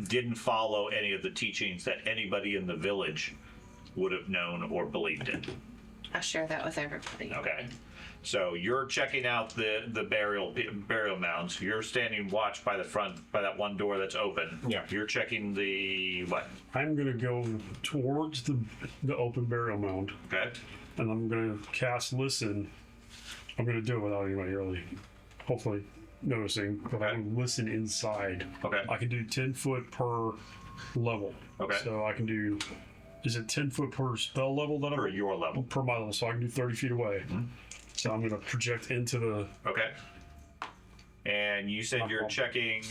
didn't follow any of the teachings that anybody in the village would have known or believed in. I share that with everybody. Okay. So you're checking out the burial mounds. You're standing watch by the front, by that one door that's open. Yeah. You're checking the what? I'm gonna go towards the open burial mound, Okay. and I'm gonna cast listen. I'm gonna do it without anybody really, hopefully, noticing. But Okay. I'm gonna listen inside. Okay. I can do 10 foot per level. Okay. So I can do. Is it 10 foot per spell level that I'm For your level. per my level? So I can do 30 feet away. So I'm gonna project into the. Okay. And you said you're checking.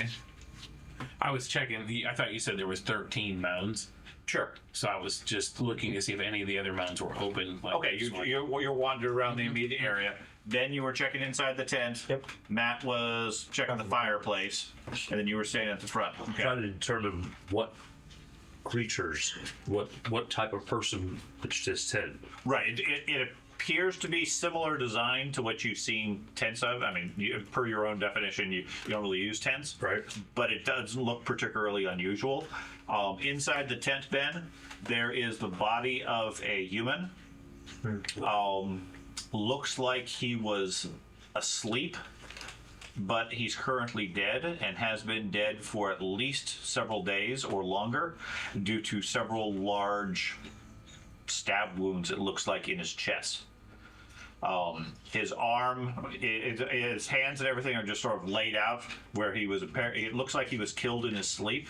I was checking. I thought you said there was 13 mounds. Sure. So I was just looking to see if any of the other mounds were open. Like, Okay. You're wandering around the immediate area. Then you were checking inside the tent. Yep. Matt was checking the fireplace, and then you were standing at the front. Okay. Trying to determine what creatures, what type of person pitched this tent. Right. It appears to be similar design to what you've seen tents of. I mean, per your own definition, you don't really use tents. Right. But it doesn't look particularly unusual. Inside the tent, Ben, there is the body of a human. Looks like he was asleep, but he's currently dead and has been dead for at least several days or longer due to several large stab wounds, it looks like, in his chest. His arm, his hands and everything are just sort of laid out where he was. It looks like he was killed in his sleep.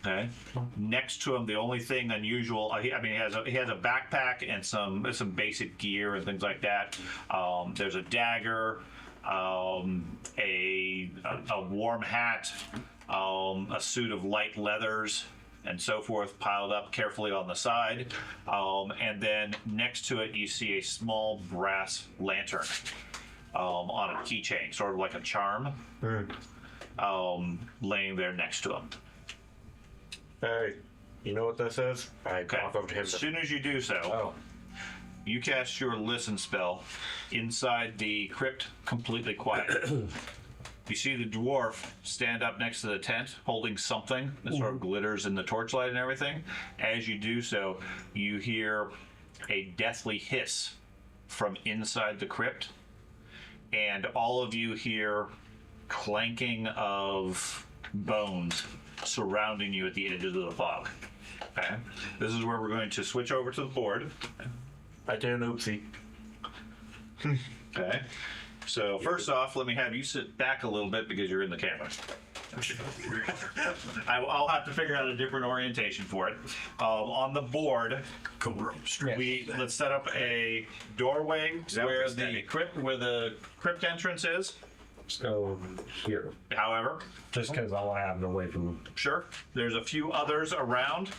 Okay. Next to him, the only thing unusual, he has a backpack and some basic gear and things like that. There's a dagger, a warm hat, a suit of light leathers, and so forth, piled up carefully on the side. And then next to it, you see a small brass lantern on a keychain, sort of like a charm, laying there next to him. Hey, you know what this is? I Okay. walk over to him. As soon as you do so, you cast your listen spell inside the crypt, completely quiet. You see the dwarf stand up next to the tent holding something that sort of glitters in the torchlight and everything. As you do so, you hear a deathly hiss from inside the crypt, and all of you hear clanking of bones surrounding you at the edges of the fog. Okay, this is where we're going to switch over to the board. I did an oopsie. Okay, so first off, let me have you sit back a little bit because you're in the camera. I'll have to figure out a different orientation for it. On the board, let's set up a doorway where the crypt entrance is. So here, However, just because I want to have it away from. sure, there's a few others around.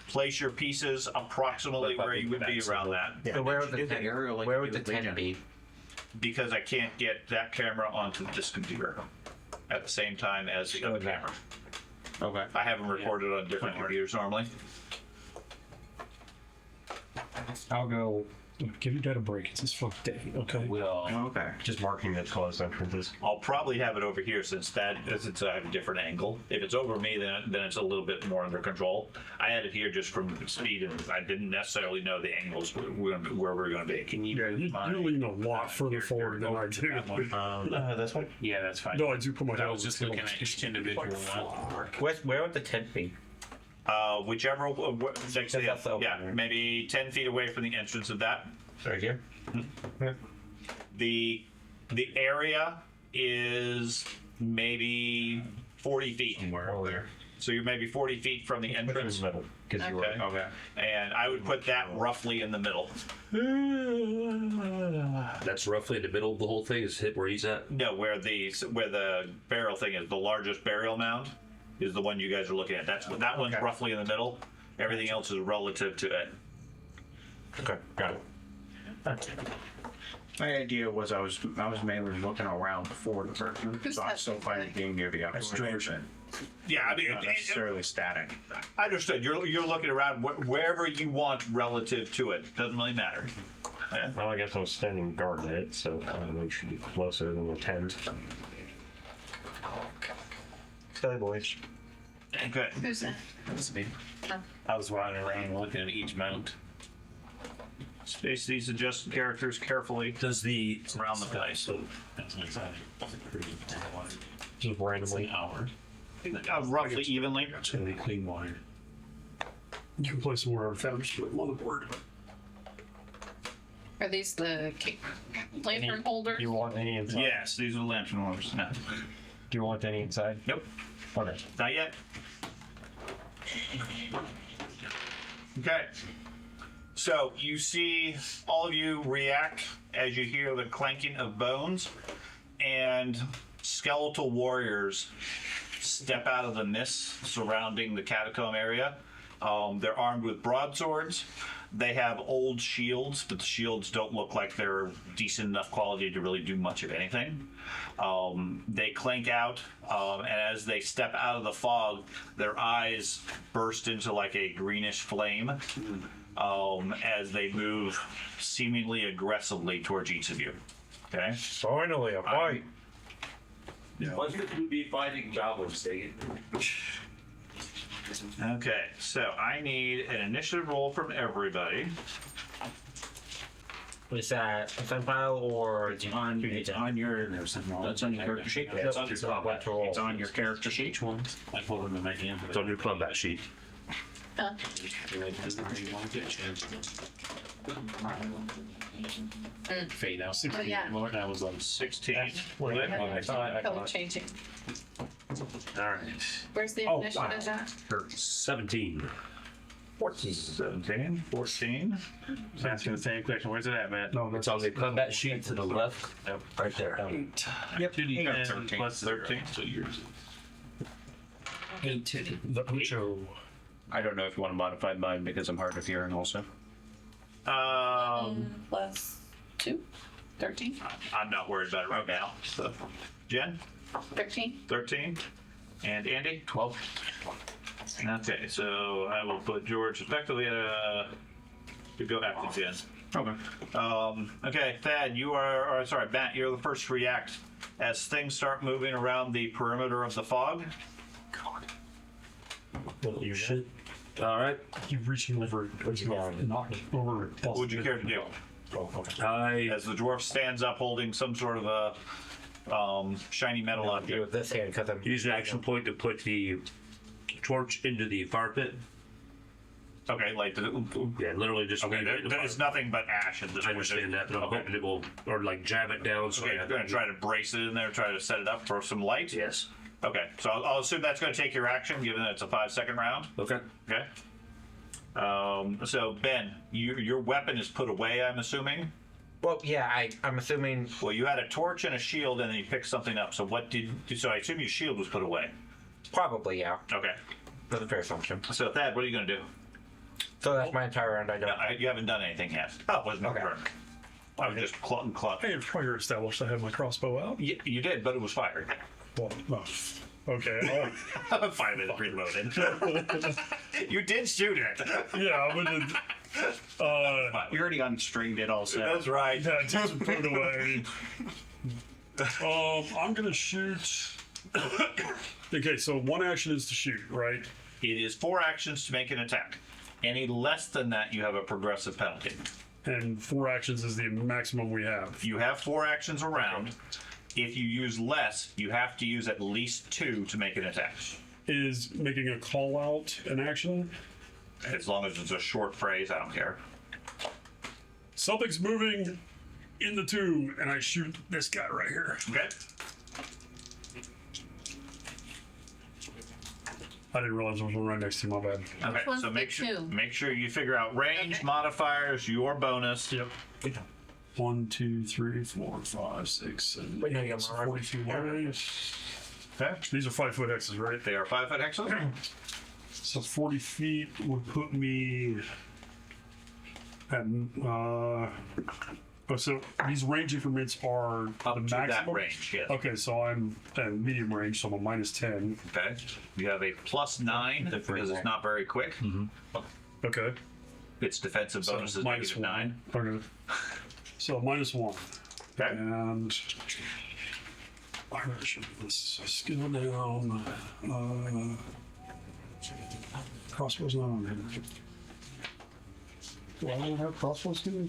Place your pieces approximately where you would be around that, So where would the Is it tent, aerial like where you would do the with tent Legion? be? because I can't get that camera onto this computer at the same time as the other camera. Okay. I have them recorded on different computers normally. I'll go Give your dad a break. It's his fuck day. Okay. Will. Okay. just marking the closed entrances. I'll probably have it over here since I have a different angle. If it's over me, then it's a little bit more under control. I had it here just from speed, and I didn't necessarily know the angles where we're going to be. Can you? You lean a lot further forward than I do. That's fine. Yeah, that's fine. No, I do put my I head was on just the looking table. at each individual one. Where would the tent be? Whichever, next to That's open, yeah, right? maybe 10 feet away from the entrance of that. Right here? The area is maybe 40 feet. Where over there? So you're maybe 40 feet from the Which entrance. is middle, because you were. Okay. Okay. And I would put that roughly in the middle. That's roughly in the middle of the whole thing. Is hit where he's at. No, where the burial thing is, the largest burial mound is the one you guys are looking at. That one's roughly in the middle. Everything else is relative to it. Okay, got it. My idea was I was mainly looking around for the person, so I'm still fine with being near the outside. Yeah, I mean, Not necessarily static. I understood. You're looking around wherever you want relative to it. Doesn't really matter. Yeah. Well, I guess I was standing guard at it, so we should be closer than the tent. Silly boys. Okay. Who's that? That's me. I was wandering around looking at each mount. Space these adjusted characters carefully Does the around the place. That's what I said. Just randomly. Hour. Roughly evenly. It's gonna be clean water. You can play some more without just put them on the board. Are these the lantern holders? Do you want any inside? Yes, these are the lantern holders. No. Do you want any inside? Nope. Okay. Not yet. Okay. So you see all of you react as you hear the clanking of bones, and skeletal warriors step out of the mist surrounding the catacomb area. They're armed with broadswords. They have old shields, but the shields don't look like they're decent enough quality to really do much of anything. They clank out, and as they step out of the fog, their eyes burst into like a greenish flame as they move seemingly aggressively towards each of you. Okay? Finally, a fight. Why should we be fighting goblins? Dang it. Okay, so I need an initiative roll from everybody. Was that SoundTale or It's on your. That's on your character sheet. It's on your combat. It's on your character sheet. I pulled them in my hand. It's on your combat sheet. Huh? Fade out. Oh, yeah. Lord, I was on 16. Color changing. All right. Where's the Oh, initiative at? 17. 17, 14. Asking the same question. Where's it at, Matt? No, It's on the combat sheet to the left. Yep. Right there. Yep. 2d10 13. plus 13. So yours. 8 to the. The Ucho. I don't know if you want to modify mine because I'm hard of hearing also. Plus 2? 13? I'm not worried about it right now. So, Jen, 13? 13. And Andy? 12. Okay, so I will put George effectively at a You go after Jen. Okay. Okay, Thad, Matt, you're the first to react as things start moving around the perimeter of the fog. You should. All right. Keep reaching over. Knock over. What would you care to do? As the dwarf stands up holding some sort of a shiny metal object. With this hand, because I'm Use an action point to put the torch into the fire pit. Okay, Yeah, literally just. okay, there's nothing but ash at this I point. understand that, but I'm hoping it will, or like jam it down. So Okay, you're going to try to brace it in there, try to set it up for some light? Yes. Okay, so I'll assume that's going to take your action, given that it's a 5-second round. Okay. Okay. So, Ben, your weapon is put away, I'm assuming? Well, yeah, I'm assuming. Well, you had a torch and a shield, and then you picked something up. So so I assume your shield was put away. Probably, yeah. Okay. That's a fair assumption. So, Thad, what are you going to do? So that's my entire round. I don't. You haven't done anything yet. Oh, it wasn't your Okay. turn. I was just clutting. I had prior established I had my crossbow out. You did, but it was fired. Well, no. Okay. 5 minutes reloaded. You did shoot it. Yeah, but You already unstringed it also. That's right. yeah, it just put it away. I'm gonna shoot. Okay, so one action is to shoot, right? It is 4 actions to make an attack. Any less than that, you have a progressive penalty. And 4 actions is the maximum we have. You have 4 actions around. If you use less, you have to use at least 2 to make an attack. Is making a call out an action? As long as it's a short phrase, I don't care. Something's moving in the tomb, and I shoot this guy right here. Okay. I didn't realize there was one right next to my bed. Okay. one's So the make sure 2? you figure out range, Okay. modifiers, your bonus. Yep. 1, 2, 3, 4, 5, 6, 7. Wait, no, you got my 42 ways. Okay. These are 5-foot X's, right? They are 5-foot hexes. So 40 feet would put me at. So these range increments are Up the to that maximum range, yes. Okay, so I'm at medium range, so I'm a minus 10. Okay. You have a +9 because it's not very quick. Okay. Its defensive So bonus is minus -9. Okay. So minus 1. Okay. And I should put this skill down. Crossbow's not on here. Do I not have crossbow skill?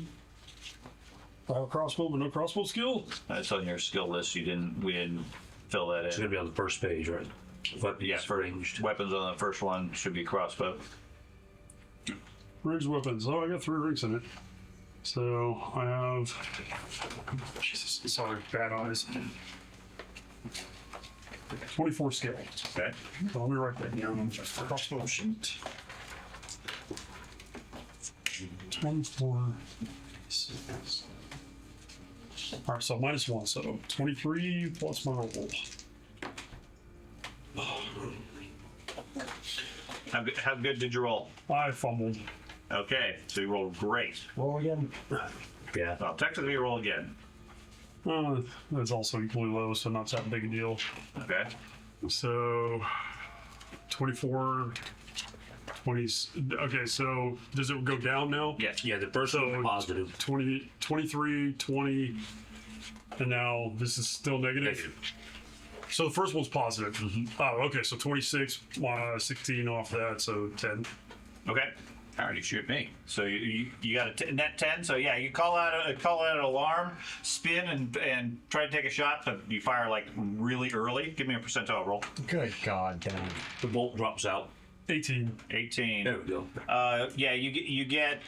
I have a crossbow, but no crossbow skill? That's on your skill list. We didn't fill that It's in. gonna be on the first page, right? But Yeah, for ranged weapons on the first one should be crossbow. Ranged weapons. Oh, I got 3 rings in it. So I have. Jesus, sorry, bad eyes. 24 skill. Okay. So let me write that down on the crossbow sheet. 24. All right, so minus 1, so 23 plus my roll. How good did you roll? I fumbled. Okay, so you rolled great. Roll again. yeah. Well, technically you roll again. That's also equally low, so not that big a deal. Okay. So 24, 20. Okay, so does it go down now? Yes. Yeah, the first one was positive. 20, 23, 20, and now this is still negative. Negative. So the first one's positive. Oh, okay, so 26, 16 off that, so 10. Okay. Already shoot me. So you got a net 10. So yeah, you call out an alarm, spin and try to take a shot, but you fire like really early. Give me a percentile roll. Good God, Dan. The bolt drops out. 18. 18. There we go. Yeah, you get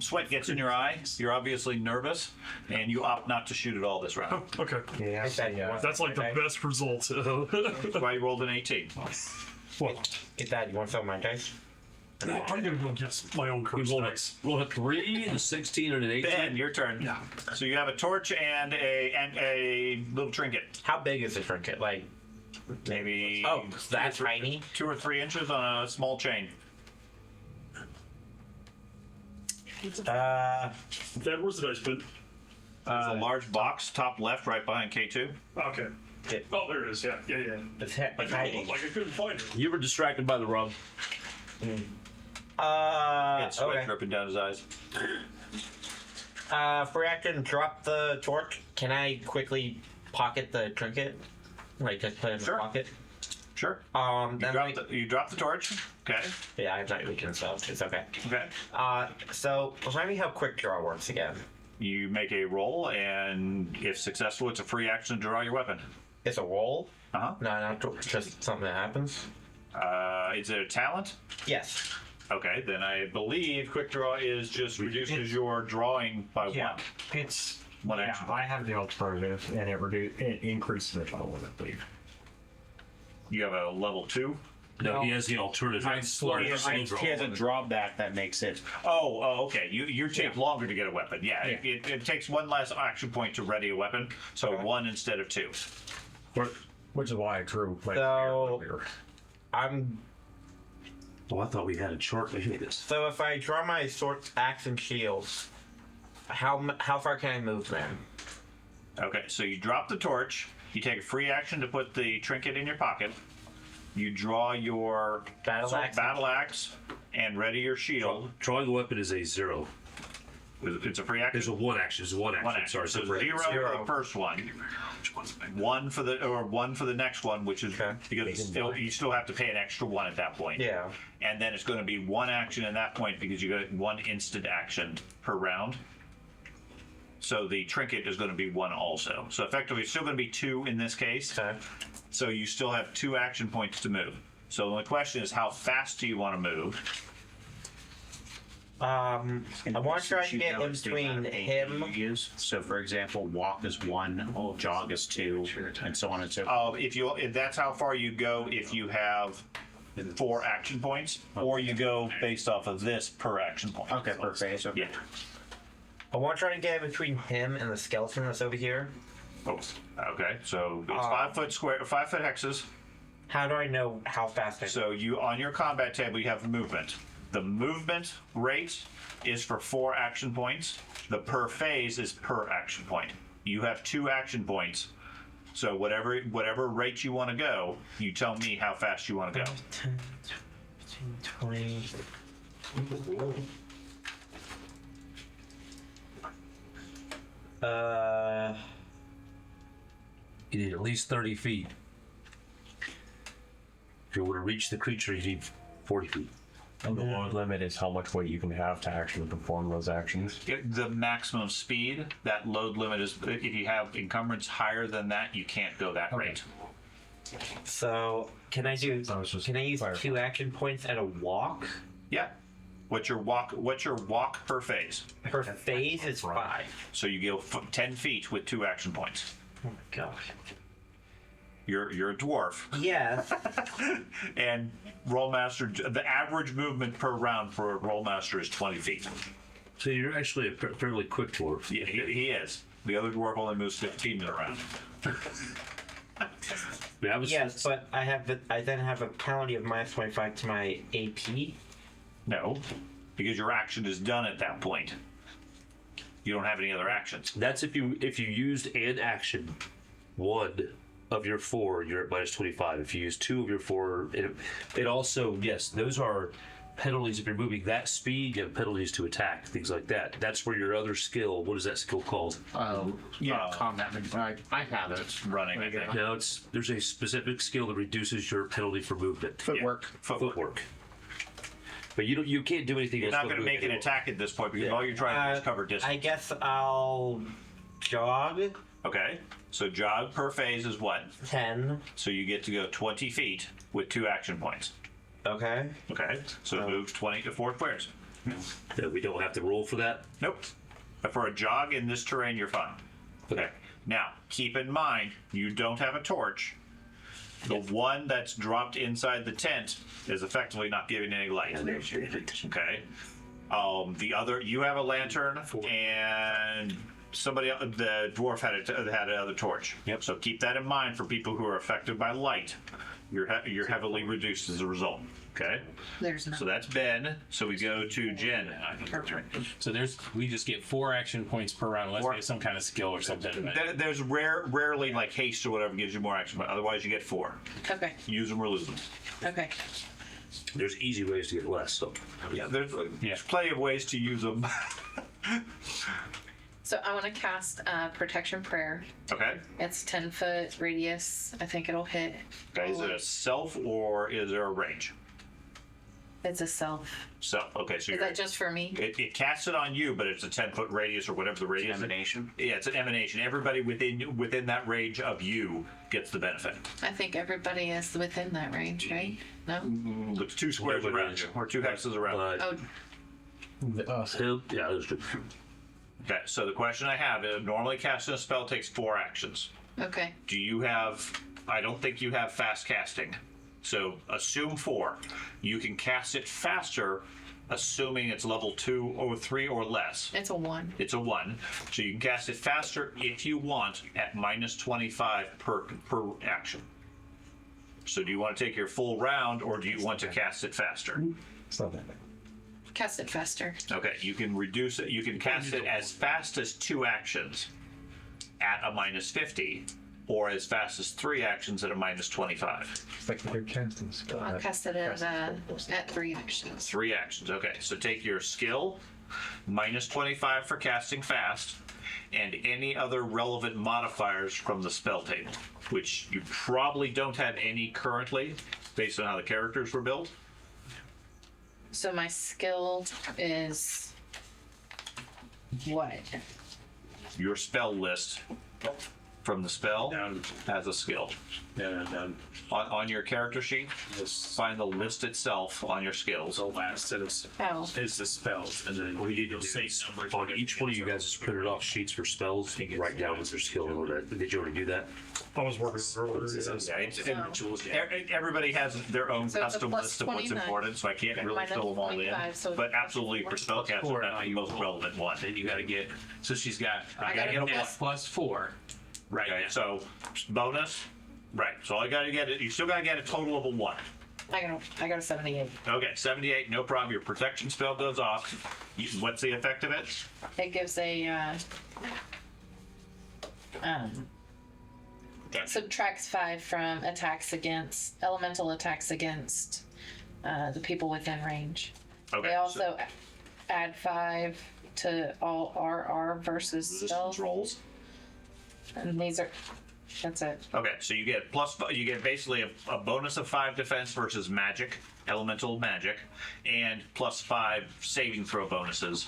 sweat gets in your eye. You're obviously nervous, and you opt not to shoot at all this round. Okay. Yeah, That's like the best result. That's why you rolled an 18. What? Get that. You want some of my dice? I'm gonna go get my own curse dice. Roll a 3, a 16, and an 18. Ben, your turn. Yeah. So you have a torch and a little trinket. How big is the trinket? Like, Maybe oh, that's tiny. 2 or 3 inches on a small chain. Dad, where's the dice bin? There's a large box, top left, right behind K2. Okay. Yeah. Oh, there it is. Yeah, yeah. It's I tiny. looked like I couldn't find it. You were distracted by the rub. It's sweat Okay. dripping down his eyes. For action, drop the torch. Can I quickly pocket the trinket? Like, just put it in Sure. the pocket? Sure. Then You drop the torch. Okay. yeah, I'm not weak so it's okay. Okay. So remind me how quick draw works again. You make a roll, and if successful, it's a free action to draw your weapon. It's a roll? Uh-huh. No, not just something that happens? Is it a talent? Yes. Okay, then I believe quick draw is just reduces your drawing by Yeah, one. it's One yeah. action. I have the alternative, and it increases the total, I believe. You have a level 2. No, he has the alternative. He has a drawback that makes it. Oh, okay. You take longer to get a weapon. Yeah, it takes one less action point to ready a weapon, so one instead of 2. Which is why I drew like So- earlier. I'm Oh, I thought we had a chart. Maybe this. so if I draw my sword, axe, and shield, how far can I move then? Okay, so you drop the torch. You take a free action to put the trinket in your pocket. You draw your Battle axe. battle axe and ready your shield. Drawing a weapon is a 0. It's a free action. There's a 1 action. It's a 1 action. One action. Sorry, So so zero for the first one. One for the next one, which is Okay. because you still have to pay an extra 1 at that point. Yeah. And then it's going to be 1 action at that point because you got 1 instant action per round. So the trinket is going to be 1 also. So effectively, it's still going to be 2 in this case. Okay. So you still have 2 action points to move. So the question is, how fast do you want to move? I want to try to get in between him. Use. So, for example, walk is 1, jog is 2, and so on and so forth. If that's how far you go, if you have 4 action points, or you go based off of this per action point. Okay, per phase. Okay. Yeah. I want to try to get in between him and the skeleton that's over here. Oh, okay. So it's 5 foot square, 5 foot hexes. How do I know how fast I can? So you on your combat table you have movement. The movement rate is for 4 action points. The per phase is per action point. You have 2 action points. So whatever rate you want to go, you tell me how fast you want to go. 10, 15, 20. You need at least 30 feet. If you want to reach the creature, you need 40 feet. And the load limit is how much weight you can have to actually perform those actions. The maximum speed, that load limit is, if you have encumbrance higher than that, you can't go that rate. So can I use clarifying. 2 action points at a walk? Yeah. What's your walk per phase? Per phase is 5. So you go 10 feet with 2 action points. Oh my gosh. You're a dwarf. Yes. And Rolemaster, the average movement per round for a Rolemaster is 20 feet. So you're actually a fairly quick dwarf. Yeah, he is. The other dwarf only moves 15 in a round. Yes, but I then have a penalty of -25 to my AP. No, because your action is done at that point. You don't have any other actions. That's if you used an action, 1 of your 4, you're at -25. If you use 2 of your 4, it also, yes, those are penalties if you're moving that speed. You have penalties to attack, things like that. That's where your other skill. What is that skill called? Combat. I have it. Running, I think. No, there's a specific skill that reduces your penalty for movement. Footwork. Footwork. But you can't do anything. You're not going to make an attack at this point because all you're trying to do is cover distance. I guess I'll jog Okay, so jog per phase is what? 10. So you get to go 20 feet with 2 action points. Okay. Okay, so it moves 20 to 4 squares. That we don't have to roll for that. Nope. But for a jog in this terrain, you're fine. Okay. Now, keep in mind, you don't have a torch. The one that's dropped inside the tent is effectively not giving any light. Okay. The other, you have a lantern, and somebody else, the dwarf had another torch. Yep. So keep that in mind for people who are affected by light. You're heavily reduced as a result. Okay. There's no. So that's Ben. So we go to Jen. So we just get 4 action points per round unless we have some kind of skill or something. There's rarely like haste or whatever gives you more action, but otherwise you get 4. Okay. Use them or lose them. Okay. There's easy ways to get less. So Yeah, there's plenty of ways to use them. So I want to cast Protection Prayer. Okay. It's 10-foot radius. I think it'll hit. Okay. Is it a self or is there a range? It's a self. Self. Okay. So Is that just for me? it casts it on you, but it's a 10-foot radius or whatever the radius. Emanation. Yeah, it's an emanation. Everybody within that range of you gets the benefit. I think everybody is within that range, right? No? With 2 squares Whatever it around is. you, or 2 hexes around. Oh, yeah, those two. Okay. So the question I have is: normally casting a spell takes 4 actions. okay. Do you have? I don't think you have fast casting. So assume 4. You can cast it faster, assuming it's level 2 or 3 or less. It's a 1. It's a 1. So you can cast it faster if you want at minus 25 per action. So do you want to take your full round or do you want to cast it faster? It's not that bad. Cast it faster. Okay, you can reduce it. You can cast it as fast as 2 actions at a minus 50 or as fast as 3 actions at a minus 25. It's like they're casting spell. I'll cast it at 3 actions. 3 actions. Okay, so take your skill, minus 25 for casting fast, and any other relevant modifiers from the spell table, which you probably don't have any currently, based on how the characters were built. So my skill is what? Your spell list from the spell has a skill. Down. On your character sheet, find the list itself on your skills. The last set of Oh. is the spells, and then What you need you'll to do say is, numbers. on each one of you guys is printed off sheets for spells. You can write down what their skill is. Did you already do that? I was working earlier. Everybody has their own So it's a custom plus list of what's 29. important, so I can't really Minus fill them all in. 25, so But absolutely, for spellcaster, that's the most roll. relevant one. Then you got to get. So she's got. I gotta got get a a net plus 4. Right. Okay, now. so bonus, right? So all you got to get it. You still got to get a total of a 1. I got a 78. Okay, 78, no problem. Your protection spell goes off. What's the effect of it? It gives a subtracts 5 from attacks against elemental attacks against the people within range. Okay, They so also add 5 to all RR versus resistance spells. rolls. And these are, that's it. Okay, so you get you get basically a bonus of 5 defense versus magic, elemental magic, and plus 5 saving throw bonuses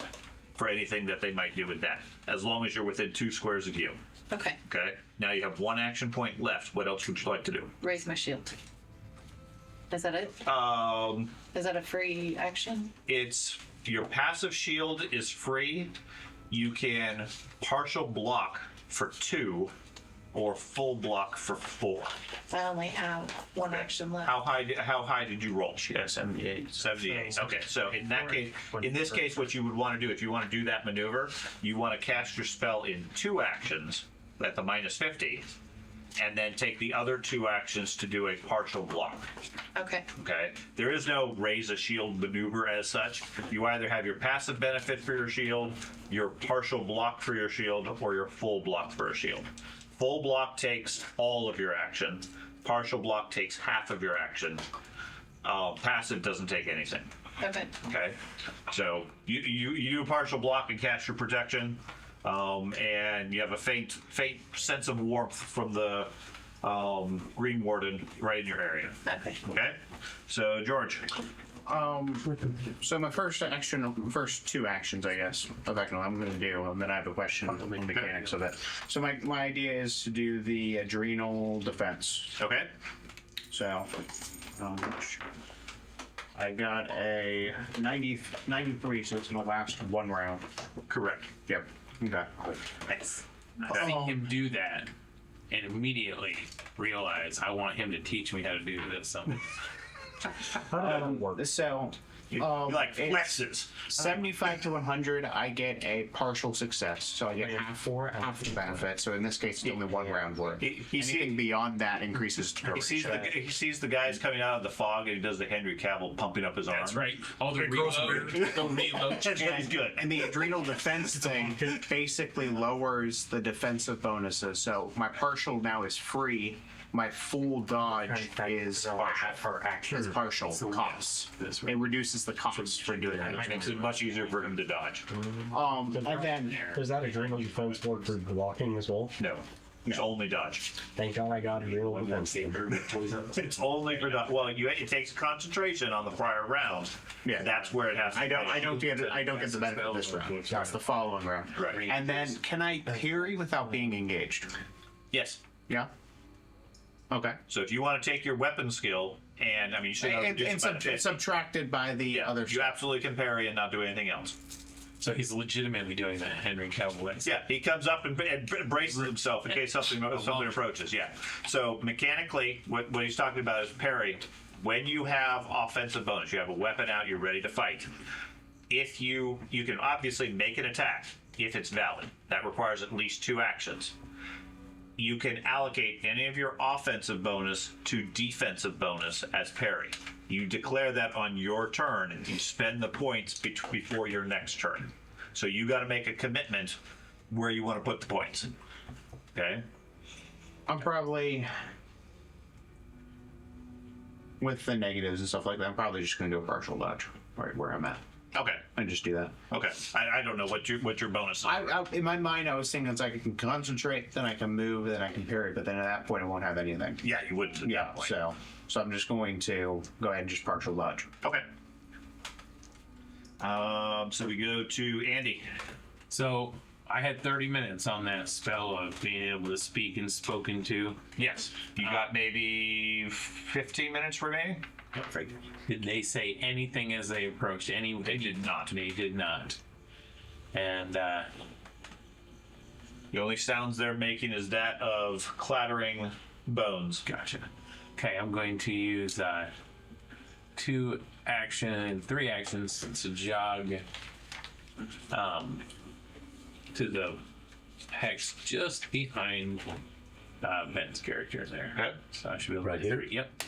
for anything that they might do with that, as long as you're within 2 squares of you. Okay. Okay, now you have 1 action point left. What else would you like to do? Raise my shield. Is that it? Is that a free action? It's your passive shield is free. You can partial block for 2 or full block for 4. I only have 1 action left. How high did you roll? Yeah, 78. 78. Okay, so in that case, in this case, what you would want to do if you want to do that maneuver, you want to cast your spell in 2 actions at the minus 50, and then take the other 2 actions to do a partial block. Okay. Okay, there is no raise a shield maneuver as such. You either have your passive benefit for your shield, your partial block for your shield, or your full block for a shield. Full block takes all of your action. Partial block takes half of your action. Passive doesn't take anything. Okay. Okay, so you do partial block and cast your protection, and you have a faint sense of warmth from the Green Warden right in your area. Okay. Okay, so George. So my first 2 actions, I guess, effectively, I'm going to do, and then I have a question on the mechanics of it. So my idea is to do the adrenal defense. Okay. So, I got a 93, so it's going to last 1 round. Correct. Yep. Okay. Nice. I see him do that and immediately realize I want him to teach me how to do this. How did that work? So, You like it's flexes. 75 to 100, I get a partial success. So I get half the benefit. So in this case, it's only 1 round worth. Anything beyond that increases to He sees the guys coming out of the fog, and he does the Henry Cavill pumping up his arm. That's right. All the reload. And he's good. And the adrenal defense thing basically lowers the defensive bonuses. So my partial now is free my full dodge is partial costs. It reduces the cost for doing that. Which makes it much easier for him to dodge. And then Does that adrenal defense work for blocking as well? No. It's only dodge. Thank God I got adrenal defense. It's only for dodge. Well, it takes concentration on the prior round. Yeah. That's where it has to I don't get the benefit of this round. That's the following round. Right. And then can I parry without being engaged? Yes. Yeah. Okay. So if you want to take your weapon skill, and I mean, you should have reduced by 50. Subtracted by the other You stuff. absolutely can parry and not do anything else. So he's legitimately doing the Henry Cavill. Yeah, he comes up and braces himself in case something approaches. Yeah. So mechanically, what he's talking about is parry. When you have offensive bonus, you have a weapon out, you're ready to fight. If you can obviously make an attack if it's valid. That requires at least 2 actions. You can allocate any of your offensive bonus to defensive bonus as parry. You declare that on your turn, and you spend the points before your next turn. So you got to make a commitment where you want to put the points. Okay? I'm probably, with the negatives and stuff like that, I'm probably just going to go partial dodge right where I'm at. Okay. And just do that. Okay. I don't know what your bonus is. In my mind, I was thinking it's like I can concentrate, then I can move, then I can parry, but then at that point, I won't have anything. Yeah, you wouldn't. Yeah, so I'm just going to go ahead and just partial dodge. Okay. So we go to Andy. So I had 30 minutes on that spell of being able to speak and spoken to. Yes. You got maybe 15 minutes remaining? Did they say anything as they approached? They did not. They did not. And The only sounds they're making is that of clattering bones. gotcha. Okay, I'm going to use 2 3 actions to jog to the hex just behind Ben's character there. Okay. So I should be able Right to here? 3. Yep.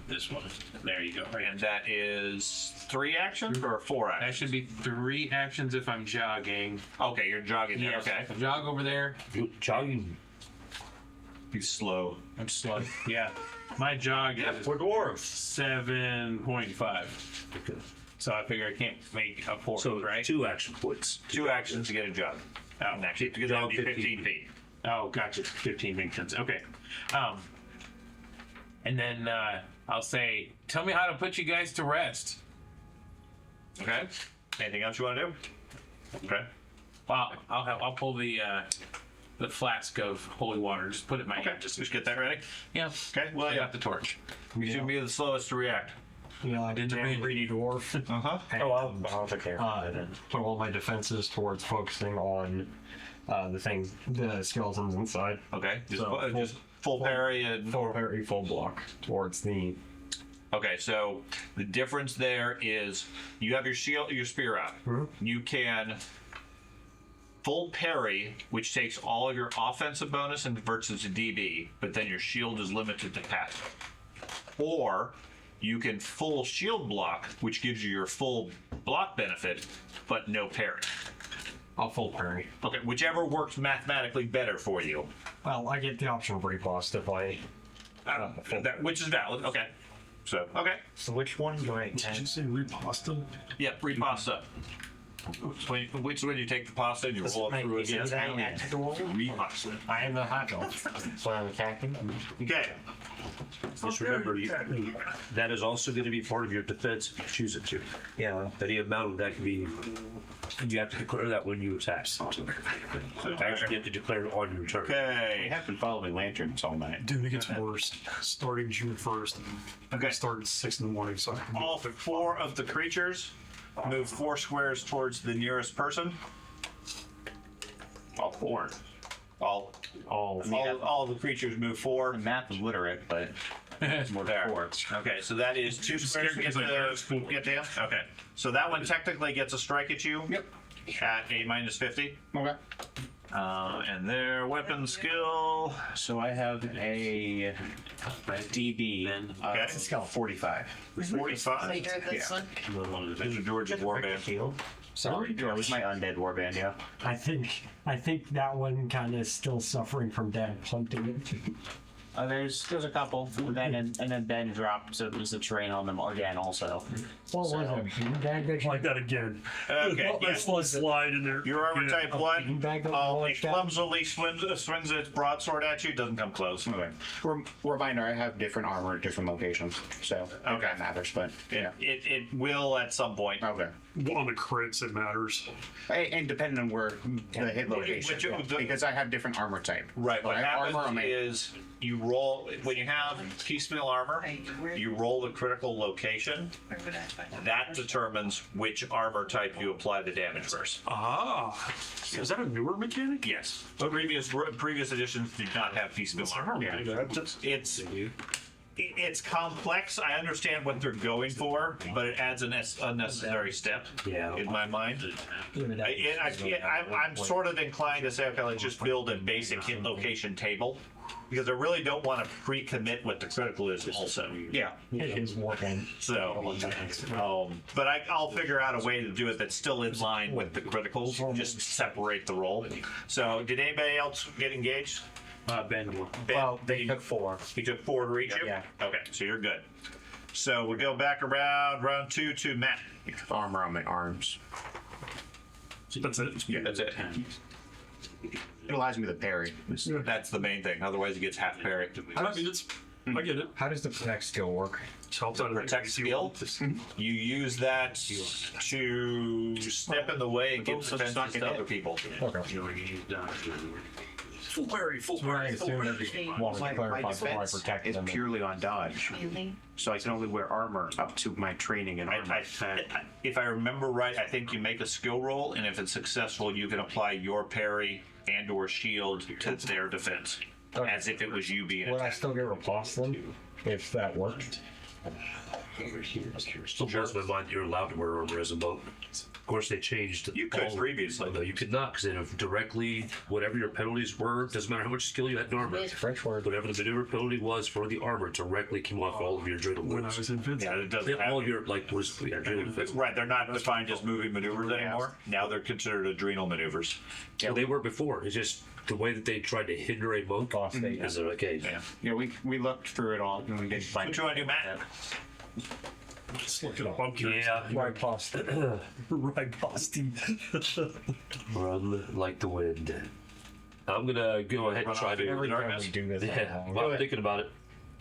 This one. There you go. And that is 3 actions or 4 That actions? should be 3 actions if I'm jogging. Okay, you're jogging there. Yes. Okay. If I jog over there. Jogging. He's slow. I'm slow. Yeah. My jog is For dwarves. 7.5. Okay. So I figure I can't make a 4, So right? 2 action points. 2 actions to get a jog. Oh, Actually, because that would be 15 feet. Oh, gotcha. 15 makes sense. Okay. And then I'll say, tell me how to put you guys to rest. Okay. Anything else you want to do? Okay. Well, I'll pull the flask of holy water. Just put it in my Okay. hand. Just get that ready. Yeah. Okay. Well, I yeah. got the torch. You should be the slowest to react. You know, like a In the damn main. greedy dwarf. Uh-huh. I'll take care. Put all my defenses towards focusing on the skeletons inside. Okay. Just, So, just full parry and... Full block towards the. Okay, so the difference there is you have your shield, your spear out. You can full parry, which takes all of your offensive bonus and converts it to DB, but then your shield is limited to passive. Or you can full shield block, which gives you your full block benefit, but no parry. I'll full parry. Okay, whichever works mathematically better for you. Well, I get the option of riposte if I. Which is valid. Okay. So, okay. So which one do I Did you say repasta? Yep, repasta. Which when you take the pasta and you roll it through again. Repasta. I am the hot dog. So I'm attacking? Okay. Just remember, that is also going to be part of your defense if you choose it to. Yeah. Any amount that can be. You have to declare that when you attack. So actually, you have to declare it on your turn. Okay. I have been following lanterns all night. Dude, it gets worse. Starting June 1st. Okay. I started at 6 in the morning, so I can All 4 of the creatures move 4 squares towards the nearest person. All 4. All the creatures move 4. I'm math illiterate, but More there. Okay, so that is 2 squares to get to him. Okay, so that one technically gets a strike at you. Yep. At a -50. okay. And their weapon skill. So I have a DB. Okay. It's got 45. 45. Later this one. These are George's warband. Sorry. Yeah, it was my undead warband, yeah. I think that one kind of is still suffering from bad punting. There's a couple, and then Ben dropped a terrain on them again also. What was it? Like that again. Okay, Oh, yes. nice slide in there. Your armor Yeah. type 1, Beanbag it clumsily swings its broadsword at you, doesn't come close. Okay. Reminder: I have different armor at different locations, so that matters. But yeah, It will at some point. okay. On the crits, it matters. And depending on where the hit location, because I have different armor type. Right, So what I have happens armor on my- is you roll, when you have piecemeal armor, you roll the critical location. That determines which armor type you apply the damage versus. Ah, is that a newer mechanic? Yes. Previous editions did not have piecemeal armor. It's complex. I understand what they're going for, but it adds an unnecessary step in my mind. I'm sort of inclined to say, okay, let's just build a basic hit location table, because I really don't want to pre-commit what the critical is also. Yeah. It is working. So, but I'll figure out a way to do it that's still in line with the criticals, just separate the roll. So, did anybody else get engaged? Ben. Well, they took 4. He took 4 to reach you? Yeah. Okay, so you're good. So we go back around round 2 to Matt. Armor on my arms. That's it. Yeah, that's it. It allows me to parry. That's the main thing. Otherwise, he gets half parry. I mean, I get it. How does the protect skill work? Helps out of Protect skill. You use that to step in the way and give defenses to other people. Okay. Full parry, full I parry. assume every one My clarify before I defense protect is them. purely on dodge, so I can only wear armor up to my training and armor. If I remember right, I think you make a skill roll, and if it's successful, you can apply your parry and/or shield to their defense, as if it was you being Would I attacked. still get repulsed then, if that worked? Still blows my mind you're allowed to wear armor as a monk. Of course, they changed. You could previously. No, you could not, because they have directly, whatever your penalties were, doesn't matter how much skill you had in armor. French word. Whatever the maneuver penalty was for the armor directly came off all of your adrenal When I wounds. was invincible. Yeah, it doesn't Yeah, all have. of your, like, was adrenal wounds. Right, they're not defined as moving maneuvers anymore. Now they're considered adrenal maneuvers. Well, they were before. It's just the way that they tried to hinder a monk Boss state. is that okay. Yeah. Yeah, we looked through it all and we didn't find What you want to do, Matt? Let's look it up. I'm curious. Yeah, Right past. Right, Boston. run like the wind. I'm gonna go ahead and Run try off to. Every time we do this, Yeah, I'm well, I'm thinking about it.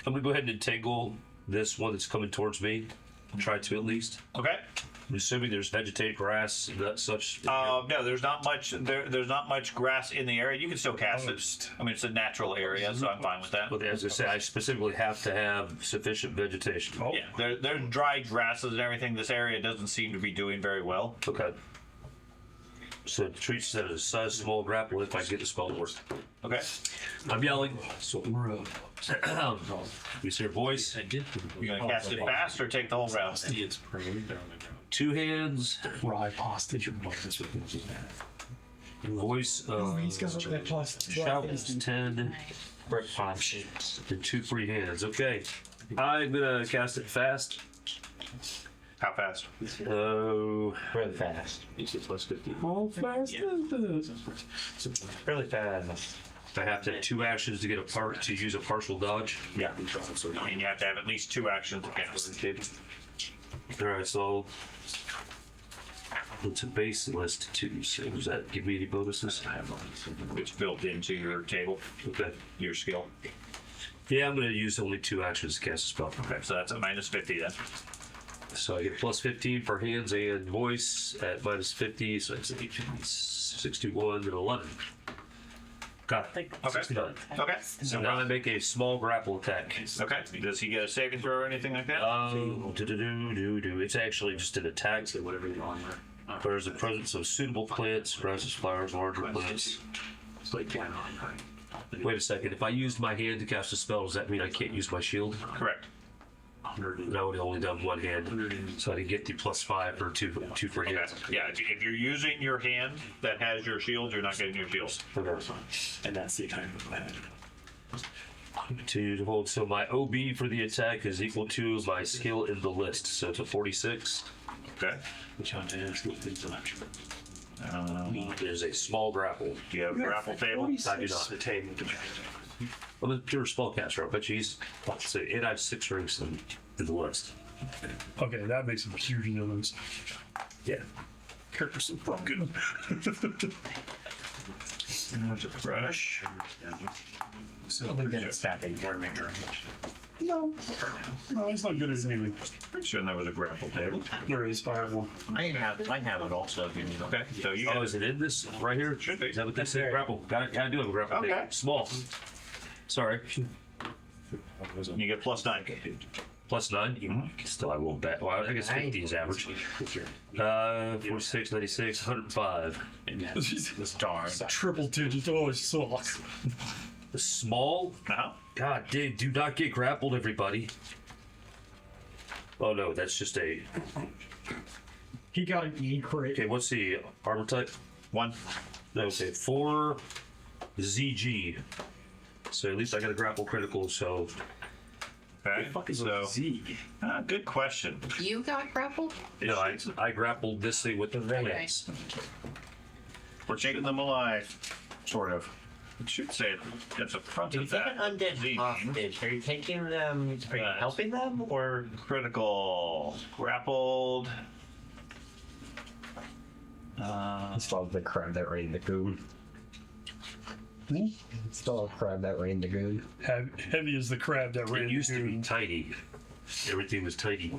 I'm gonna go ahead and entangle this one that's coming towards me. Try to at least. Okay. I'm assuming there's vegetated grass and that such. No, there's not much. There's not much grass in the area. You can still cast it. I mean, it's a natural area, so I'm fine with that. But as I say, I specifically have to have sufficient vegetation. Oh, Yeah, there's dry grasses and everything. This area doesn't seem to be doing very well. Okay. So it treats that as a size small grapple if I get the spell to work. Okay. I'm yelling. So you see your voice. You gonna cast it fast or take the whole round? Two hands. Right, Boston. Voice. He's got that plus. Shouts 10. And 2 free hands. Okay. I'm gonna cast it fast. How fast? Oh, Really fast. How fast is this? Really fast. I have to have 2 actions to get a part to use a partial dodge. Yeah. And you have to have at least 2 actions to cast. All right, so it's a base list 2. So does that give me any bonuses? It's built into your table, Okay. your skill. Yeah, I'm gonna use only 2 actions to cast a spell. Okay, so that's a minus 50 then. So I get plus 15 for hands and voice at minus 50, so it's 61 and 11. Got it. Okay. 69. Okay. So now I make a small grapple attack. Okay. Does he get a saving throw or anything like that? It's actually just an attack. There's the presence of suitable plants, grasses, flowers, larger plants. Wait a second. If I used my hand to cast a spell, does that mean I can't use my shield? Correct. And I would only done 1 hand, so I didn't get the plus 5 or 2 for Okay. hands. Yeah, if you're using your hand that has your shield, you're not getting your shield. And that's the kind of that. To hold, so my OB for the attack is equal to my skill in the list, so it's a 46. Okay. There's a small grapple. Do you have a grapple table? I do not. I'm a pure spellcaster. I bet you he's. Let's say it has 6 ranks in the list. Okay, that makes a huge difference. Yeah. Character's so broken. Brush. No, he's not good at anything. Pretty sure there was a grapple table. There is. I have one. I have it also. If you need it. Okay, so you Oh, got is it in this right here? Should be. Is that what this is? Grapple. I do have a grapple. Okay. Table. Small. Sorry. you get +9. +9. Still, I won't bet. Well, I guess 50 is average. 46, 96, 105. This darn. Triple digits always suck. The small. God, dude, do not get grappled, everybody. Oh no, that's just a. He got an E crit. Okay, what's the armor type? 1. Okay, 4 ZG. So at least I got a grapple critical. So Okay. So, good question. You got grappled? no, I grappled this thing with the lance. We're taking them alive. Sort of. It should say at the front Do you of take that. an undead hostage? Are you taking them? Are you helping them or? Critical. Grappled. Still the crab that rained the goon. Still a crab that rained the goon. Heavy as the crab that ran. It used to be tiny. Everything was tiny.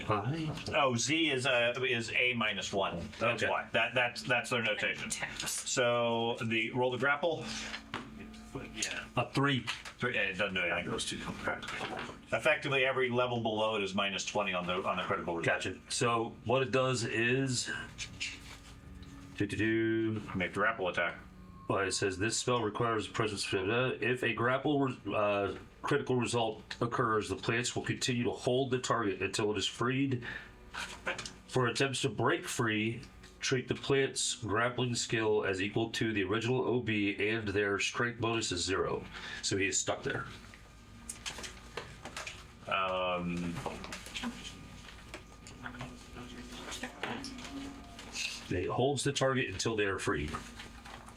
Oh, Z is A -1. That's Okay. why. That's their notation. So roll the grapple. A 3. It doesn't do anything. Goes to effectively every level below it is -20 on the critical result. Gotcha. So what it does is Make the grapple attack. Well, it says this spell requires the presence of if a critical result occurs, the plants will continue to hold the target until it is freed. For attempts to break free, treat the plant's grappling skill as equal to the original OB, and their strength bonus is 0. So he is stuck there. It holds the target until they are freed,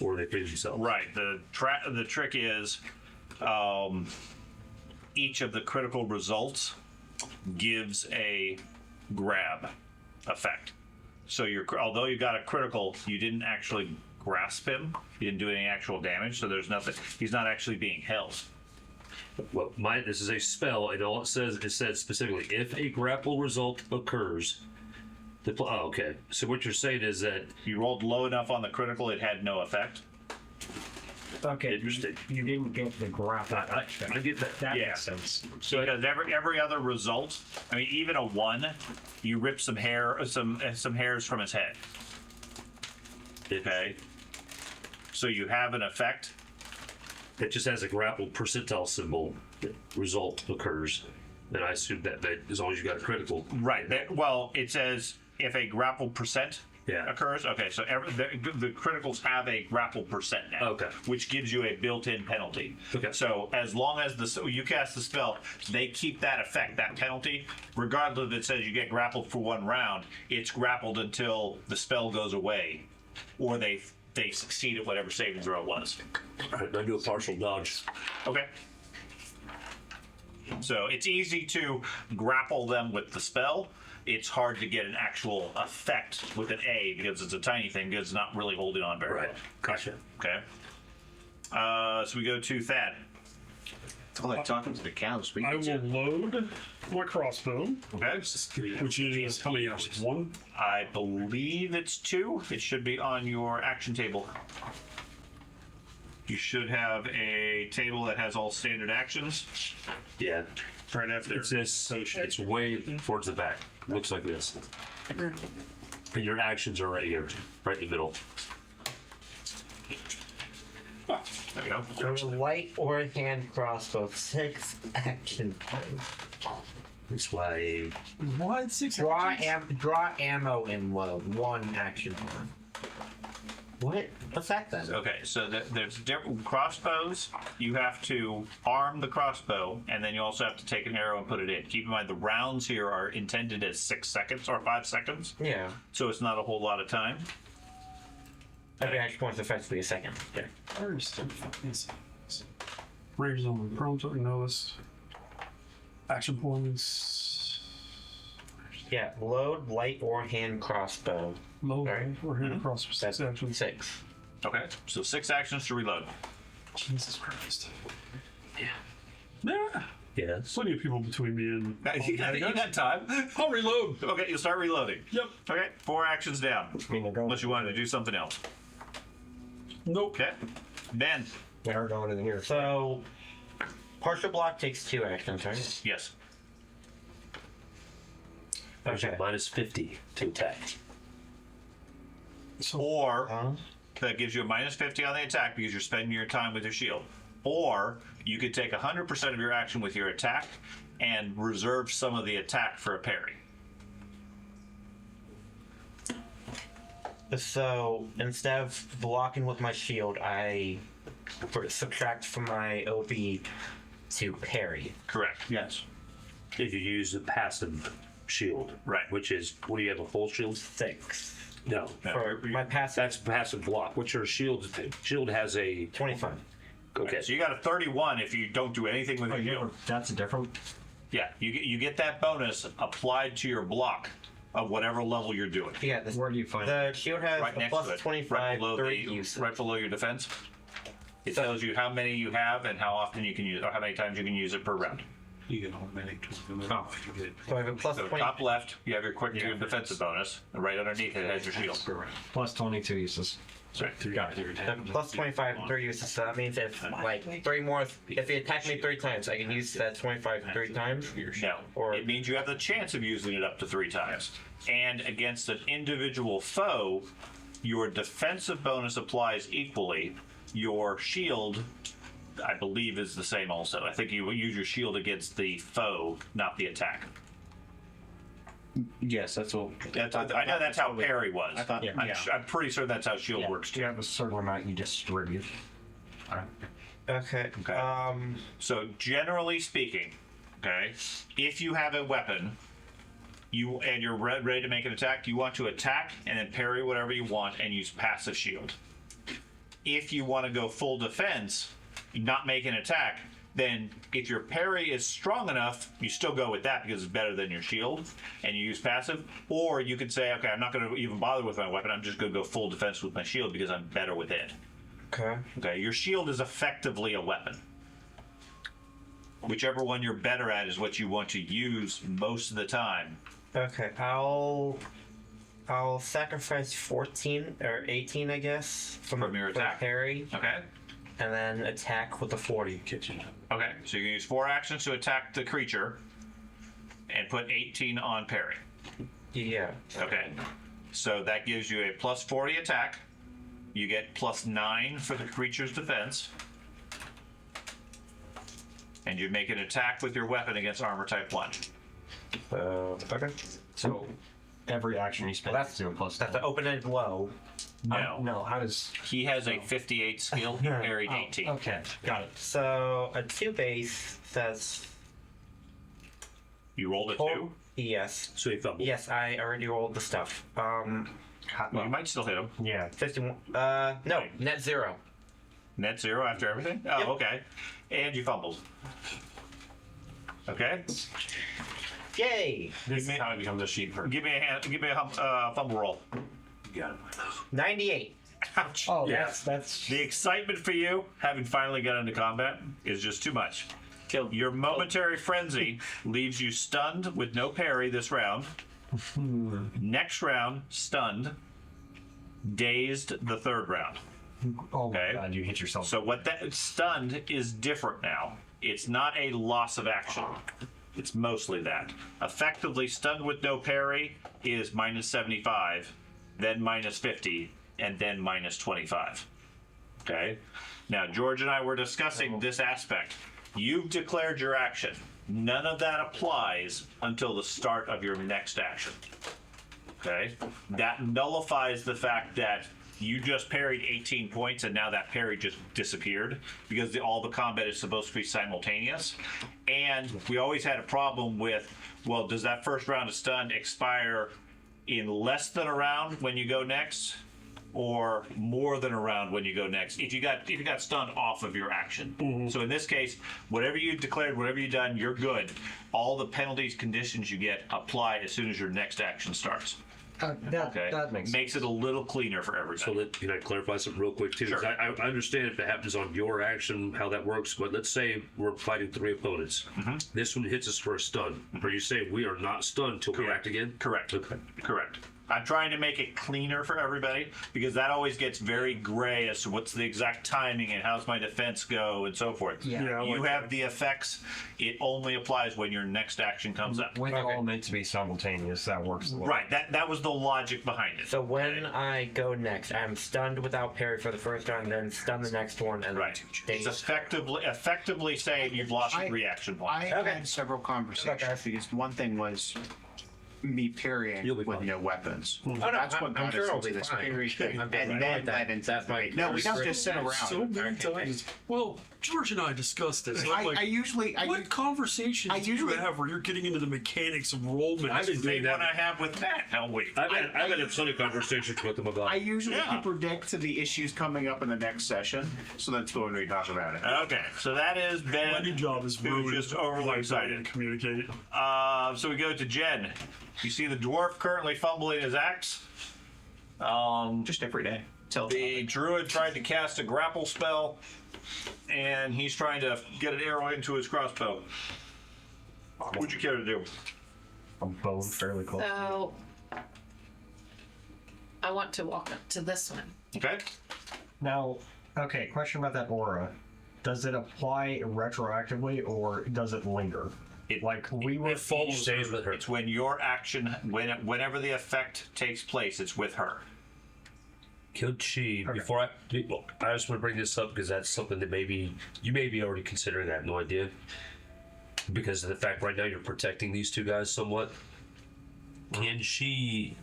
or they free themselves. Right. The trick is each of the critical results gives a grab effect. So although you got a critical, you didn't actually grasp him. You didn't do any actual damage. So there's nothing. He's not actually being held. Well, this is a spell, and all it says specifically if a grapple result occurs. Okay. So what you're saying is that You rolled low enough on the critical, it had no effect. Okay, Interesting. you didn't get the grapple. I get that. That Yeah. makes sense. So because every other result, I mean, even a 1, you rip some hairs from his head. Okay. So you have an effect. It just has a grapple percentile symbol. Result occurs, and I assume that as long as you got a critical. Right. Well, it says if a grapple percent occurs. Okay, so the criticals have a grapple percent now. Okay. Which gives you a built-in penalty. Okay. So as long as you cast the spell, they keep that effect, that penalty, regardless if it says you get grappled for 1 round. It's grappled until the spell goes away, or they succeed at whatever saving throw it was. All right, I do a partial dodge. Okay. So it's easy to grapple them with the spell. It's hard to get an actual effect with an A because it's a tiny thing because it's not really holding on very well. Gotcha. Okay. So we go to Thad. I like talking to the cows. I will load my crossbow, Okay. which is how many hours? 1. I believe it's 2. It should be on your action table. You should have a table that has all standard actions. Yeah. Right after. It's this. It's way towards the back. Looks like this. And your actions are right here, right in the middle. There we go. So light or hand crossbow, 6 action points. That's why. What? 6 Draw ammo in load, 1 action point. What? What's that then? Okay, so there's different crossbows. You have to arm the crossbow, and then you also have to take an arrow and put it in. Keep in mind the rounds here are intended as 6 seconds or 5 seconds, Yeah. so it's not a whole lot of time. Every action point is effectively a second. Yeah. Range zone, prone zone, notice. Action points. Yeah, load, light, or hand crossbow. Low Right. or hand across for 6 That's actions. 6. Okay, so 6 actions to reload. Jesus Christ. Yeah. Yeah. Yes. Plenty of people between me and. You got time. I'll reload. Okay, you'll start reloading. Yep. Okay, 4 actions down. I mean, they're going. Unless you wanted to do something else. Nope. Okay. Ben. They are going in here. So, partial block takes 2 actions, right? Yes. Actually, minus 50 to attack. Or Huh? that gives you a minus 50 on the attack because you're spending your time with your shield. Or you could take 100% of your action with your attack and reserve some of the attack for a parry. So, instead of blocking with my shield, I subtract from my OB to parry. Correct. Yes. If you use the passive shield, Right. which is, what do you have, a full shield? 6. No. For my passive, That's passive block. What's your shield? Shield has a. 25. Okay. So you got a 31 if you don't do anything with your shield. That's different. Yeah, you get that bonus applied to your block of whatever level you're doing. Yeah, Where do you find the shield has Right a next plus to it. 25, right below 30 the, use. right below your defense. It tells you how many you have and how often you can use, or how many times you can use it per round. You get automatic. Oh. So I have a plus So 20. top left, you have your quick your defensive bonus, and right underneath it has your shield. Plus 22 uses. Got it. Plus 25 and 3 uses. So that means if like 3 more, if you attack me 3 times, I can use that 25 3 times. No, Or- it means you have the chance of using it up to 3 times. And against an individual foe, your defensive bonus applies equally. Your shield, I believe, is the same also. I think you will use your shield against the foe, not the attack. Yes, that's what. I know that's how parry was. I thought. Yeah. I'm pretty sure that's how shield works You too. have a certain amount you distribute. Okay. Okay. So generally speaking, okay, if you have a weapon, and you're ready to make an attack, you want to attack and then parry whatever you want and use passive shield. If you want to go full defense, not make an attack, then if your parry is strong enough, you still go with that because it's better than your shield, and you use passive. Or you could say, okay, I'm not going to even bother with my weapon. I'm just going to go full defense with my shield because I'm better with it. Okay. Okay, your shield is effectively a weapon. Whichever one you're better at is what you want to use most of the time. Okay. I'll sacrifice 14 or 18, I guess, From your for attack. parry, Okay? and then attack with the 40. Okay, so you can use 4 actions to attack the creature and put 18 on parry. Yeah. Okay, so that gives you a plus 40 attack. You get plus 9 for the creature's defense. And you make an attack with your weapon against armor type 1. Okay. So every action you spend That's- is 0 plus That's 10. an open-ended blow. No. No, how does. He has a 58 skill, he parried 18. Okay, got it. So a 2 base says You rolled a 2? total. Yes. So you fumble. Yes, I already rolled the stuff. Well, you might still hit him. Yeah. 51. No, net 0. Net 0 after everything? Oh, Yep. okay. And you fumbled. Okay. Yay! This is how it becomes a sheep herd. Give me a fumble roll. 98. Oh, Yes. that's. The excitement for you, having finally got into combat, is just too much. Your momentary frenzy leaves you stunned with no parry this round. Next round, stunned. Dazed the 3rd round. Oh Okay. my god, you hit yourself. So what that stunned is different now. It's not a loss of action. It's mostly that. Effectively, stunned with no parry is minus 75, then minus 50, and then minus 25. Okay? Now, George and I were discussing this aspect. You've declared your action. None of that applies until the start of your next action. Okay? That nullifies the fact that you just parried 18 points and now that parry just disappeared because all the combat is supposed to be simultaneous. And we always had a problem with, well, does that first round of stun expire in less than a round when you go next? or more than a round when you go next. If you got stunned off of your action. So in this case, whatever you declared, whatever you've done, you're good. All the penalties, conditions you get apply as soon as your next action starts. That makes it a little cleaner for everybody. So can I clarify something real quick too? Sure. I understand if it happens on your action, how that works, but let's say we're fighting 3 opponents. This one hits us for a stun. Are you saying we are not stunned till we act again? Correct. Okay. Correct. I'm trying to make it cleaner for everybody because that always gets very gray as to what's the exact timing and how's my defense go and so forth. Yeah. You have the effects. It only applies when your next action comes up. With all meant to be simultaneous, that works. Right. That was the logic behind it. So when I go next, I'm stunned without parry for the first round, then stun the next one, and Right. It's effectively saying you've lost a reaction point. I had several conversations because one thing was me parrying You'll be with fine. no weapons. no, That's what I'm got sure us I'll into be this fine. parry thing, I'm and just then like that. led into That's my debate. No, we don't first- just sit around. So many times. Well, George and I discussed this. and I'm like, I usually what conversations do you have where you're getting into the mechanics of roll I've been The doing one that. I have with Matt. Now wait. I've had plenty of conversations with them about. I usually Yeah. predict the issues coming up in the next session, so that's when we talk about it. Okay, so that is Ben. my new job is who's ruined. just overly excited. To communicate. So we go to Jen. You see the dwarf currently fumbling his axe. Just every day. Till The druid tried to cast a grapple spell, and he's trying to get an arrow into his crossbow. What would you care to do? I'm bone fairly close. So I want to walk up to this one. Okay. Now, okay, question about that aura. Does it apply retroactively or does it linger? It stays with her. It's when your action, whenever the effect takes place, it's with her. Could she, before I just want to bring this up because that's something that you may be already considering that, no idea. Because of the fact right now you're protecting these two guys somewhat. Can she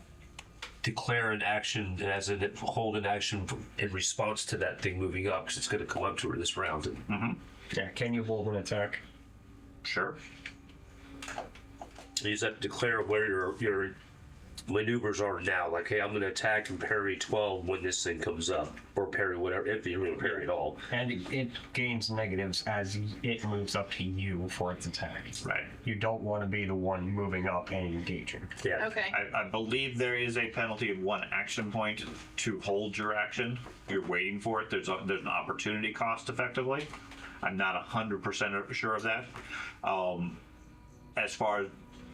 declare an action as in hold an action in response to that thing moving up? Because it's going to come up to her this round. Yeah, can you hold an attack? Sure. You just have to declare where your maneuvers are now. Like, hey, I'm going to attack and parry 12 when this thing comes up. Or parry whatever, if you're going to parry at all. And it gains negatives as it moves up to you for its attack. Right. You don't want to be the one moving up and engaging. Yeah. Okay. I believe there is a penalty of 1 action point to hold your action. You're waiting for it. There's an opportunity cost, effectively. I'm not 100% sure of that. As far as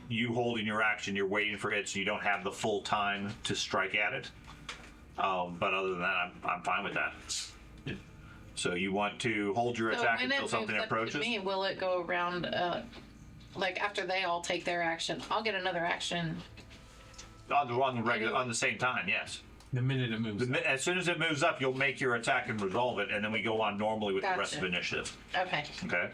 you holding your action, you're waiting for it, so you don't have the full time to strike at it. But other than that, I'm fine with that. So you want to hold your So attack when it until moves something up approaches? to me, will it go around? Like after they all take their action, I'll get another action. On the same time, yes. The minute it moves. As soon as it moves up, you'll make your attack and resolve it, and then we go on normally with the rest of Gotcha. initiative. Okay. Okay.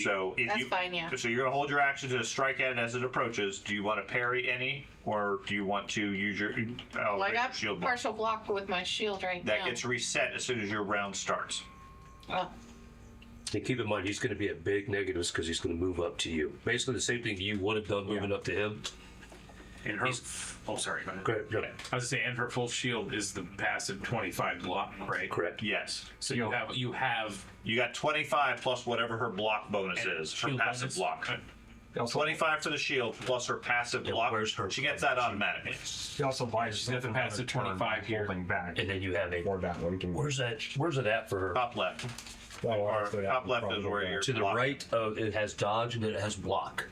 So if That's fine, yeah. So you're gonna hold your action to strike at it as it approaches. Do you want to parry any, or do you want to use your Well, I got shield block? partial block with my shield right That now. gets reset as soon as your round starts. Oh, And keep in mind, he's going to be at big negatives because he's going to move up to you. Basically, the same thing you would have done moving up to him. And her. Oh, sorry. Go ahead. Go ahead. I was saying, and her full shield is the passive 25 block, right? Correct. Yes. So you have. You got 25 plus whatever her block bonus is. Her shield passive bonus? block. Also, 25 for the shield plus her passive block. where's her She gets that automatically. he also buys She's got the passive 25 here. holding back. And then you have a. Or that one can. Where's it at for her? Top left. Well, Or actually, that top would left is probably where go you're To the blocking. right, it has dodge and then it has block.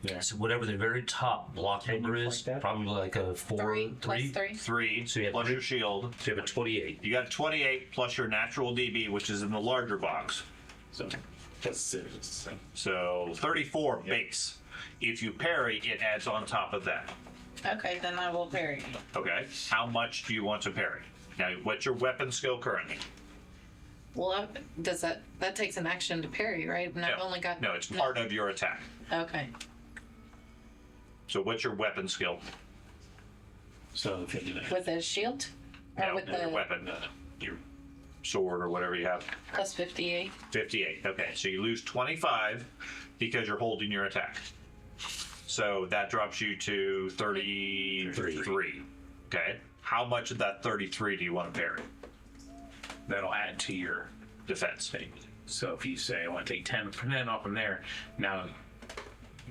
Yeah. So whatever the very top block Can you number fight is, that? probably like a 4, 3 plus 3. 3 So you have plus three- your shield. So you have a 28. You got 28 plus your natural DB, which is in the larger box. So that's it. So 34 base. If you parry, it adds on top of that. Okay, then I will parry. Okay. How much do you want to parry? Now, what's your weapon skill currently? Well, does that takes an action to parry, right? And I've only got. No, it's part of your attack. Okay. So what's your weapon skill? So 59. With the shield? Or No, with your the weapon, your sword or whatever you have. plus 58? 58. Okay, so you lose 25 because you're holding your attack. So that drops you to 33. Okay. how much of that 33 do you want to parry? That'll add to your Defense. thing. So if you say I want to take 10% off from there, now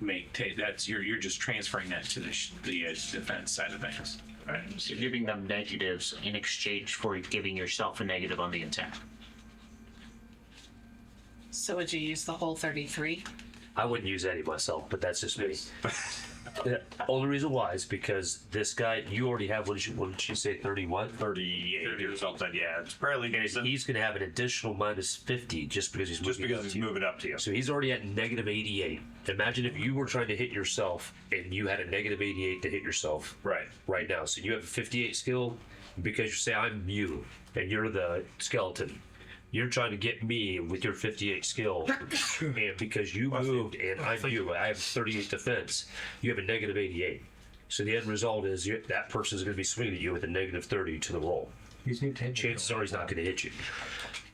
you're just transferring that to the defense side of things. Right. So you're giving them negatives in exchange for giving yourself a negative on the attack. So would you use the whole 33? I wouldn't use any myself, but that's just me. The only reason why is because this guy, you already have, what did you say, 31? 38 or something. Yeah, it's fairly decent. He's going to have an additional minus 50 just because he's moving up to you. So he's already at negative 88. Imagine if you were trying to hit yourself and you had a negative 88 to hit yourself right now. So you have a 58 skill because you say, I'm you, and you're the skeleton. You're trying to get me with your 58 skill, and because you moved and I'm you, I have 38 defense, you have a negative 88. So the end result is that person is going to be swinging at you with a negative 30 to the roll. Chances are he's not going to hit you.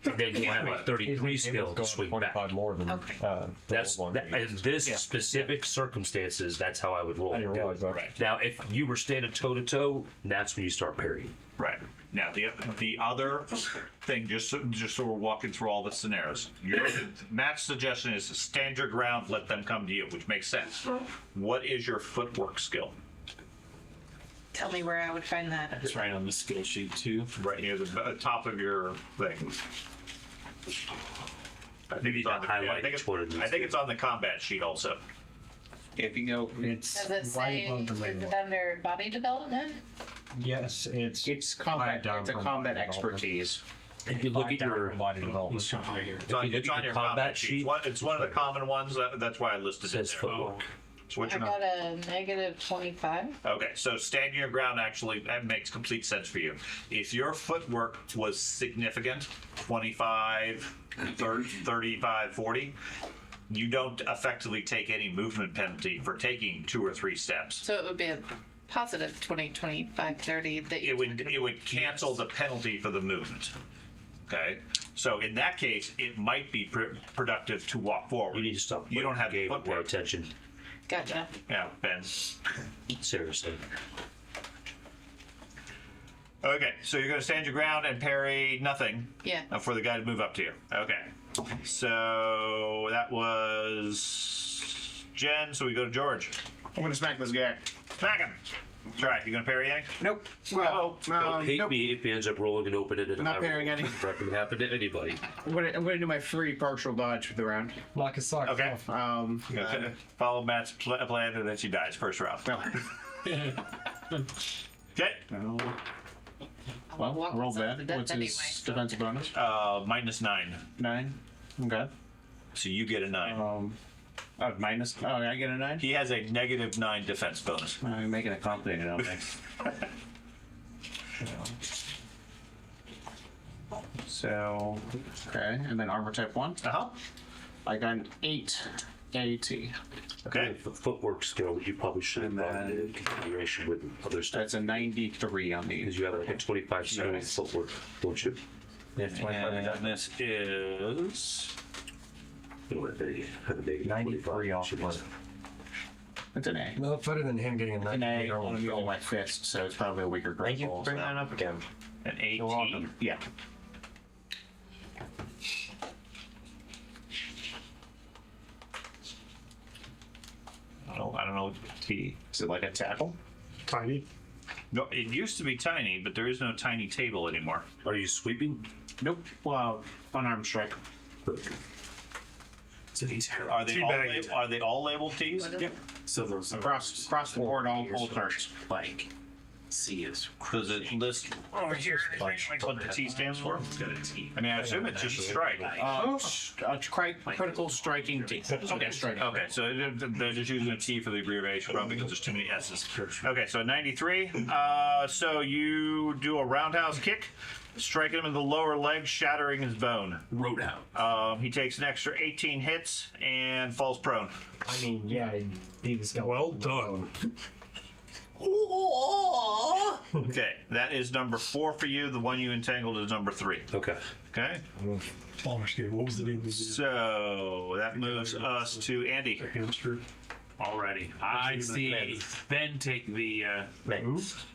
And then you'll have a 33 skill to swing back. More than, In this specific circumstances, that's how I would roll. I didn't realize that. Right. Now, if you were standing toe to toe, that's when you start parrying. Right. Now, the other thing, just so we're walking through all the scenarios, Matt's suggestion is to stand your ground, let them come to you, which makes sense. What is your footwork skill? Tell me where I would find that. It's right on the skill sheet too. Right near the top of your thing. I think it's on the, highlight I think each one of these. I think it's on the combat sheet also. If you go, it's Does it right say above the is main it one. under body development? Yes, it's combat. down It's a from combat body development. expertise. If you look at your body development. It's on, you it's look on at your the combat sheet. sheet, It's one of the common ones. That's why I listed it says it there. footwork. So what's I your got a negative 25. Okay, so standing your ground actually that makes complete sense for you. If your footwork was significant, 25, 30, 35, 40, you don't effectively take any movement penalty for taking 2 or 3 steps. So it would be a positive 20, 25, 30 that you It would cancel the penalty for the movement. Okay, so in that case, it might be productive to walk forward. You need to stop. You don't have game more footwork. attention. Gotcha. Yeah, Ben. Seriously. Okay, so you're going to stand your ground and parry nothing. Yeah. For the guy to move up to you. Okay. So that was Jen. So we go to George. I'm gonna smack this guy. Smack him. Try. You going to parry anything? Nope. Well, Don't hate nope. me if he ends up rolling and opening it. Not parrying any. That can happen to anybody. I'm gonna do my free partial dodge for the round. Knock his socks Okay. off. Follow Matt's plan, and then she dies first round. Okay. Well, roll that. That's What's anyway, his so- defensive bonus? -9. 9. Okay. So you get a 9. Minus. Oh, I get a 9. He has a -9 defense bonus. I'm making it complicated, I don't think. So, okay, and then armor type 1. Uh-huh. I got an 8 AT. Okay. The footwork skill that you probably should have brought into configuration with other stuff. That's a 93 on Because these. you have a 25 skill Nice. footwork, don't you? And this is... You know, they have a negative 93 off. Should be- It's an A. No, better than him getting a An A 98 on the my fist, so it's probably a weaker Thank you critical. for bringing that up again. an 18. You're welcome. Yeah. I don't know. T. Is it like a tackle? Tiny. No, it used to be tiny, but there is no tiny table anymore. Are you sweeping? Nope. Well, unarmed strike. So these Are they all Teabagged. are they all labeled T's? What is it? So those Across the board, all cards. like C is Does it list over here what the T stands for? got a T. I mean, I assume it's just strike. Critical striking T. Okay, striking. Okay, so they're just using a T for the abbreviation, probably because there's too many S's. Okay, so 93. So you do a roundhouse kick, striking him in the lower leg, shattering his bone. Roadhouse. He takes an extra 18 hits and falls prone. I mean, yeah, he was going. Well done. Okay, that is number 4 for you. The one you entangled is number 3. Okay. Okay, Baldur's Gate. What was the name of the so that moves us to Andy. hamster? already. I see. Ben take the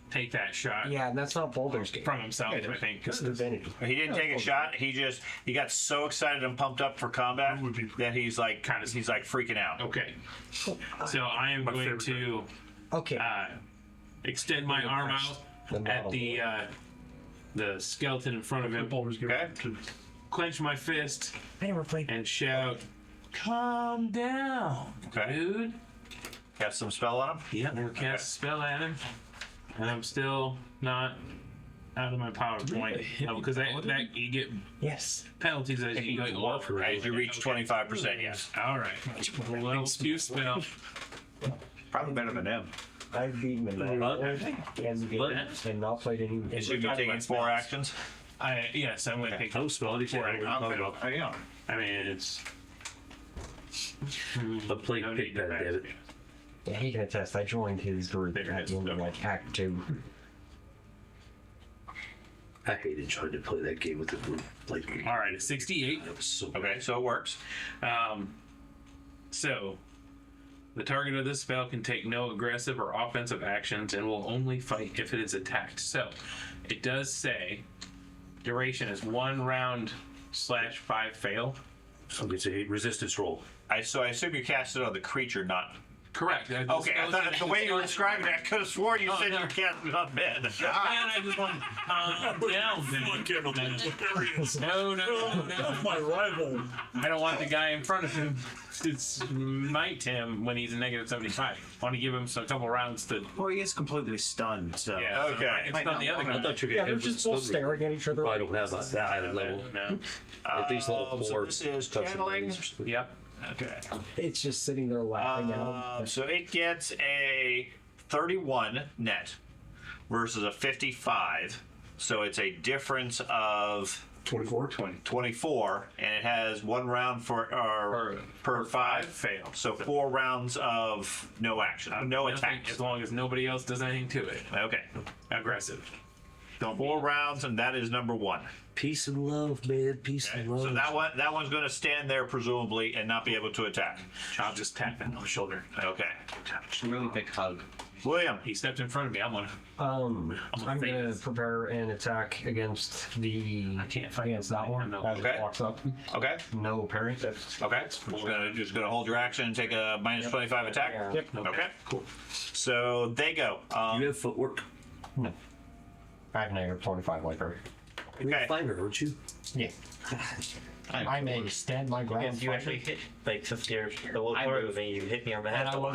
take that shot Yeah, that's not Boulder's game. from himself. I think. It's advantage. He didn't take a shot. He got so excited and pumped up for combat that he's like freaking out. Okay. So I am going to Okay. extend my arm out at the skeleton in front of him. Okay. Clench my fist I never played. and shout, "Calm down, Okay. dude." Cast some spell on him. Yeah, I'm gonna cast a spell at him, and I'm still not out of my power point because that you get Yes. penalties as you go off. As you reach 25%, yes. All right. Level 2 spell. Probably better than him. I've beaten him and not played any. You should be taking 4 actions. Yes, I'm gonna take. spell it. I mean, it's. The plate No pick need to that, pass. David. Yeah, he can attest. I joined his group Bigger at the end of like Act 2. I hated trying to play that game with the group. Like, All right, it's 68. that was so Okay, so it works. So, the target of this spell can take no aggressive or offensive actions and will only fight if it is attacked. So, it does say duration is 1 round /5 fail. So it's a resistance roll. I assume you cast it on the creature, not. Correct. Okay, I thought the way you were describing it, I could have sworn you said no. you cast it on Ben. Man, I just want down. No. My rival. I don't want the guy in front of him to smite him when he's a -75. I want to give him a couple rounds to. Well, he is completely stunned, so. Yeah, Okay. I can stun the other I guy. thought you were Yeah, gonna they're just both staring at each other. I don't have that at level. No. At least level 4. So this is channeling. Yep. Okay. It's just sitting there laughing at him. So it gets a 31 net versus a 55. So it's a difference of 24, and it has 1 round per 5 fail. So 4 rounds of no action, no Nothing, attacks. as long as nobody else does anything to it. Okay, Aggressive. Don't 4 rounds, and that is number 1. Peace and love, man. Peace and love. So that one's going to stand there presumably and not be able to attack. I'll just tap him on the shoulder. Okay, Really big hug. William. He stepped in front of me. I'm gonna. I'm gonna gonna face. prepare an attack against the. I can't fight against that one. No. As Okay. it walks up. Okay. No parry. Okay. Just gonna hold your action and take a -25 attack. Yep. Okay. Cool. So they go. You have footwork. No. I have -25 like her. You're Okay. a fighter, aren't you? Yeah. I may stand my ground. If you actually hit like 50 or below I part move. of me, you hit me on the And head. I will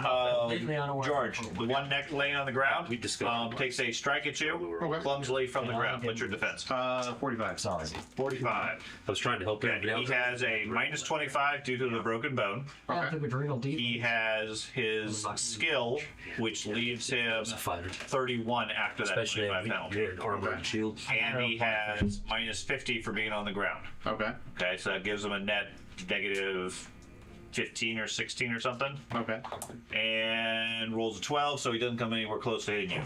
completely unaware. George, the one neck laying on the ground, We discussed takes a strike at you, clumsily from the And ground. I'll What's your defense? 45. Sorry. 45. I was trying to help And everybody he out. has a -25 due to the broken bone. I took adrenal deep. He has his skill, which leaves him He's a fighter. 31 after that Especially 25 penalty. you're an armor and shield. And he has -50 for being on the ground. Okay. Okay, so that gives him a net -15 or 16 or something. Okay. And rolls a 12, so he doesn't come anywhere close to hitting you.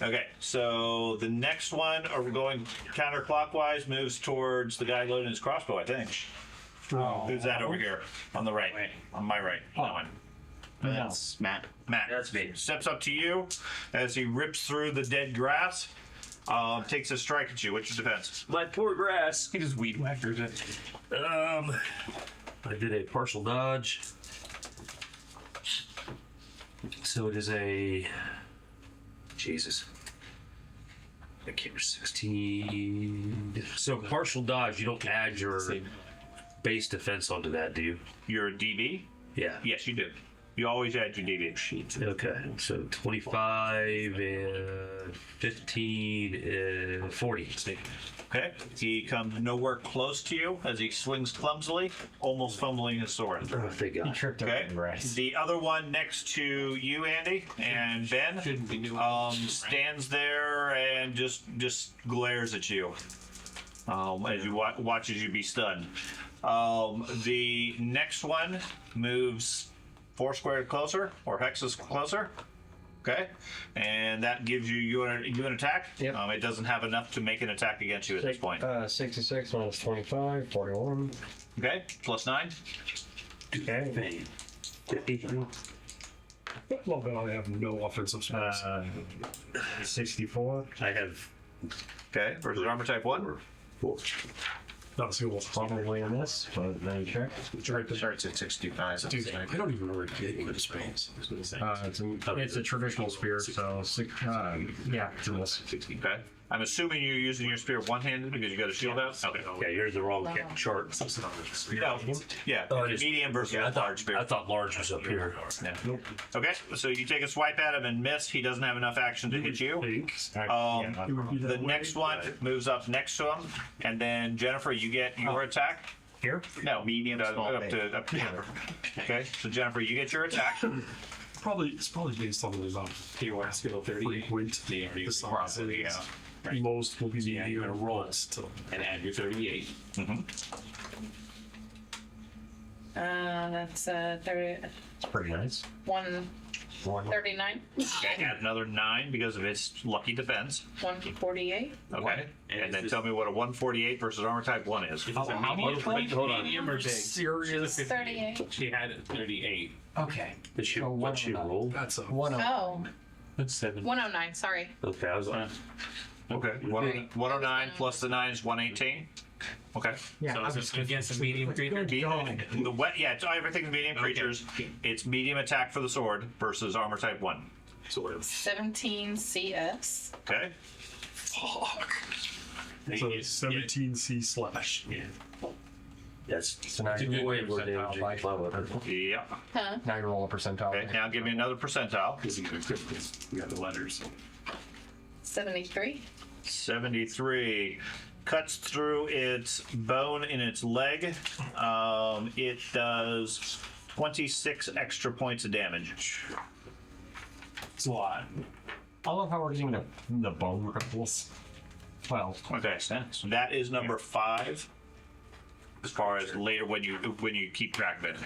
Okay, so the next one, are we going counterclockwise, moves towards the guy loading his crossbow, I think. Who's that over here? On the right. On my right. That one. That's Matt. Matt. That's me. Steps up to you as he rips through the dead grass. Takes a strike at you. What's your defense? My poor grass. He just weed whackers it. I did a partial dodge. So it is a. Jesus. I can't remember 16. So partial dodge, you don't add your base defense onto that, do you? You're a DB? Yeah. Yes, you do. You always add your DB. Okay, so 25 and 15 and 40. Okay. He comes nowhere close to you as he swings clumsily, almost fumbling his sword. Oh, thank He God. tripped over Okay. the grass. The other one next to you, Andy, and Ben, Shouldn't be doing stands there and just glares at you as you watches you be stunned. The next one moves 4 squared closer, or hexes closer. Okay, and that gives you an attack. Yep. It doesn't have enough to make an attack against you at this point. 66 minus 25, 41. Okay, +9. Okay. 50. Well, then I have no offensive space. 64. I have Okay, versus armor type 1. 4. Not a single. Probably in this, but let me check. Starts at 65. Dude, I don't even remember getting into space. It's a traditional spear, so yeah, it's in this. Okay. I'm assuming you're using your spear one-handed because you got a shield out? Okay. Yeah, you're the wrong chart. No. Yeah, Oh, it is. medium versus Yeah, large spear. I thought large was up here. Yeah. Okay, so you take a swipe at him and miss. He doesn't have enough action to hit you. The next one moves up next to him, and then Jennifer, you get your attack. Here? No, Medium, up small, to here. Okay, so Jennifer, you get your attack. It's probably based on the amount of frequent the size is. Most will be Yeah, you're gonna roll still. and add your 38. That's 30, It's pretty nice. 139, Okay, add another 9 because of its lucky defense. 148. Okay, and then tell me what a 148 versus armor type 1 is. Hold on. Medium or big? Serious? 38. She had it 38. Okay. Did she, So what'd she 109. roll? That's a. Oh, That's 7. 109, sorry. Okay, I was like, Okay, 109 plus the 9 is 118. Okay. Yeah, So is this against a medium creature? The wet, yeah, it's everything's medium creatures. It's medium attack for the sword versus armor type 1. Sort of. 17 CS. Okay. Fuck. So 17C slash. Yeah. that's So now you way roll more a percentile damaging. die. Wow, what- Yeah. Huh? Now you roll a percentile. Okay, now give me another percentile. Because you got the letters. 73. 73. Cuts through its bone in its leg. It does 26 extra points of damage. It's a lot. I love how we're using the bone ripples. Well, Okay, that is number 5. As far as later when you keep track of it.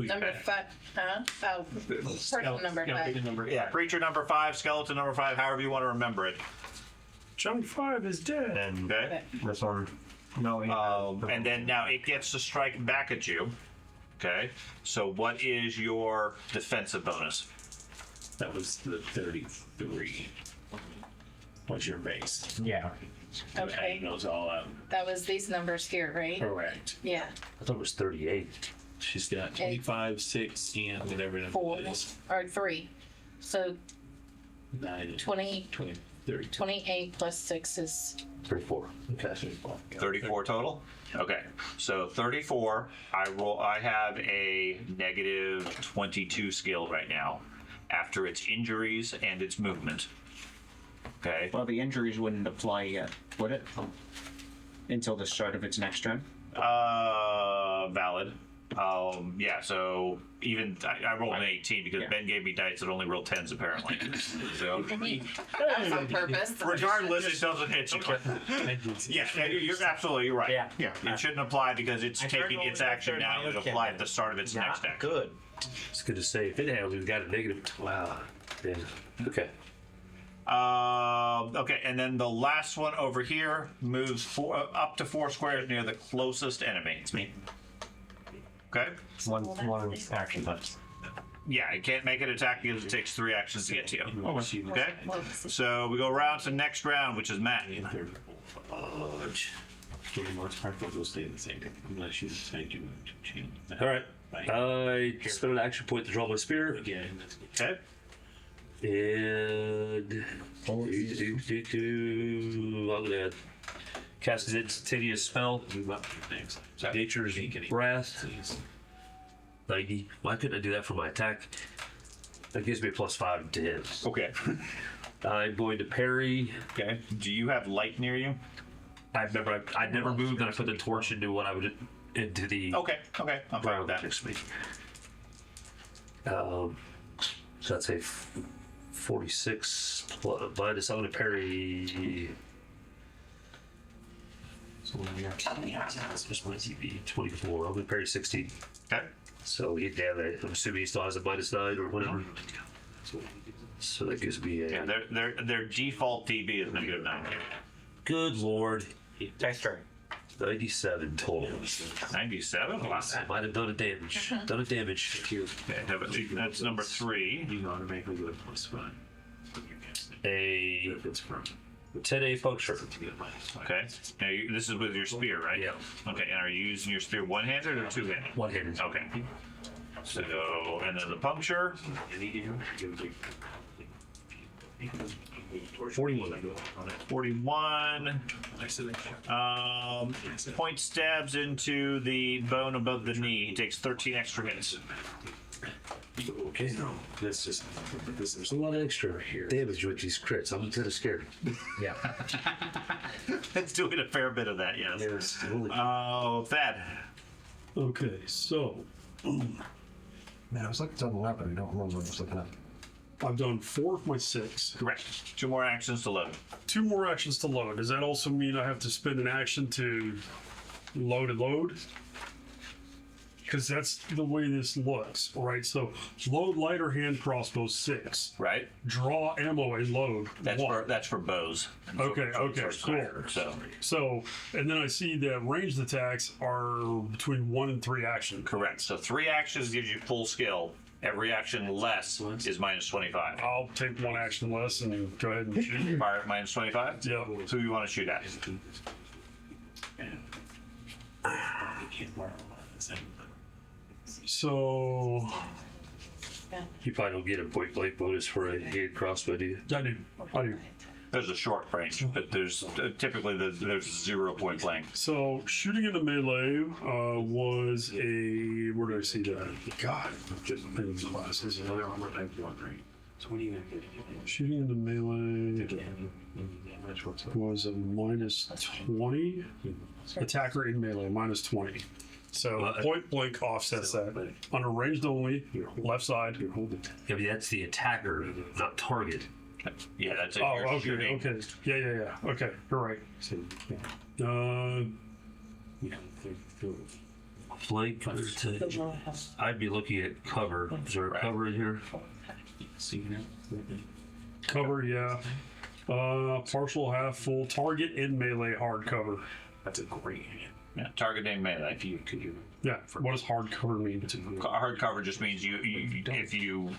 Number 5. Huh? Oh, person number 5. Yeah, creature number 5, skeleton number 5, however you want to remember it. Chunk 5 is dead. and Okay. this one. No, And then now it gets to strike back at you. Okay. So what is your defensive bonus? That was the 33. What's your base? yeah. Okay. Adding those all up. That was these numbers here, right? Correct. Yeah. I thought it was 38. She's got 25, 6, and whatever number 4 it is. or 3. So 9, 20, 20, 30. 28 plus 6 is 34. Okay. 34 total? Okay. So 34, I have a negative 22 skill right now after its injuries and its movement. Okay. Well, the injuries wouldn't apply yet, would it? Until the start of its next turn? Valid. Yeah, so even I rolled an 18 because Yeah. Ben gave me dice that only rolled 10s apparently. So that was on purpose. regardless, it doesn't hit you. Yeah, you're absolutely right. Yeah. Yeah. It shouldn't apply because it's taking its action now. It apply at the start of its next action. Good. It's good to say. If it had, we've got a negative. Wow. Yeah. Okay. Okay, and then the last one over here moves up to 4 squares near the closest enemy. It's me. Okay. One action touch. Yeah, it can't make an attack because it takes 3 actions to get to you. Okay. Okay. So we go around to next round, which is Matt. Will stay the same unless you decide you want to change. All right. I spent an action point to draw my spear. Again, Okay. And I'm gonna cast an instantaneous spell. move up next. Nature's Wrath. 90. Why couldn't I do that for my attack? That gives me a +5 to hit. Okay. I'm going to parry. Okay. Do you have light near you? I remember I never moved, and I put the torch into what I would into the Okay. Okay. I'm fine with that. next to me. So that's a 46 minus. I'm going to parry. So that's just my TV 24. I'm going to parry 16. Okay. So he damn it. I'm assuming he still has a -9 or whatever. So that gives me a Yeah, their default DB is -9. good lord. Dice turn. 97 total. 97. Wow. Might have done a damage. Done a damage. Okay, that's number 3. You automatically go to +5. A If it's from 10A puncture. Okay. Now this is with your spear, right? Yeah. Okay, and are you using your spear one-handed or two-handed? One-handed. Okay. So, and then the puncture. 41. 41. Point stabs into the bone above the knee. He takes 13 extra hits. Okay. There's a lot of extra damage with these crits. I'm kind of scared. Yeah. It's doing a fair bit of that, yes. There's only Thad. Okay, so Man, I was looking something up, but I don't remember what I was looking up. I've done 4 of my 6. Correct. 2 more actions to load. 2 more actions to load. Does that also mean I have to spend an action to load? Because that's the way this looks, right? So load lighter hand crossbow 6. Right. Draw ammo and load. That's 1. for bows. and Okay, for okay, first cool. fire, So So, and then I see that ranged attacks are between 1 and 3 actions. correct. So 3 actions gives you full skill. Every action less is minus 25. I'll take 1 action less and go ahead and shoot. Fire at minus 25? Yeah. Who you want to shoot at? So, You probably don't get a point blank bonus for a hand crossbow, do you? I do. There's a short range, but there's typically there's 0 point blank. So, shooting into melee was a. Where did I see that? God. Glasses. Shooting into melee was a minus 20. Attacker in melee, minus 20. So, point blank offsets that. Under ranged only, left side. Yeah, but that's the attacker, not target. Yeah, that's it. Oh, You're okay, shooting. okay. Yeah. Okay, you're right. Flank. I'd be looking at cover. Is there a cover in here? Cover, yeah. Partial, half, full, target in melee, hard cover. That's a great hand. Yeah, targeting melee. Yeah. What does hard cover mean? Hard cover just means if you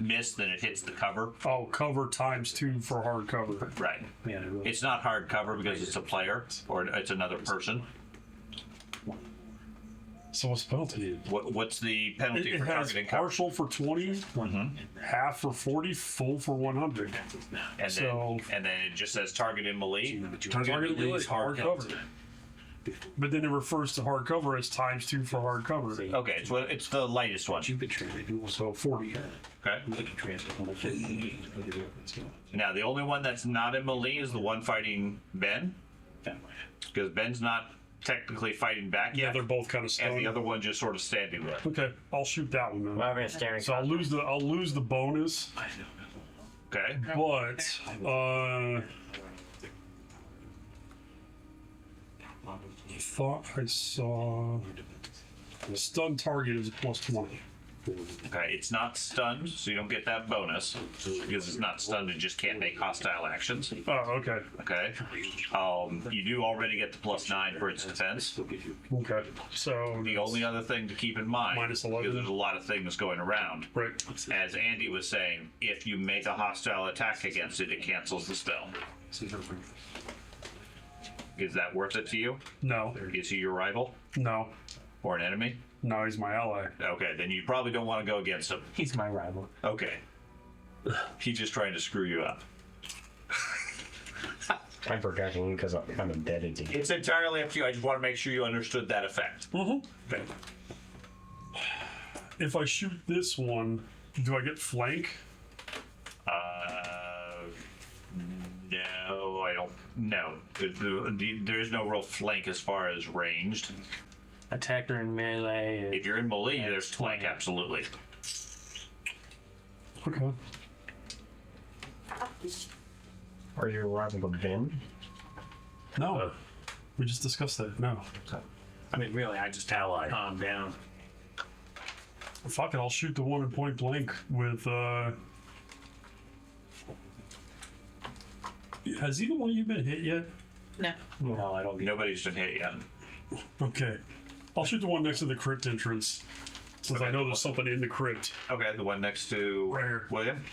miss, then it hits the cover. Oh, cover times 2 for hard cover. Right. It's not hard cover because it's a player or it's another person. So what's the penalty? What's the penalty It for has targeting cover? partial for 20, half for 40, full for 100. And So then it just says target in melee. target melee, hard cover. But then it refers to hard cover as times 2 for hard cover. Okay, it's the lightest one. So 40. Okay. Now the only one that's not in melee is the one fighting Ben, because Ben's not technically fighting back Yeah, yet, they're both kind of and stunned. the other one just sort of standing there. Okay, I'll shoot that one then. Well, I'm gonna staring. So I'll lose the bonus, Okay. but I thought I saw the stun target is a plus 20. Okay, it's not stunned, so you don't get that bonus because it's not stunned. It just can't make hostile actions. Oh, okay. Okay. You do already get the +9 for its defense. Okay. So The only other thing to keep in mind, Minus 11. because there's a lot of things going around, right. as Andy was saying, if you make a hostile attack against it, it cancels the spell. Is that worth it to you? No, Is he your rival no, or an enemy? no. He's my ally. Okay, then you probably don't want to go against him. He's my rival. Okay. He's just trying to screw you up. I'm protecting you because I'm indebted to you. It's entirely up to you. I just want to make sure you understood that effect. Okay. If I shoot this one, do I get flank? No, I don't. No, there is no real flank as far as ranged. Attacker in melee. If you're in melee, there's flank, absolutely. Okay. Are you a rival of Ben? No. We just discussed that. No. I mean, really, I just Ally. calm down. Fuck it, I'll shoot the one in point blank with has either one of you been hit yet? No. No, I don't. Nobody's been hit yet. Okay. I'll shoot the one next to the crypt entrance. Since I know there's something in the crypt. Okay, the one next to Right here. William.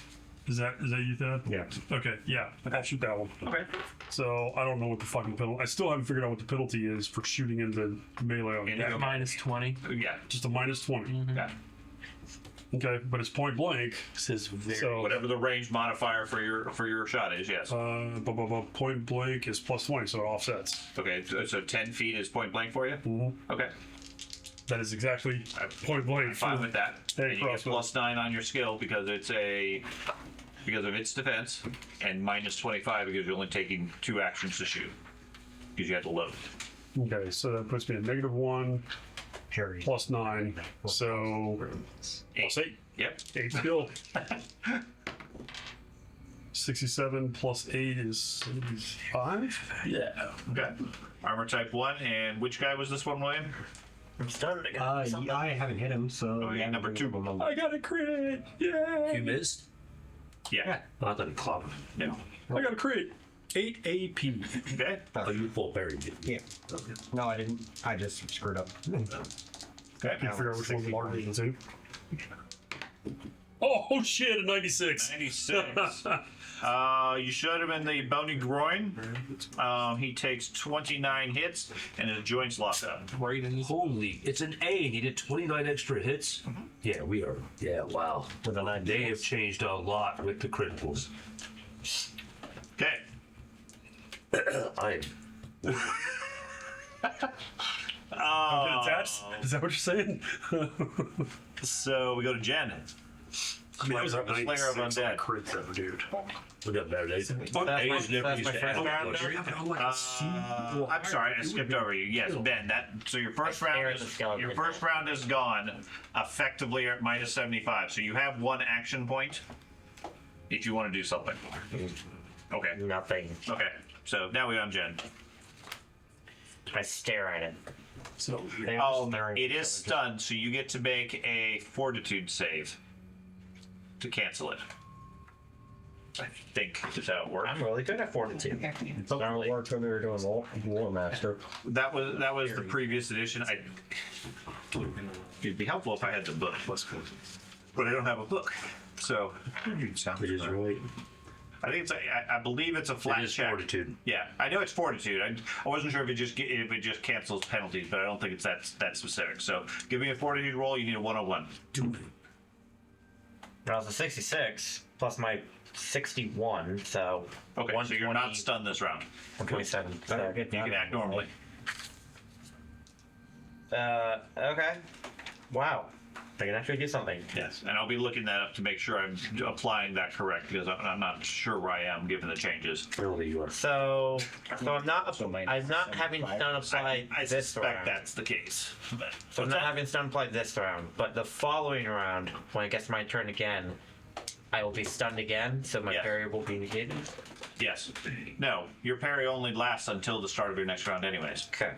Is that you, Thad? Yeah. Okay, yeah. I'll shoot that one. Okay. So I don't know what the fucking penalty. I still haven't figured out what the penalty is for shooting into melee on Into that. Minus 20. Yeah. Just a minus 20. Yeah. Okay, but it's point blank. Says very. So Whatever the range modifier for your shot is, yes. point blank is plus 20, so it offsets. Okay, so 10 feet is point blank for you. Okay, That is exactly point blank. I'm fine with that. Hey, And you get crossbow. plus 9 on your skill because because of its defense, and minus 25 because you're only taking 2 actions to shoot because you have to load. Okay, so that puts me at -1 Harry. plus 9. So plus 8. Yep. 8 skill. 67 plus 8 is 75? Yeah. Okay. Armor type 1, and which guy was this one, William? I'm stunned again. I haven't hit him, so. Oh, yeah, number 2. I got a crit! Yeah! You missed? Yeah. Oh, I thought you clocked. No. I got a crit! 8 AP. Okay. Oh, you full buried it. Yeah. No, I didn't. I just screwed up. Okay. Can't figure out which one the larger is in. Oh shit, a 96! 96. You shot him in the bony groin. He takes 29 hits, and his joints lock up. Right in his. Holy, it's an A and he did 29 extra hits? Yeah, we are. Yeah, wow. With a 9. They have changed a lot with the criticals. Okay. I am. Attached? Is that what you're saying? So we go to Jen. I mean, that was a Slayer of 96 on a Undead. crit though, dude. We got better days. That's my first round. I'm sorry, I skipped over you. Yes, Ben. So your first stare round at the is skeleton. your first round is gone, effectively at minus 75. So you have 1 action point if you want to do something. Okay. Nothing. Okay. So now we're on Jen. I stare at it. So, It is stunned, so you get to make a Fortitude save to cancel it. I think that's how it works. I'm really good at fortitude. It's only worked when we were doing Rolemaster. That was the previous edition. It'd be helpful if I had the book, but I don't have a book. So Which is right. I think I believe it's a flat It is check. fortitude. Yeah, I know it's Fortitude. I wasn't sure if it just cancels penalties, but I don't think it's that specific. So give me a Fortitude roll. You need a 101. That was a 66 plus my 61, so Okay, so you're 120, not stunned this round. 127. So, You can act normally. okay. Wow. I can actually do something. Yes, and I'll be looking that up to make sure I'm applying that correct because I'm not sure where I am given the changes. Really, you are. So I'm not having stun applied I this suspect round. that's the case. So I'm not having stun applied this round, but the following round, when it gets my turn again, I will be stunned again, so my Yes. parry will be negated. Yes. No, your parry only lasts until the start of your next round, anyways. Okay.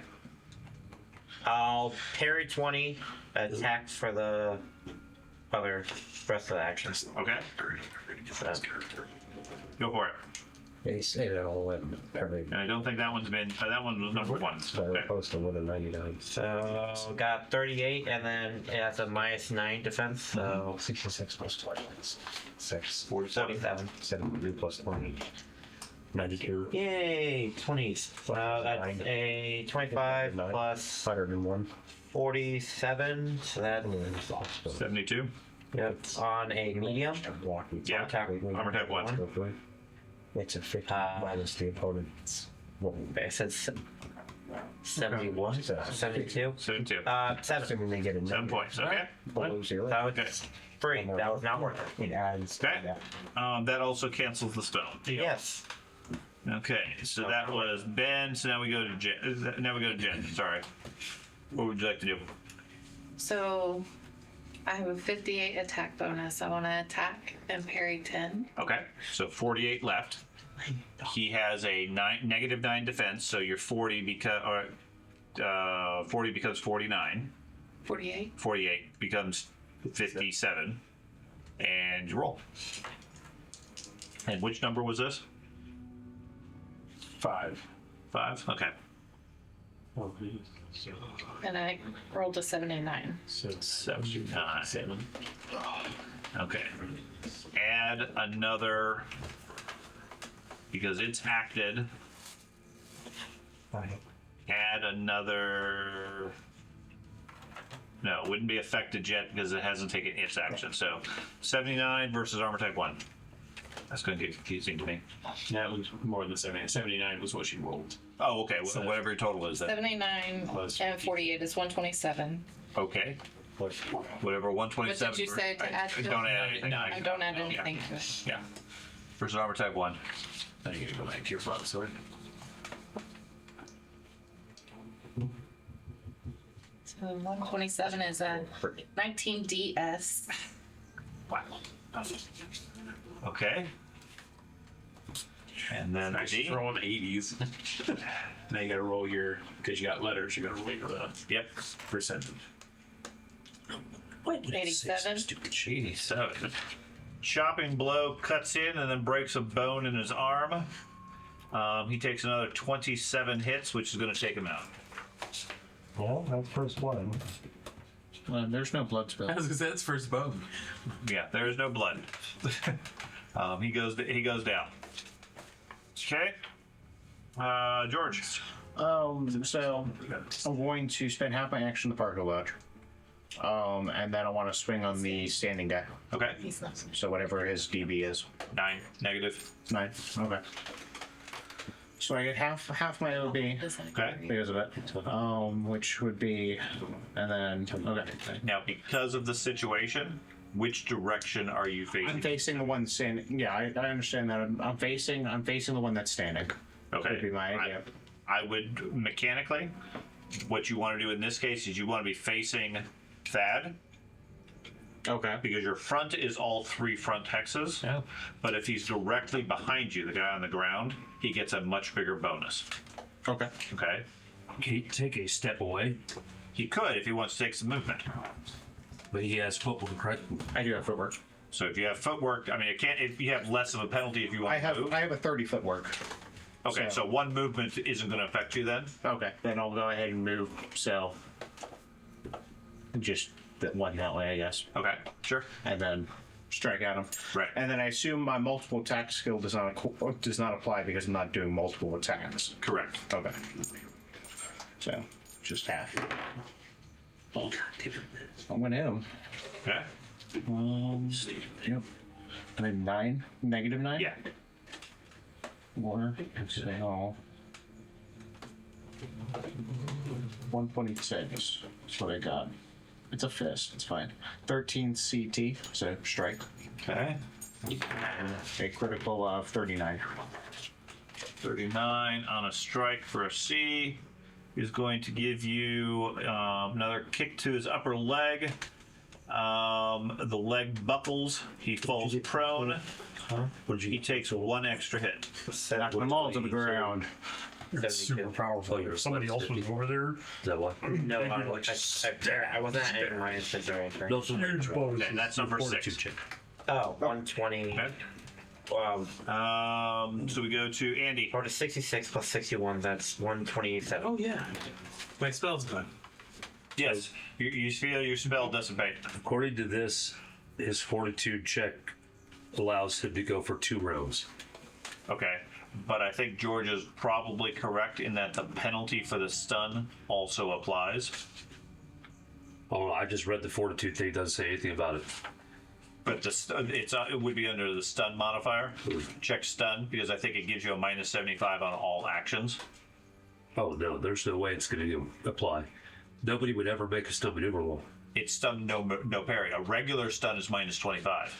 I'll parry 20 attacks for the other rest of the actions. Okay, So, go for it. They say that all went every. And I don't think that one's been. That one was number 1. So Okay. posted with a 99. so got 38, and then it has a -9 defense, so 66 plus 20. 6. 47. 73 plus 20. 92. Yay, 20s. That's a 25 plus 101. 47, so that's 72. yep, on a medium. Walking. Yeah. Attack. Armor type 1. It's a 50 minus the opponent's. Okay, so it's 71, 72. 72. 7. Assuming they get a 7 points. Okay. below 0. So it's free. That was not worth it. It adds to Okay. that. That also cancels the stone. Yes. Okay, so that was Ben. So now we go to Jen. Now we go to Jen. Sorry. What would you like to do? So I have a 58 attack bonus. I want to attack and parry 10. Okay, so 48 left. He has a -9 defense, so you're 40 because 40 becomes 49. 48. 48 becomes 57, and you roll. And which number was this? 5. 5? Okay. And I rolled a 79. 79. Okay. Add another, because it's acted. Add another. No, it wouldn't be affected yet because it hasn't taken its action. So 79 versus armor type 1. That's going to get confusing to me. That was more than 79. 79 was what she rolled. Oh, okay. So whatever your total is then. 79 and 48 is 127. Okay. Whatever 127. What did you say to add to it? Don't add anything. I don't add anything to it. Yeah. Versus armor type 1. Now you gotta go back to your broadsword. So 127 is a 19 DS. Wow. Okay. And then Nice D. throwing 80s. Now you gotta roll your, because you got letters, you gotta roll your Yep. percentage. 87. 87. Chopping blow cuts in and then breaks a bone in his arm. He takes another 27 hits, which is going to take him out. Well, that's first one. There's no blood spill. I was gonna say that's first bone. Yeah, there is no blood. He goes down. Okay. George. So I'm going to spend half my action in the parking lot. And then I want to swing on the standing guy. Okay. He's not. So whatever his DB is. 9. Negative. 9. Okay. So I get half my OB Okay. because of it. Which would be, and then okay. Now, because of the situation, which direction are you facing? I'm facing the one standing. Yeah, I understand that. I'm facing the one that's standing. Okay. Would be my idea. I would mechanically, what you want to do in this case is you want to be facing Thad. Okay. Because your front is all 3 front hexes. Yeah. But if he's directly behind you, the guy on the ground, he gets a much bigger bonus. Okay. Okay? Can he take a step away? He could if he wants to take some movement. But he has footwork, right? I do have footwork. So if you have footwork, I mean, it can't. If you have less of a penalty if you want I have to move. a 30 footwork. Okay, so 1 movement isn't going to affect you then. Okay. Then I'll go ahead and move. So just that one that way, I guess, Okay, sure. and then strike at him. Right. And then I assume my multiple attack skill does not apply because I'm not doing multiple attacks. Correct. Okay. So just half. I'm gonna hit him. Okay. Yep. And then 9, negative 9. Yeah. Or so 126. That's what I got. It's a fist. It's fine. 13 CT. So strike. Okay. A critical of 39. 39 on a strike for a C is going to give you another kick to his upper leg. The leg buckles. He falls prone. He takes 1 extra hit. Knock them all to the ground. That's super powerful. you're Somebody else was over there. Is that what? No, I wasn't at my instance or anything. Those are Huge bonus. And that's number 6. check. Oh, 120. Okay. So we go to Andy. Or to 66 plus 61, that's 127. Oh yeah. My spell's done. Yes. You feel your spell dissipate. According to this, his fortitude check allows him to go for 2 rounds. Okay. But I think George is probably correct in that the penalty for the stun also applies. Oh, I just read the fortitude thing. It doesn't say anything about it. But it would be under the stun modifier. Check stun because I think it gives you a minus 75 on all actions. Oh no, there's no way it's going to apply. Nobody would ever make a stun maneuver roll. It's stun no parry. A regular stun is minus 25.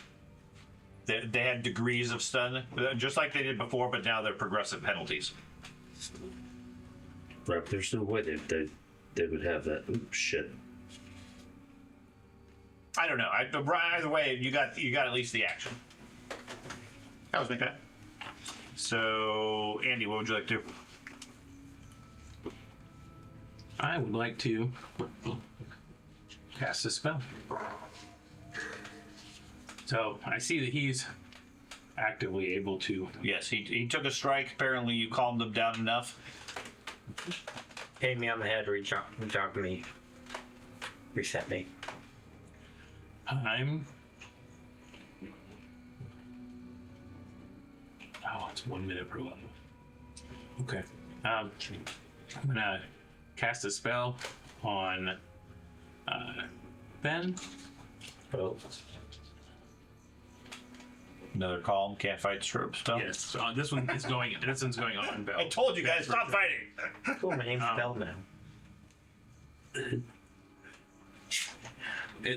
They had degrees of stun, just like they did before, but now they're progressive penalties. Right, there's no way they would have that. Oops, shit. I don't know. Either way, you got at least the action. That was me. Okay. So, Andy, what would you like to do? I would like to cast a spell. So I see that he's actively able to. Yes, he took a strike. Apparently, you calmed him down enough. Hit me on the head, jog me, reset me. It's 1 minute per level. Okay. I'm gonna cast a spell on Ben. Oh, Another calm, can't fight troops stuff. Yes. This one's going on Bell. I told you guys, stop fighting. Cool, my name's Bell now.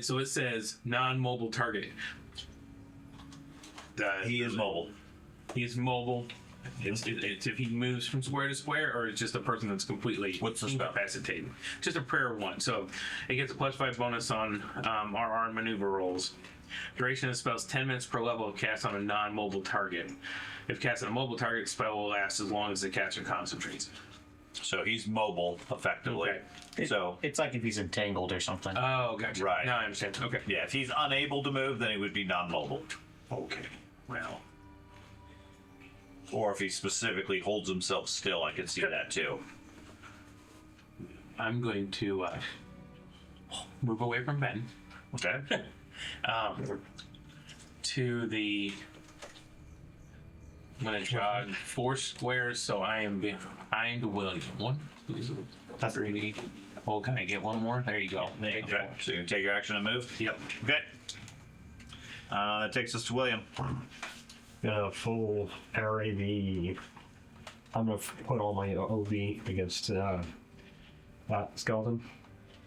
So it says non-mobile target. He is mobile. He's mobile. It's if he moves from square to square, or it's just a person that's completely What's the spell? incapacitated. Just a prayer one. So it gets a +5 bonus on our arm maneuver rolls. Duration of the spell is 10 minutes per level if cast on a non-mobile target. If cast on a mobile target, the spell will last as long as the caster concentrates. So he's mobile, effectively. Okay. So, It's like if he's entangled or something. Oh, gotcha. Right. Now I understand. Okay. yeah, if he's unable to move, then he would be non-mobile. Okay. Well, Or if he specifically holds himself still, I can see that too. I'm going to move away from Ben Okay. to the. I'm going to jog 4 squares, so I am behind William. 1, 2, 3. Oh, can I get one more? There you go. There you go. Okay. So you can take your action and move. Yep. Okay. That takes us to William. Gonna full parry the. I'm gonna put all my OV against that skeleton,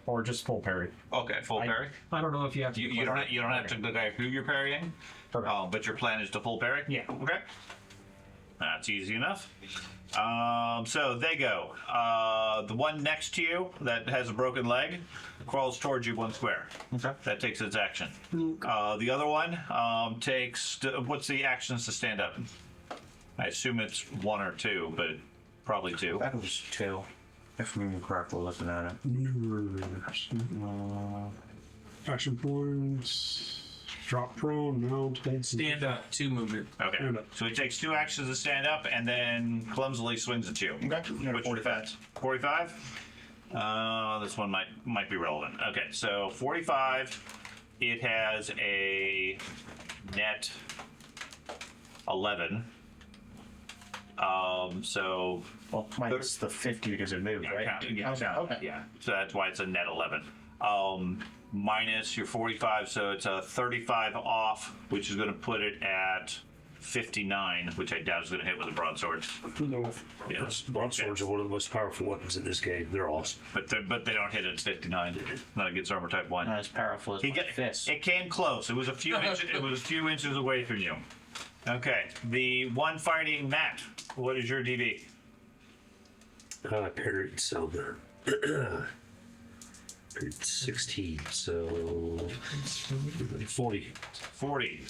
or just full parry. Okay, full parry. I don't know if you have to. You don't have to look at who you're parrying. Okay. But your plan is to full parry. Yeah. Okay. That's easy enough. So they go. The one next to you that has a broken leg crawls towards you 1 square. Okay. That takes its action. The other one takes. What's the actions to stand up? I assume it's 1 or 2, but probably 2. That was 2. If I'm correctly looking at it. Action points. Drop prone, mount. Stand up, 2 movement. Okay. Stand up. So he takes 2 actions to stand up and then clumsily swings at you. Okay. Which 45. 45? This one might be relevant. Okay, so 45. It has a net 11. So Well, minus the 50 because it moved, right? yeah, Okay. yeah. So that's why it's a net 11. Minus your 45, so it's a 35 off, which is going to put it at 59, which I doubt is going to hit with a broadsword. No. yes. Broadswords are one of the most powerful weapons in this game. They're awesome. But they don't hit at 59. Not against armor type 1. Not as powerful as He my get, fist. it came close. It was a few inches. It was a few inches away from you. Okay, the one fighting Matt. What is your DB? I parried some. Parried 16, so 40. 40.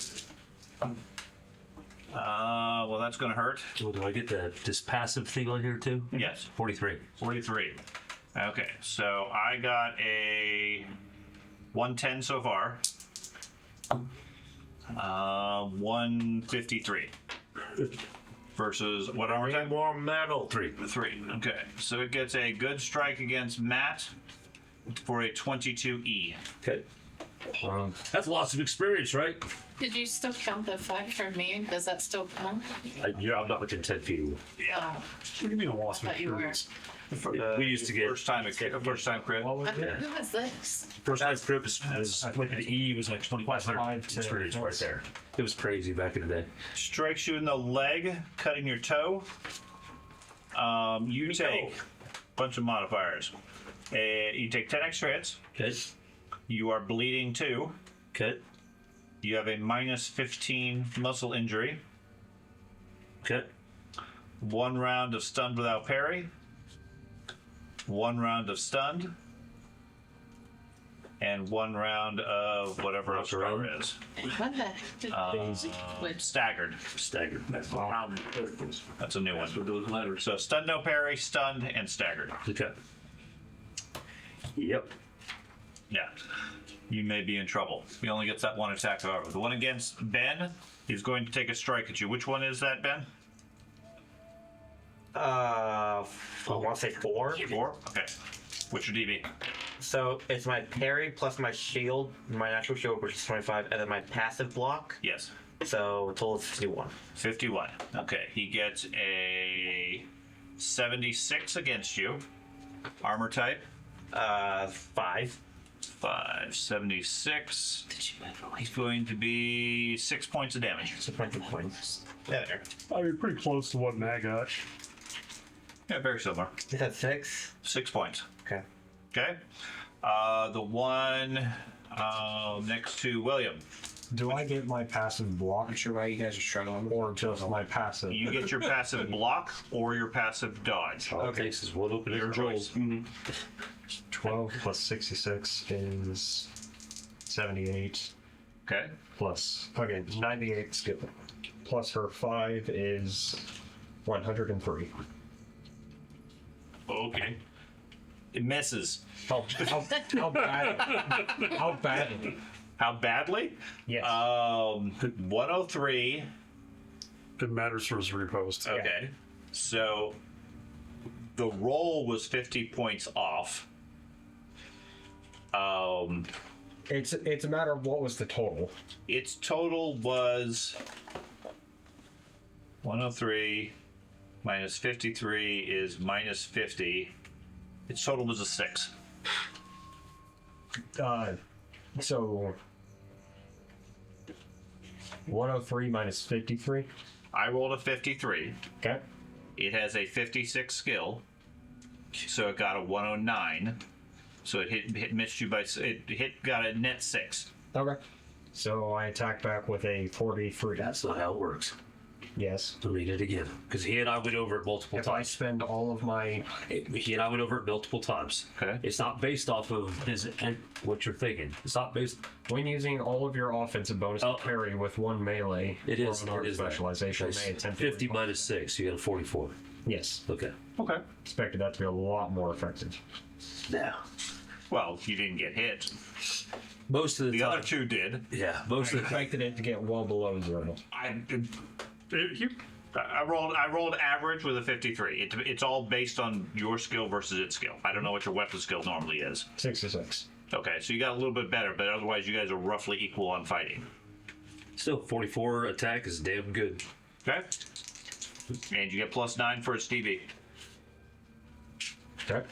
Well, that's going to hurt. Oh, do I get this passive thing on here too? Yes, 43. 43. Okay, so I got a 110 so far. 153 versus what armor type? More metal. 3. 3. Okay, so it gets a good strike against Matt for a 22E. Okay. That's lots of experience, right? Did you still count the 5 for me? Does that still count? I'm not within 10 feet of you. Oh, What do you mean a loss of thought you were. experience? We used to get First time crit. Who was this? first time grip was like the E was like 2,500 experience right there. It was crazy back in the day. Strikes you in the leg, cutting your toe. You take a bunch of modifiers. You take 10 extra hits. Okay. You are bleeding 2. Okay. You have a minus 15 muscle injury. Okay. 1 round of stunned without parry. 1 round of stunned. And 1 round of whatever a scar is. What the heck did Which Staggered. Staggered. That's a new one. So stunned, no parry, stunned, and staggered. Okay. Yep. Yeah. You may be in trouble. He only gets that 1 attack, however. The one against Ben, he's going to take a strike at you. Which one is that, Ben? I want to say 4. 4? Okay. What's your DB? So it's my parry plus my shield, my natural shield, which is 25, and then my passive block. Yes. So total is 51. 51. Okay. He gets a 76 against you. Armor type? 5. 76. He's going to be 6 points of damage. 6 points. Yeah, there. I mean, pretty close to what Matt got. Yeah, very similar. Is that 6? 6 points. Okay. Okay. The one next to William. Do I get my passive block? I'm sure why you guys are struggling. Or just my passive? You get your passive block or your passive dodge. All it takes is one open Your choice. 12 plus 66 is 78. Okay. Plus, okay, 98 skip. Plus her 5 is 103. Okay. It misses. How bad? How badly? How badly? Yes. 103. It matters for his repost. Okay. So the roll was 50 points off. It's a matter of what was the total. Its total was 103 minus 53 is minus 50. Its total was a 6. So 103 minus 53. I rolled a 53. Okay. It has a 56 skill, so it got a 109. So it missed you by got a net 6. Okay. So I attack back with a 43. That's not how it works. Yes. Read it again. Because he and I went over it multiple If I times. spend all of my He and I went over it multiple times. Okay. It's not based off of what you're thinking. It's not based. when using all of your offensive bonus to parry with one melee, It or is. another It is that. specialization. It's May attempt 50 to minus 6. You got a 44. Yes. Okay. Okay. Expected that to be a lot more effective. Now, Well, you didn't get hit. most of the The time. other two did. Yeah, most I of the expected it to get well below 0. I rolled average with a 53. It's all based on your skill versus its skill. I don't know what your weapon skill normally is. 66. Okay, so you got a little bit better, but otherwise you guys are roughly equal on fighting. Still, 44 attack is damn good. Okay. And you get +9 for its DB. Okay.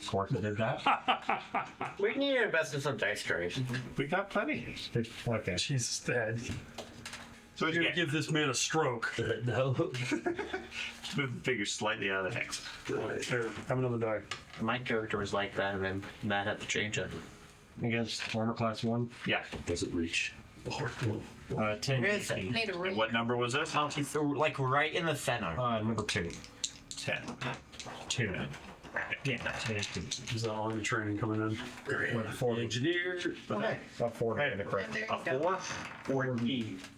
Smart that did that. We need to invest in some dice trays. We got plenty. Okay. Jesus, Dad. So You're gonna give this man a stroke. No. Move the figure slightly out of the hex. Here, have another die. My character was like that, and then Matt had to change it. Against armor class 1. Yeah. Does it reach? 10. Where is it? Need a room. What number was this? It's like right in the center. Number 2. 10. 2. Yeah, 10. Is that army training coming in? With 4. Engineer. Okay. A 4 to the correct. There you A go. 4?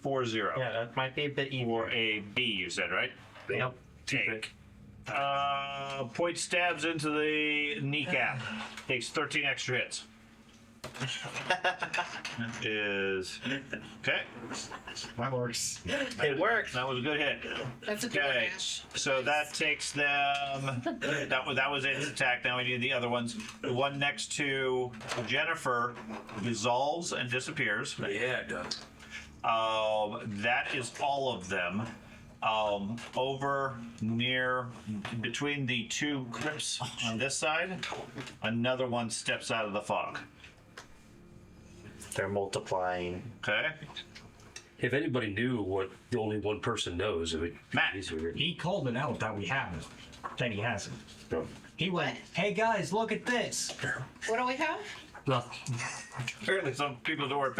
4-0. Yeah, that might be a bit easier. For a B, you said, right? Yep. Take. Point stabs into the kneecap. Takes 13 extra hits. Is okay. That works. It works. That was a good hit. That's a good one, Okay, Ash. so that takes them. That was its attack. Now we need the other ones. The one next to Jennifer dissolves and disappears. Yeah, it does. That is all of them. Over near between the two crypts on this side, another one steps out of the fog. They're multiplying. Okay, If anybody knew what only one person knows, it would be Matt. easier. He called it out that we haven't. That he hasn't. No. He went, hey guys, look at this. What do we have? Nothing. apparently some people weren't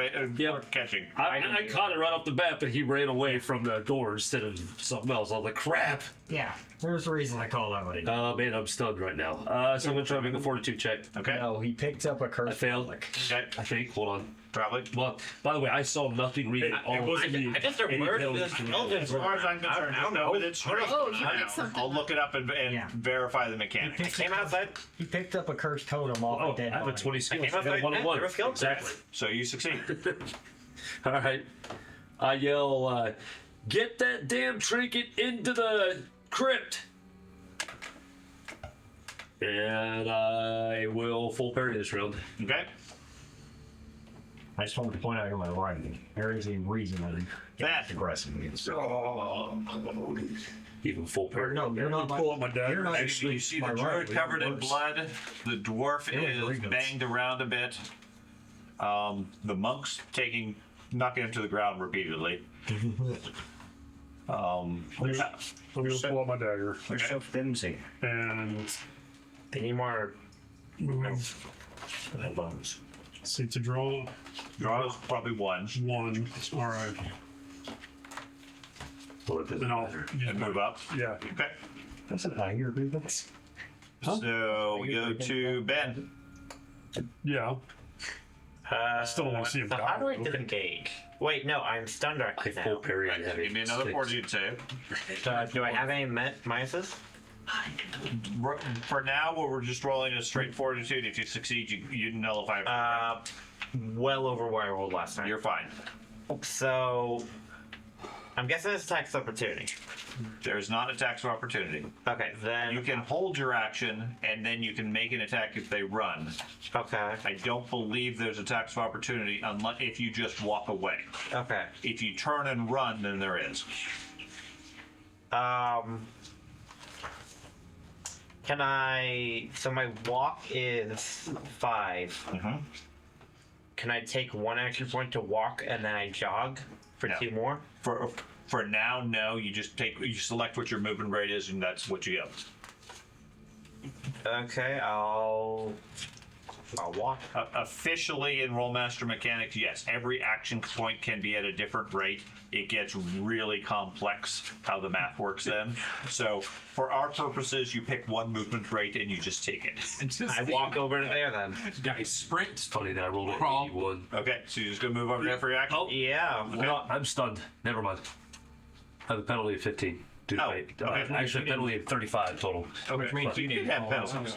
catching. I caught it right off the bat, but he ran away from the door instead of something else. I was like, crap. Yeah, there's the reason I called out. Man, I'm stunned right now. So I'm going to try to make a fortitude check. Okay, No, he picked up a curse. I failed. okay, I think. Hold on. probably. Well, by the way, I saw nothing reading all wasn't me. I just emerged As far as I'm concerned, I don't know. With its strength, Oh, you I did don't know. something. I'll look it up and Yeah. verify the mechanics. Came outside. He picked up a cursed totem off Oh, a dead I have a body. 20 skill. I I got a 101. Zero skill? Exactly. So you succeed. All right. I yell, Get that damn trinket into the crypt. And I will full parry this round. Okay. I just want to point out in my writing, there is a reason I'm That. aggressive against it. Even full parry. No, you're not. Pull up my dagger. You're not Actually, you see the my druid rival, covered in worse. blood. The dwarf Really is good. banged around a bit. The monk's knocking him to the ground repeatedly. I'm gonna pull up my dagger They're so flimsy. and They need more. move. See to draw Draws probably one. one. All right. Then I'll use And my, move up. yeah. Okay. That's an anger grievance. So we go to Ben. Yeah. I still don't want to see him So how do I die. disengage? Wait, no, I'm stunned I right full now. parry and heavy. Give me another six. fortitude save. Do I have any minuses? For now, we're just rolling a straight fortitude. If you succeed, you nullify. Well over where I rolled last time. You're fine. So, I'm guessing it's tax opportunity. There's not a tax of opportunity. Okay, then. You can hold your action, and then you can make an attack if they run. Okay. I don't believe there's a tax of opportunity unless if you just walk away. Okay. If you turn and run, then there is. Can I? So my walk is 5. Mhm. Can I take 1 action point to walk and then I jog for No. 2 more? For now, no. You just you select what your movement rate is, and that's what you get. Okay, I'll walk. Officially in Rolemaster mechanics, yes, every action point can be at a different rate. It gets really complex how the math works then. So for our purposes, you pick one movement rate and you just take it. I walk over to there then. Guys, sprint. It's funny that I rolled an Crawl. 81. Okay, so you're just gonna move over there for your action? Oh, Yeah. no, I'm stunned. Never mind. I have a penalty of 15. Dude, Oh, wait. okay. Actually, a penalty of 35 total. Okay. means You did have penalties.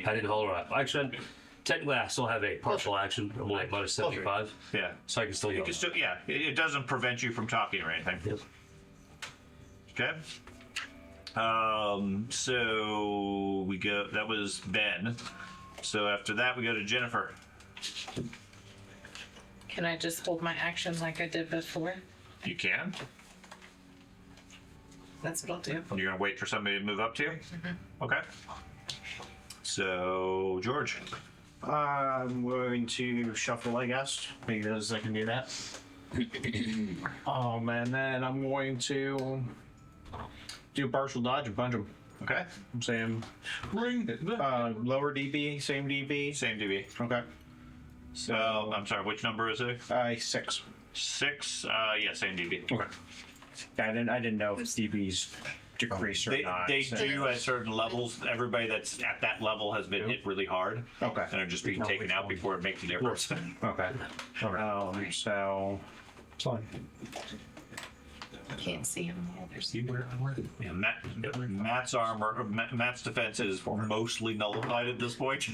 I didn't hold on. Actually, technically, I still have a partial action. I'm only at minus 75. Yeah. So I can still You yell. can still, yeah, it doesn't prevent you from talking or anything. Yep. Okay. So we go. That was Ben. So after that, we go to Jennifer. Can I just hold my action like I did before? You can. That's what I'll do. You're gonna wait for somebody to move up to you. Okay. So George. I'm going to shuffle, I guess, because I can do that. And then I'm going to do a partial dodge and punch him. Okay. I'm saying lower DB, same DB. Same DB. Okay. So I'm sorry. Which number is it? 6. 6. Yeah, same DB. Okay. I didn't know if DB's decreased or not. They so- do at certain levels. Everybody that's at that level has been hit really hard, Okay. and are just being taken out before it makes a difference. Okay. So It's fine. I can't see him. There's Yeah, Matt's armor, Matt's defense is mostly nullified at this point.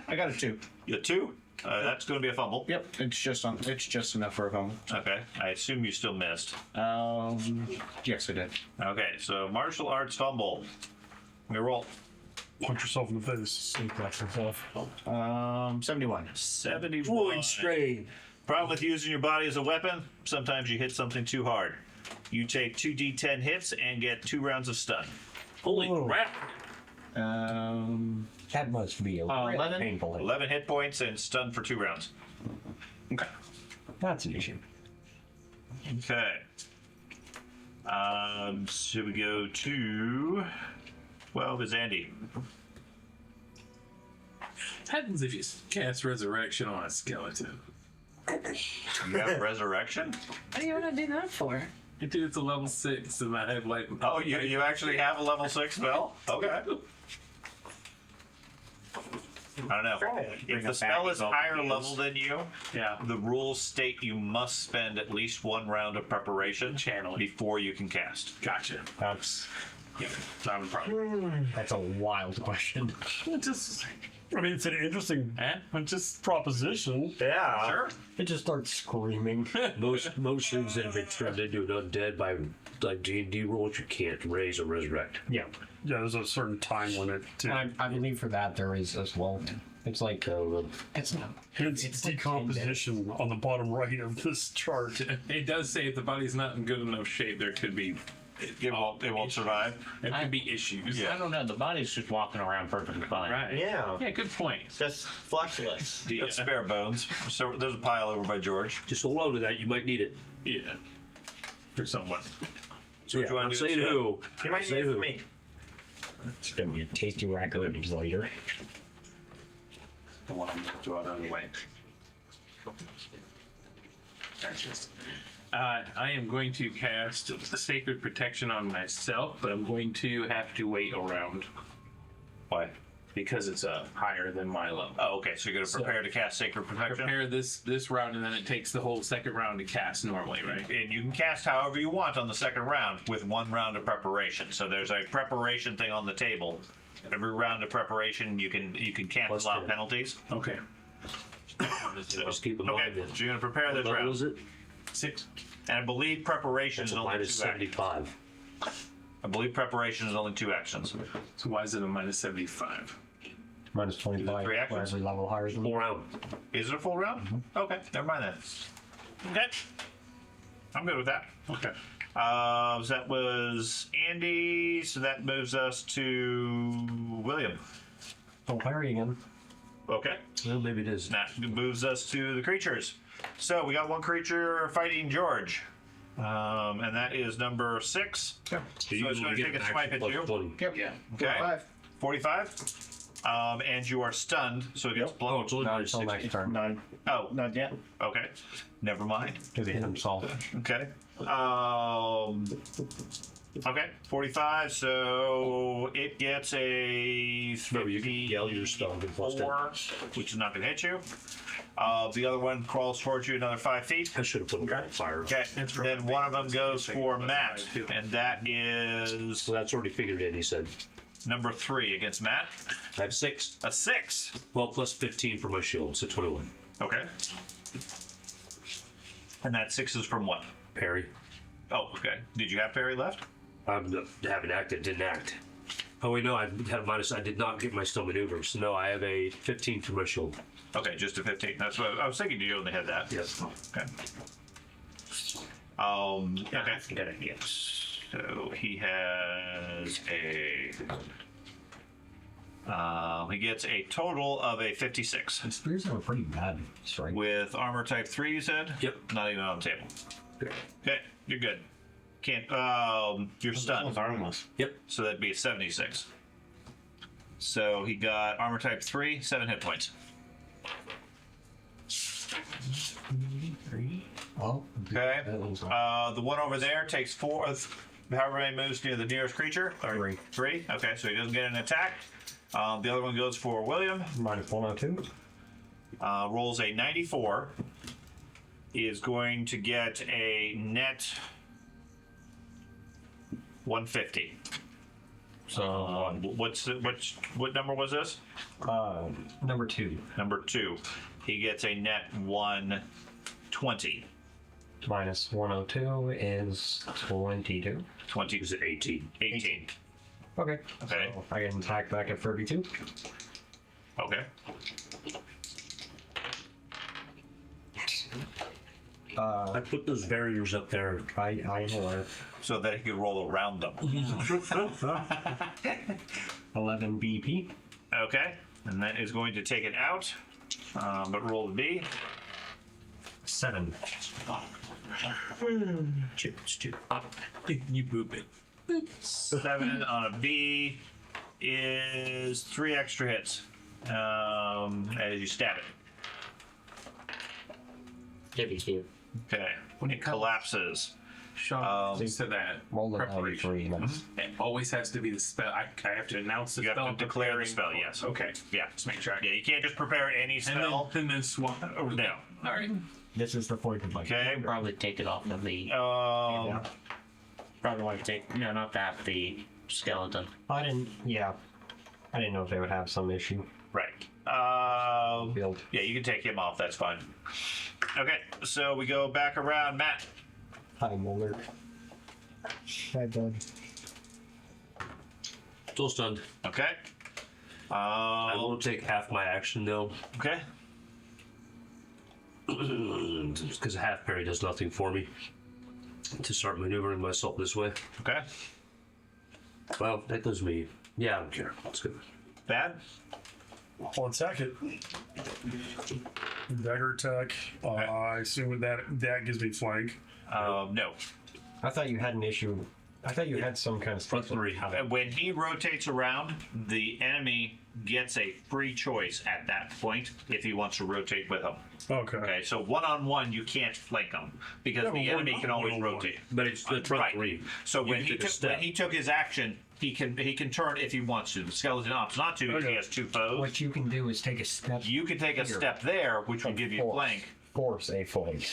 I got a 2. You 2. That's going to be a fumble. Yep, it's just enough for a fumble. Okay. I assume you still missed. Yes, I did. Okay, so martial arts fumble. We roll. Punch yourself in the face. 71. 71. strain. Problem with using your body as a weapon, sometimes you hit something too hard. You take 2d10 hits and get 2 rounds of stun. Holy Whoa. crap. That must be a 11? painful. 11 hit points and stun for 2 rounds. Okay. That's an issue. Okay. So we go to 12 is Andy. What happens if you cast resurrection on a skeleton? You have resurrection? What do you want to do that for? Dude, it's a level 6 and I have like. Oh, you actually have a level 6 spell? Okay. I don't know. If the spell is higher level than you, Yeah. the rules state you must spend at least 1 round of preparation Channeling. before you can cast. Gotcha. That's Yeah, I would probably. That's a wild question. Just, I mean, it's an interesting proposition. Yeah. sure. It just starts screaming. Most things that have been turned into an undead by like D&D rules, you can't raise or resurrect. Yeah. Yeah, there's a certain time limit. And I believe for that there is as well. It's like it's not. Hence decomposition on the bottom right of this chart. It does say if the body's not in good enough shape, there could be. It won't survive. There could be issues. I don't know. The body's just walking around perfectly fine. Right. Yeah. Yeah. Good point. Just fleshless. That's spare bones. So there's a pile over by George. Just hold on to that, you might need it. Yeah. For someone. So what you want I'm to do saying instead? who. You might Say need it who. for me. It's gonna be a tasty raccoon later. The one I'm going to throw out of the way. I am going to cast the Sacred Protection on myself, but I'm going to have to wait around Why? because it's higher than my level. Oh, okay. So you're gonna prepare to cast Sacred Protection, Prepare this round, and then it takes the whole second round to cast normally, right? and you can cast however you want on the second round with 1 round of preparation. So there's a preparation thing on the table. Every round of preparation, you can cancel Plus out 10. penalties. Okay. Just keep in Okay, mind that. so you're gonna prepare this What round, was it? 6. and I believe preparation It's is a only minus 2 actions. 75. I believe preparation is only 2 actions. So why is it a minus 75? Minus 25 3 for actions? every level higher than Full round. Is it a full round? Okay, never mind then. Okay, I'm good with that. Okay. So that was Andy. So that moves us to William. Don't parry again. Okay, Well, maybe it is. that moves us to the creatures. So we got one creature fighting George, and that is number 6. So So it's going to take a swipe at you. 20. Yeah. Okay, 45. And you are stunned, so it gets Oh, blown. it's only Not minus until 60. next turn. None. Oh, Not yet. okay. Never mind. Because he hit himself. Okay. Okay, 45, so it gets a Remember, you can yell your spell and get plus 10. 54, which is not going to hit you. The other one crawls towards you another 5 feet. I should have put it on fire. Okay, then one of them goes for Matt, and that is So that's already figured in, he said. number 3 against Matt. I have 6. A 6. Well, plus 15 for my shield, so 21. Okay. And that 6 is from what? Parry. Oh, okay. Did you have parry left? I haven't acted, didn't act. Oh, wait, no, I had minus. I did not get my still maneuvers. So no, I have a 15 for my shield. Okay, just a 15. That's what I was thinking. You only had that. Yes. Okay. Okay. So he has a. He gets a total of a 56 His spears are pretty bad strike. with armor type 3. You said. Yep. Not even on the table. Okay. Okay, you're good. Can't. You're stunned. Harmless. Yep. So that'd be a 76. So he got armor type 3, 7 hit points. Oh, Okay. that was The one over there takes 4. However many moves near the nearest creature. Or 3. 3. Okay, so he doesn't get an attack. The other one goes for William. Minus 102. Rolls a 94. He is going to get a net 150. So, What number was this? number 2. Number 2. He gets a net 120. Minus 102 is 22. 20 Is it 18? 18. Okay. Okay. So I can attack back at 32. Okay. I put those barriers up there. I know. So that he could roll around them. 11 BP. Okay. And that is going to take it out. But roll the B. 7. You poop it. 7 on a B is 3 extra hits as you stab it. Okay. It collapses. Sean, you said that. Roll a Preparation. 93. Nice. It always has to be the spell. I have to announce the You spell. have to declare the preparing spell, for- yes. Okay. Yeah. Just make sure. Yeah, you can't just prepare any spell. And then swap. Oh, no. All right. This is the point of like. Okay. Probably take it off of the. Um, Probably want to take. No, not that. The skeleton. I didn't know if they would have some issue. Right. Build. Yeah, you can take him off. That's fine. Okay, so we go back around. Matt. Hi, Mulder. Hi, bud. Still stunned. Okay. I will take half my action though, Okay. because a half parry does nothing for me. To start maneuvering myself this way. Okay. Well, that gives me. Yeah, I don't care. It's good. Bad. I'll attack it. Dagger attack. I assume that gives me flank. No. I thought you had an issue. I thought you had some kind of Front three. When he rotates around, the enemy gets a free choice at that point if he wants to rotate with him. Okay. Okay, so one-on-one, you can't flank him because Yeah, the but enemy can always one-on-one. rotate. But it's the front Right. three. So You when took a step. he took his action, he can turn if he wants to. The skeleton opts not to if he Okay. has 2 foes. What you can do is take a step. You can take a here. step there, which would give you flank. Force a flank.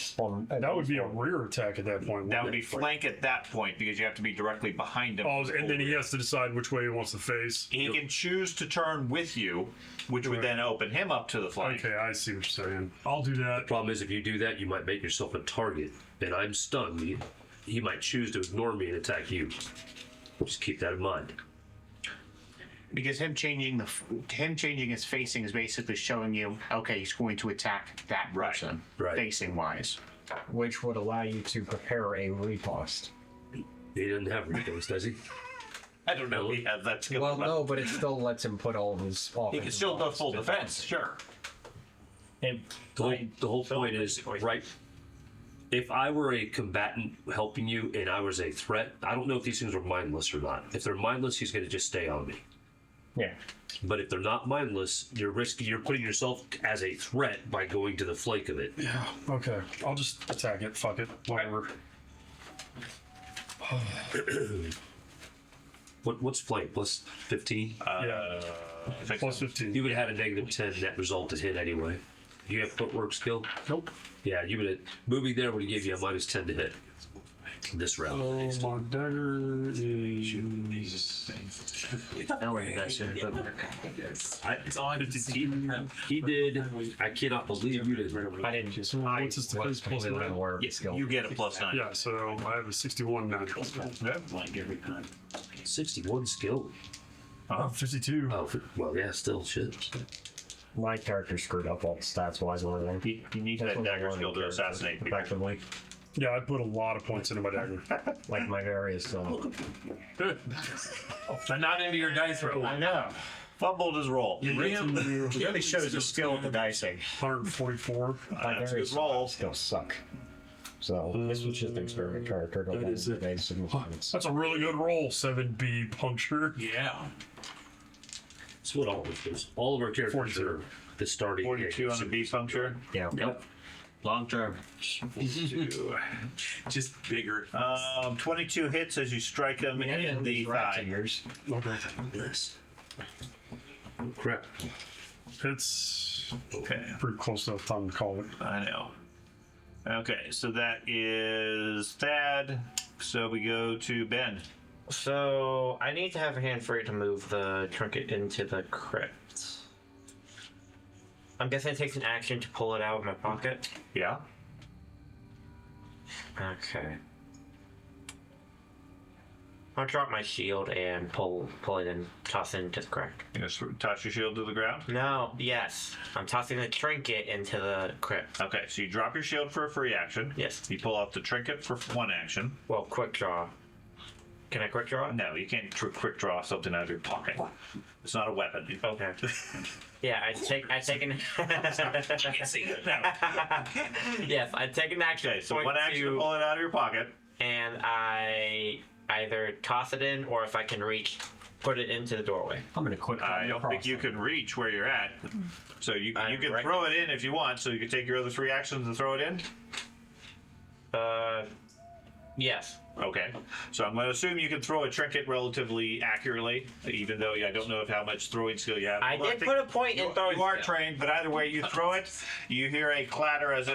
That would be a rear attack at that point. That would wouldn't be it? flank at that point because you have to be directly behind him. Oh, and then he has to decide which way he wants to face. He can choose to turn with you, which would then open him up to the flank. Okay, I see what you're saying. I'll do that. Problem is, if you do that, you might make yourself a target, and I'm stunned. He might choose to ignore me and attack you. Just keep that in mind. Because him changing his facing is basically showing you, okay, he's going to attack that person, Right. facing wise. which would allow you to prepare a riposte. He doesn't have reflex, does he? I don't know if he has that skill. Well, no, but it still lets him put all of his offense. He can still go full defense, sure. And The whole point is, right, if I were a combatant helping you and I was a threat, I don't know if these things are mindless or not. If they're mindless, he's going to just stay on me. yeah, But if they're not mindless, you're putting yourself as a threat by going to the flank of it. Yeah, okay. I'll just attack it. Fuck it. Whatever. What's flank? Plus 15? Yeah. Plus 15. You would have had a negative 10 net result to hit anyway. Do you have footwork skill? Nope. Yeah, you would have. Moving there would have given you a minus 10 to hit. This round. at So least. my dagger is. It's all He did. I cannot believe you didn't. I didn't just. What's his defense plus completely 9? unaware of the skill. You get a +9. Yeah, so I have a 61 natural. 61 skill. 52. Oh, well, yeah, still shit. My character screwed up all stats wise and everything. You need that dagger skill to assassinate people. Effectively, Yeah, I put a lot of points into my dagger. like my various. But not into your dice roll. I know. Fumbled his roll. It really shows the skill with the dicing. 144. My That's a various good roll. skills suck. So this was just an experiment character. Don't is it. That's a really good roll. 7B puncture. Yeah. That's what all of it is. All of our characters 42. are the starting. 42 on the B puncture. Yeah. Yep. Long term. Just bigger. 22 hits as you strike him in the thigh. Okay. Yes. Oh, crap. It's Okay, pretty close enough time to call it. I know. Okay, so that is Thad. So we go to Ben. So I need to have a hand free to move the trinket into the crypt. I'm guessing it takes an action to pull it out of my pocket. Yeah. Okay. I'll drop my shield and pull it and toss it into the crypt. You just toss your shield to the ground. No, yes. I'm tossing the trinket into the crypt. Okay, so you drop your shield for a free action. Yes. You pull out the trinket for one action. Well, quick draw. Can I quick draw? No, you can't quick draw something out of your pocket. It's not a weapon. Okay. Yeah, I take an. Yes, I take an action. Okay, so point one action to to- pull it out of your pocket. and I either toss it in or if I can reach, put it into the doorway. I'm gonna quit. I don't think you can reach where you're at. So you I'm can right. throw it in if you want. So you can take your other three actions and throw it in. Yes. Okay. So I'm going to assume you can throw a trinket relatively accurately, even though I don't know how much throwing skill you have. I Although did think put a point in throwing You are skill. trained, but either way you throw it, you hear a clatter as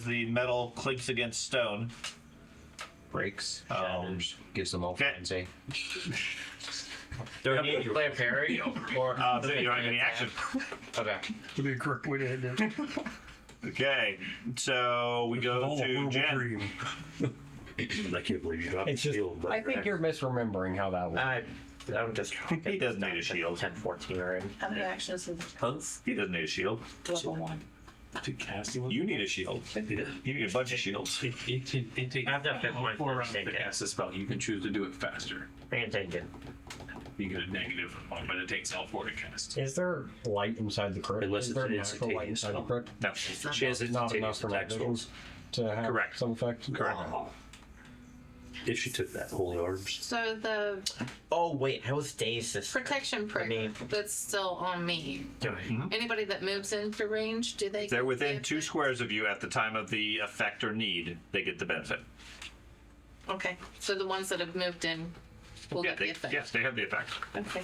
the metal clinks against stone. breaks, shatters, gives them all Okay. frenzy. Do I need to play a parry? Or So you don't have any action. Okay. Would be a correct way to end it. Okay, so we go Oh, to horrible Jen. dream. I can't believe you dropped It's the just, shield. I think you're misremembering how that works. I'm just. He doesn't need a shield. 10, 14 already. How many actions is He doesn't need a shield. level 1? To cast it. You need a shield. You need a bunch of shields. It takes I have to have 50 4 rounds to take it. cast a spell. You can choose to do it faster. I can take it. You get a negative one, but it takes all 4 to cast. Is there light inside the crypt? Unless Is it's there an natural light instantaneous inside the spell. crypt? No. She has Not enough instantaneous for my attack vision spells. to have Correct. some effect? Correct. If she took that holy arms. So the Oh, wait. I was dazed this. protection prick me. that's still on me. Mm-hmm. Anybody that moves into range, do they? They're get within the 2 effect? squares of you at the time of the effect or need. They get the benefit. Okay, so the ones that have moved in will Yeah, get the they, effect. yes, they have the effect. Okay.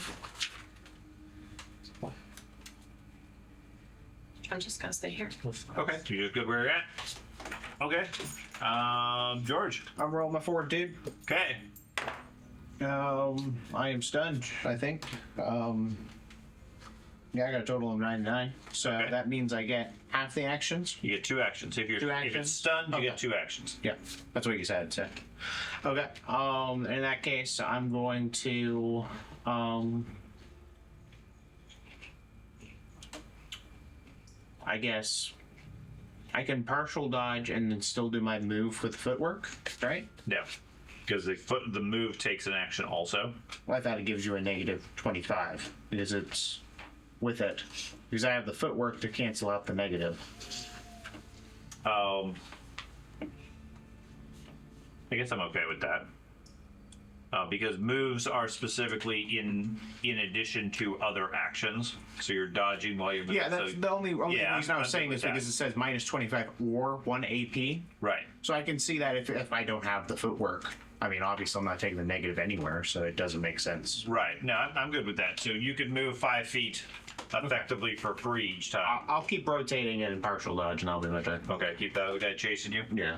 I'm just gonna stay here. Okay, you just good where you're at. Okay, George. I'm rolling my forward, dude. Okay, I am stunned, I think. Yeah, I got a total of 99. So Okay. that means I get half the actions. you get 2 actions. If you're 2 if it's actions? stunned, you Okay. get 2 actions. Yeah, that's what you said. So. Okay. In that case, I'm going to I guess I can partial dodge and then still do my move with footwork, right? No, because the move takes an action also. Well, I thought it gives you a negative 25 because it's with it. Because I have the footwork to cancel out the negative. I guess I'm okay with that. Because moves are specifically in addition to other actions, so you're dodging while you're moving. Yeah, that's so, the only yeah, reason I was I'm saying good this with because that. it says minus 25 or 1 AP. Right. So I can see that if I don't have the footwork. I mean, obviously I'm not taking the negative anywhere, so it doesn't make sense. Right. No, I'm good with that. So you could move 5 feet effectively for free each time. I'll keep rotating it in partial dodge and I'll be like that. Okay, keep that other guy chasing you. Yeah.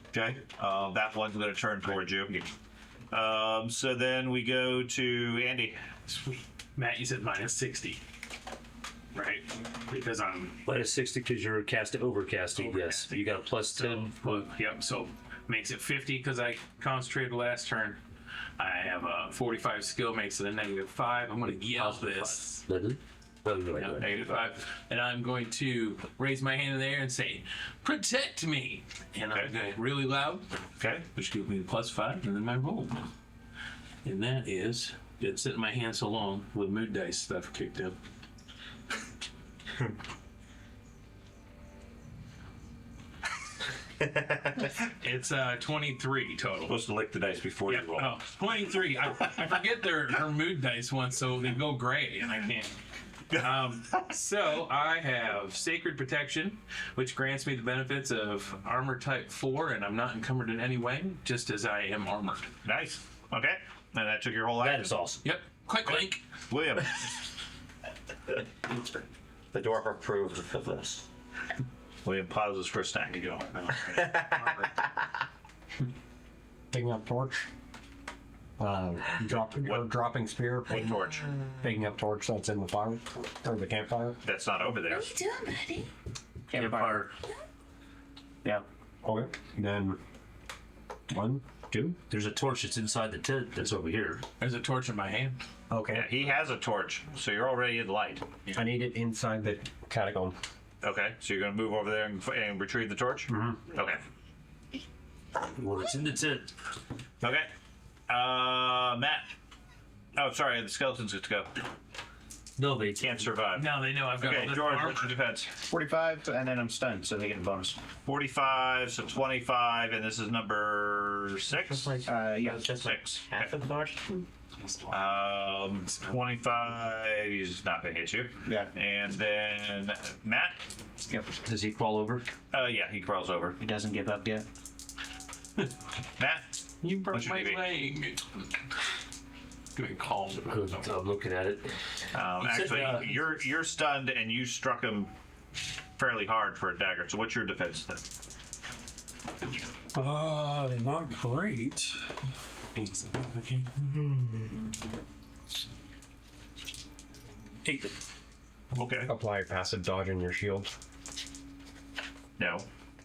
Okay. That one's going to turn towards you. So then we go to Andy. Sweet. Matt, you said minus 60. Right? Because I'm. Minus 60 because you're overcasting, yes. You got a plus 10. Well, yep, so makes it 50 because I concentrated last turn. I have a 45 skill, makes it a negative 5. I'm going to yell this. Doesn't it? Oh, no, Yeah, no, no. negative 5. And I'm going to raise my hand in the air and say, "Protect me!" And I'm going really loud, Okay. which gives me the plus 5, and then my roll. And that is, been sitting in my hand so long with mood dice stuff kicked in. It's 23 total. Supposed to lick the dice before Yep. you roll. Oh, 23. I forget her mood dice once, so they go gray, and I can't. So I have Sacred Protection, which grants me the benefits of Armor Type 4, and I'm not encumbered in any way, just as I am armored. Nice. Okay. And that took your whole action. That is awesome. Yep. Quick link. William. The dwarf approved of this. William pauses for a snack. There you go. Picking up torch. Dropping spear. What torch? Picking up torch that's in the fire. Or the campfire. That's not over there. What are you doing, buddy? Campfire. Yeah. Okay. Then 1, 2. There's a torch that's inside the tent that's over here. There's a torch in my hand. Okay. Yeah, he has a torch, so you're already in light. I need it inside the catacomb. Okay, so you're going to move over there and retrieve the torch? Mm-hmm. Okay. Well, it's in the tent. Okay. Matt. Oh, sorry, the skeletons get to go. No, they Can't survive. Now they know I've got Okay, all this George, armor. what's your defense? 45, and then I'm stunned, so they get a bonus. 45, so 25, and this is number 6? Yeah. Just like 6. half of the dodge. 25, he's not going to hit you. Yeah. And then Matt. Yep. Does he crawl over? Yeah, he crawls over. He doesn't give up yet. Matt. You broke What's your my DB? leg. Doing calm. I'm looking at it. Actually, said, you're stunned, and you struck him fairly hard for a dagger. So what's your defense then? Not great. 8. Okay. Apply your passive dodge on your shield. No.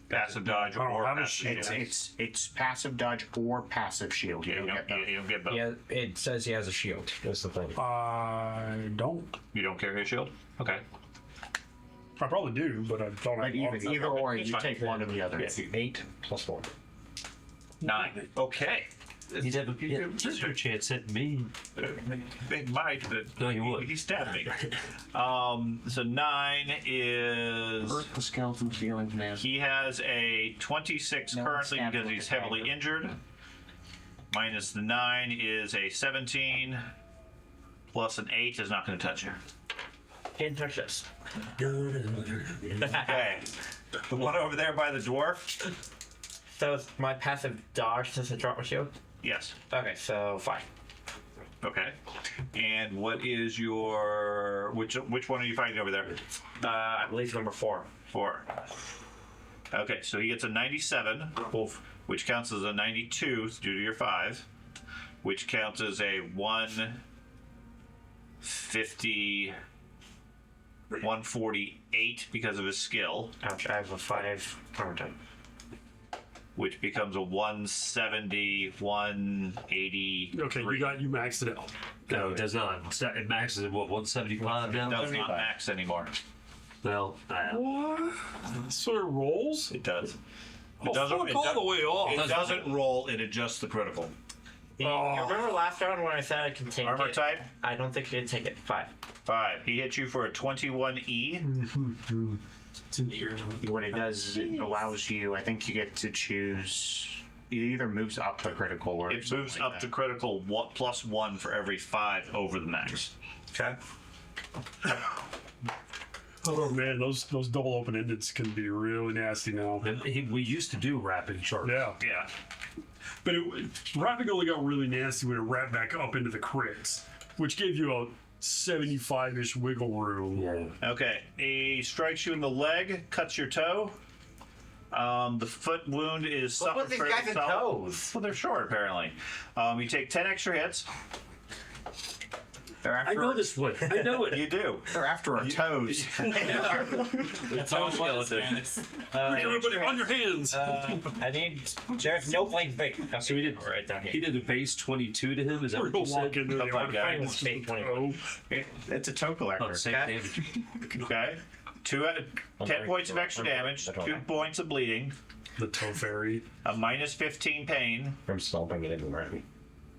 Passive dodge I don't or have a passive shield. It's passive dodge or passive shield. You don't get both. You don't get both. Yeah, it says he has a shield. That's the thing. I don't. You don't carry a shield? Okay. I probably do, but I don't But have one. either or, It's you fine. take one or the other. 8 plus 1. 9. Okay. He'd have a zero chance at me. Big might, but No, you would. he stabbed me. So 9 is. Hurt the skeleton feelings, man. He has a 26 No, currently stab because with he's the heavily dagger. injured. Minus the 9 is a 17. Plus an 8 is not going to touch you. Can't touch this. Okay. The one over there by the dwarf? So it's my passive dodge since I dropped my shield? Yes. Okay, so 5. Okay. And what is your. Which one are you fighting over there? I believe number 4. 4. Okay, so he gets a 97, which counts as a 92 due to your 5, which counts as a 150, 148 because of his skill, Ouch, I have a 5 armor type. which becomes a 170, 180. Okay, you maxed it out. No, it does not. It maxes at what, 175 now? Does not max anymore. Well, What? So it rolls? It does. Oh, fuck all the way off. It doesn't roll, it adjusts the critical. You remember last round when I said I can take Armor it? type? I don't think I can take it. 5. 5. He hits you for a 21E. What it does is it allows you, I think you get to choose, it either moves up to critical or It something moves like up that. to critical plus 1 for every 5 over the max. Okay. Oh man, those double open endeds can be really nasty now. we used to do rapid charge. Yeah. Yeah. But wrapping only got really nasty when it wrapped back up into the crits, which gave you a 75-ish wiggle room. Yeah. Okay. He strikes you in the leg, cuts your toe. The foot wound is What suffered with these fairly guys' solid. toes? Well, they're short apparently. You take 10 extra hits. They're I after, know this one. I know it. You do. they're after our toes. That's all it was, man. Everybody on your hands! I need. There's no blade fake. So we did right down He here. did a base 22 to him. Is that We're what you gonna walk said? into the Something like that. artifact with the toe. It's a toe collector. Oh, the same Okay. damage. Okay. 10 points of extra damage, 2 points of bleeding, The toe fairy. a minus 15 pain, I'm stomping it in right.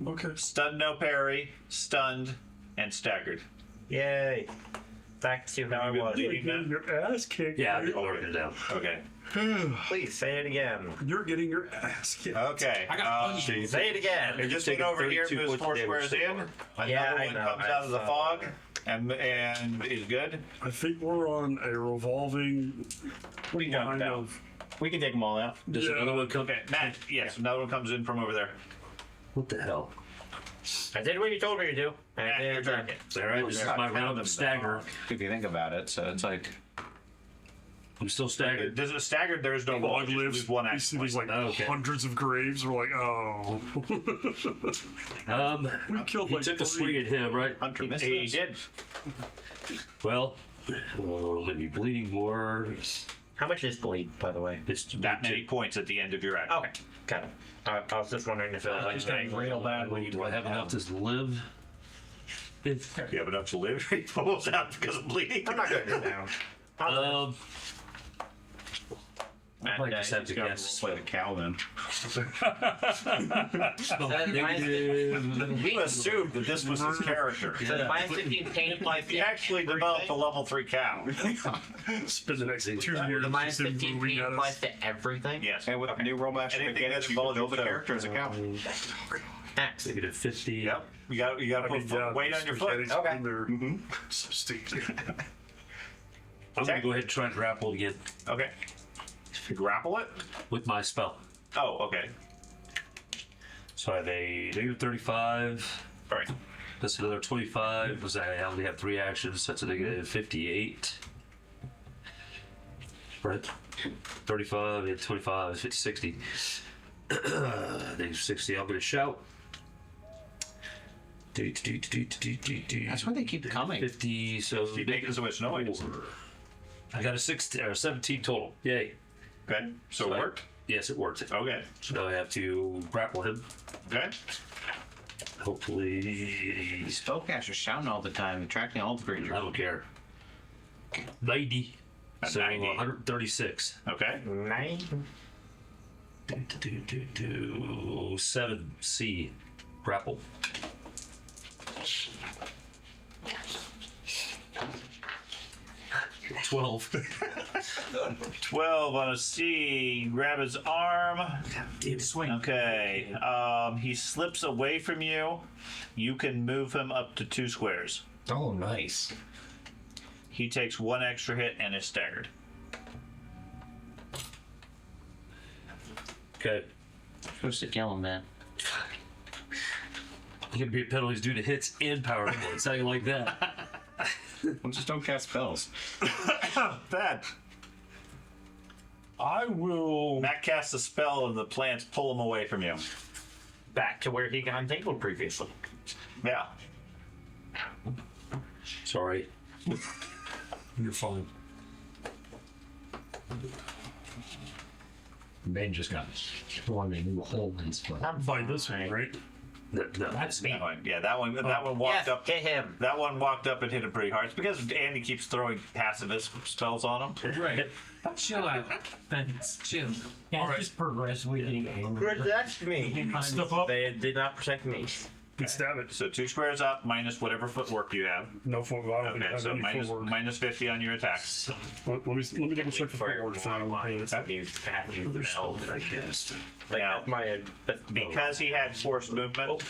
Okay. stunned no parry, stunned, and staggered. Yay. Back to how I was. You're getting your ass kicked. Yeah, dude. I lowered it down. Okay. Please say it again. You're getting your ass kicked. Okay. I got punched. Say it again. They just went taken over here, 32 moves 4 points of damage squares so in. far. Yeah, Another I one know. comes out of the fog and is good. I think we're on a revolving We got line them. of. We can take them all out. Does Yeah. another one come? Okay, Matt, yes, another one comes in from over there. What the hell? I did what you told me to do. And I Matt, your did turn. attack it. All right, this is my round of stagger. If you think about it, so it's like I'm still staggered. There's a staggered, there's no roll. Log You lives. lose 1 You action see point. these like Okay. hundreds of graves. We're like, oh. We killed He like took a 3. swing at him, right? Hunter He misses. did. Well, let me bleeding more. How much is bleed, by the way? It's That many points at the end of your action. Okay, got it. I was just wondering if it was like Just getting real bad when you Do I have enough to live? If, You have enough to live. He falls out because of bleeding. I'm not going down. I might just have to guess. Play the cow then. Negative. We assumed that this was his character. So minus 15 pain applies to He actually developed a level 3 cow. Spend the next 2 years The minus just him 15 moving pain at applies us. to everything. Yes. And with new Rolemaster Anything that mechanics, you can involves build a your toe. character as a cow. Max. Negative 50. Yep. You got to put weight on your foot. mechanics Okay. in there. So stupid. I'm going to go ahead and try and grapple again Okay. You grapple it? with my spell. Oh, okay. So I have a negative 35. All right. That's another 25 because I only have 3 actions. That's a negative 58. Right? 35, yeah, 25, 50, 60. Negative 60, I'm going to shout. That's why they keep coming. 50, so Keep making so much noise. I got a 16 or 17 total. Yay. Okay, so it worked. Yes, it worked. Okay, So now I have to grapple him. okay. Hopefully, These spellcasters shouting all the time, attracting all the creatures. I don't care. 90. A So 90. 136. Okay. 7C. Grapple. 12. 12 on a C. Grab his arm. Swing. Okay. He slips away from you. You can move him up to 2 squares. Oh, nice. He takes 1 extra hit and is staggered. Okay. Supposed to kill him, man. You can be penalties due to hits and power points. How you like that? Well, just don't cast spells. Bad. I will. Matt casts a spell and the plants pull him away from you. Back to where he got entangled previously. Yeah. Sorry. You're fine. Ben just got one in the hole in his foot. By this one, right? No. That's me. That one, yeah, that one walked Yes, up. hit him. That one walked up and hit him pretty hard. It's because Andy keeps throwing pacifist spells on him. Right. Chill out. Thanks. Chill. Yeah, it's just progressively getting angry. Protect me. Step up. They did not protect me. And stab it. So 2 squares up minus whatever footwork you have. No footwork. I don't Okay, have so any minus, footwork. minus 50 on your attacks. Let me double check the footwork thing. Now, because he had forced movement,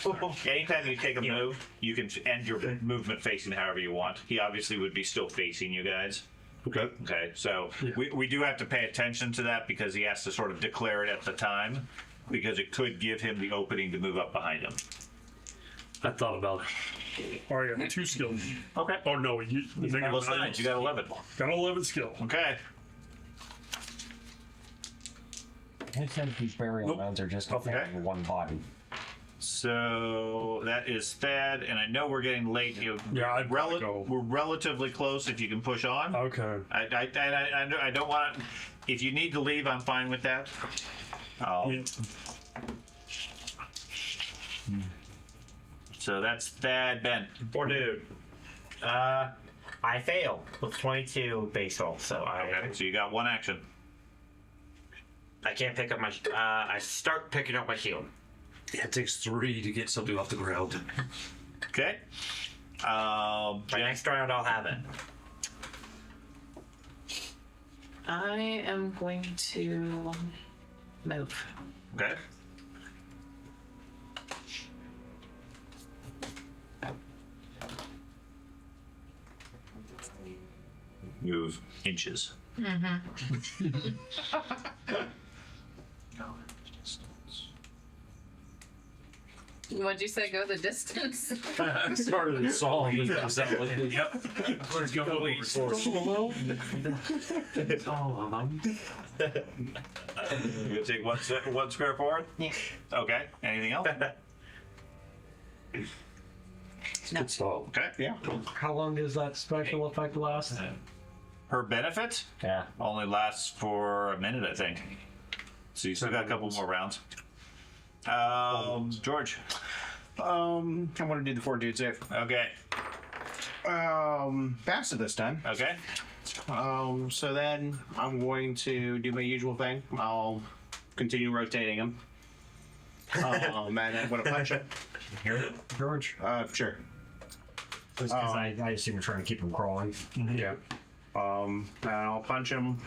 anytime you take a move, you can end your movement facing however you want. He obviously would be still facing you guys. Okay. Okay, so we do have to pay attention to that because he has to sort of declare it at the time because it could give him the opening to move up behind him. I thought about it. All right, I got 2 skills. Okay. Oh, no. You Well, nice. You got 11. got 11 skill. Okay. Anytime these burial rounds are just Okay. one body. So that is Thad, and I know we're getting late. Yeah, I'd probably go. We're relatively close if you can push on. Okay. I don't want to. If you need to leave, I'm fine with that. Yeah. So that's Thad, Ben. Poor dude. I fail with 22 base roll, so Okay, so you got 1 action. I can't pick up my. I start picking up my shield. Yeah, it takes 3 to get something off the ground. Okay. My next round, I'll have it. I am going to move. Okay. Move inches. What'd you say? Go the distance? Started the song. Yep. Let's go. You gonna take 1 square forward? Yeah. Okay. Anything else? Good song. Okay. Yeah. How long does that special effect last? Her benefit Yeah. only lasts for a minute, I think. So you still got a couple more rounds. George. I want to do the 4 dude save. Okay. Passed it this time. Okay. So then I'm going to do my usual thing. I'll continue rotating him. And I'm going to punch him. Here, George. Sure. Because I assume you're trying to keep him crawling. Yeah. And I'll punch him.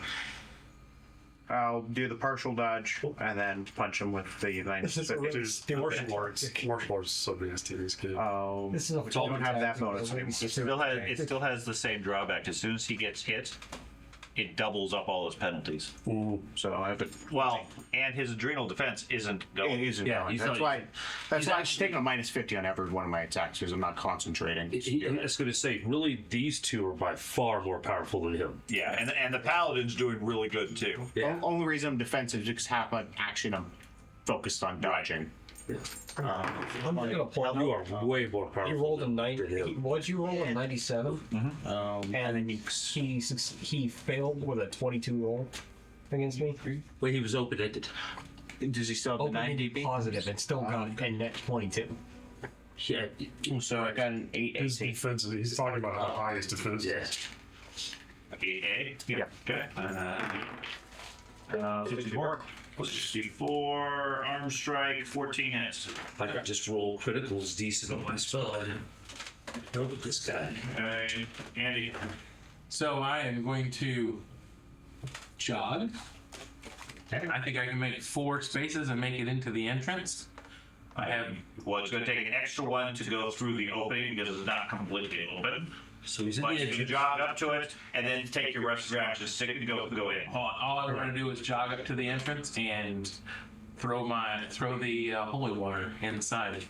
I'll do the partial dodge and then punch him with the minus 50. Martial arts. Martial arts is so nasty in this game. This is a don't have that bonus anymore. It still has the same drawback. As soon as he gets hit, it doubles up all his penalties. So I have to. Well, and his adrenal defense isn't going. It isn't. Yeah, going. he's That's not- why. That's he's why I'm actually- taking a -50 on every one of my attacks because I'm not concentrating. I was going to say, really, these two are by far more powerful than him. Yeah, and the paladin's doing really good too. Yeah. Only reason I'm defensive is because half my action I'm focused on dodging. I'm gonna point You out. are way more powerful. He rolled a than 90. him. What'd you roll? A 97? And then he failed with a 22 roll against me. Well, he was open-ended. Does he still have the Open 9 DP? positive and still got a net 22. Yeah. So I got an 8 His AC. defense, he's talking about how high his defense Yeah. is. Yeah. Okay. 64 arm strike, 14 hits. I could just roll criticals decent on my spell. I didn't know with this guy. Okay, Andy. So I am going to jog. I think I can make 4 spaces and make it into the entrance. I have Well, it's going to take an extra one to go through the opening because it's not completely open. So he's in But the you can entrance. jog up to it and then take your rest of your action stick and go in. all I'm going to do is jog up to the entrance and throw the holy water inside.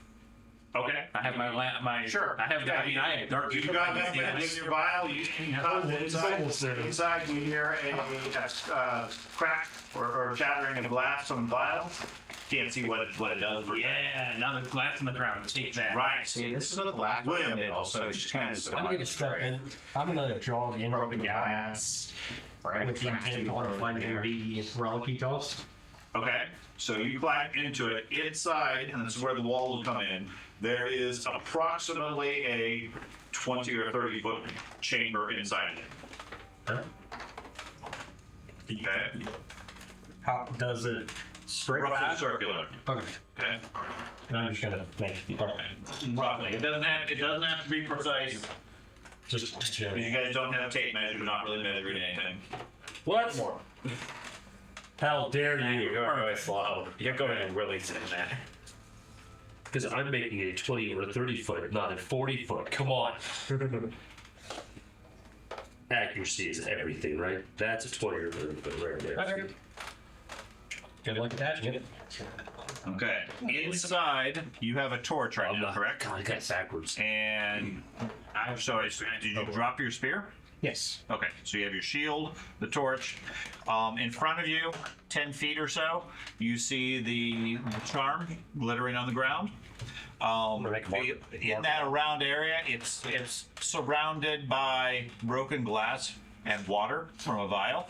Okay. I have my Sure. I have I have dark. You got that with your vial. You come inside. You hear a crack or shattering of glass on the vial. Can't see what it does. Yeah, another glass in the ground. Take that. Right. See, this is a black William. also it's just kind of. I'm gonna step in. I'm gonna jog in Broken the glass. with the intent of finding the relic toss. Okay, so you climb into it. Inside, and this is where the wall will come in, there is approximately a 20 or 30 foot chamber inside of it. Okay, How does it straight roughly back? circular. Okay. Okay, And I'm just gonna make roughly. It doesn't have to be precise. just If you guys don't have tape measure, you're not really measuring anything. What? How dare you? You're really slow. You're going in really thin there. Because I'm making a 20 or a 30 foot, not a 40 foot. Come on. Accuracy is everything, right? That's a 20 or 30 foot right there. good luck attaching it. Okay, inside you have a torch right now, correct? God, I got it backwards. And I'm sorry, did you drop your spear? Yes. Okay, so you have your shield, the torch. In front of you, 10 feet or so, you see the charm glittering on the ground. In that around area, it's surrounded by broken glass and water from a vial.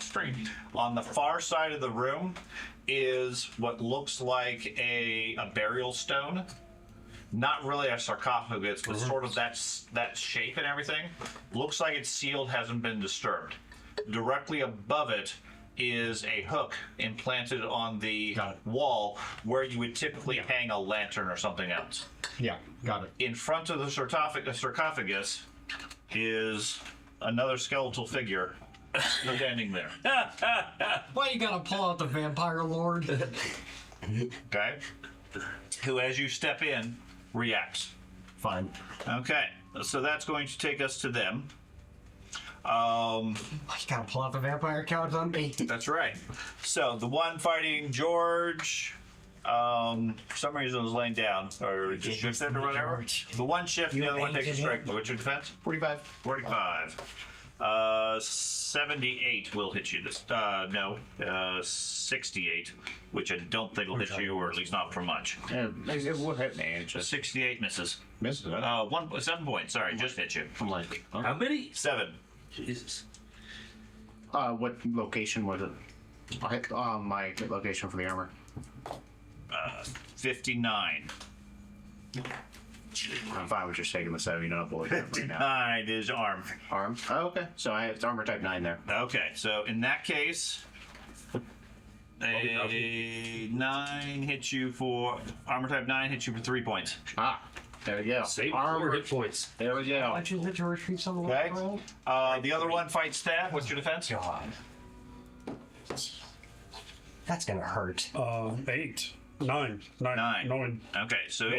On the far side of the room is what looks like a burial stone. Not really a sarcophagus, but sort of that shape and everything. Looks like it's sealed, hasn't been disturbed. Directly above it is a hook implanted on the wall where you would typically hang a lantern or something else. Yeah, got it. In front of the sarcophagus is another skeletal figure standing there. Why you gotta pull out the vampire lord? Okay? Who, as you step in, reacts. Fine. Okay, so that's going to take us to them. Why you gotta pull out the vampire count on me? That's right. So the one fighting George, for some reason was laying down or just shifted or whatever. The one shift, the other one takes a strike. What's your defense? 45. 45. 78 will hit you this. 68, which I don't think will hit you, or at least not for much. Yeah, it would hit me. It's just 68 misses. misses it. 7 points. Sorry, just hit you. I'm like, oh. How many? 7. Jesus. What location was it? I hit my location for the armor. 59. I'm fine with just taking the 70 up right now. 9 is arm. Arm. Oh, okay. So I have armor type 9 there. Okay, so in that case, a 9 hits you for armor type 9 hits you for 3 points. Ah, there we go. Save Armor. 4 hit points. There we go. Why'd you let your retreat something Okay. like that? The other one fights stab. What's your defense? God. That's gonna hurt. 8. 9. 9. 9. Okay, so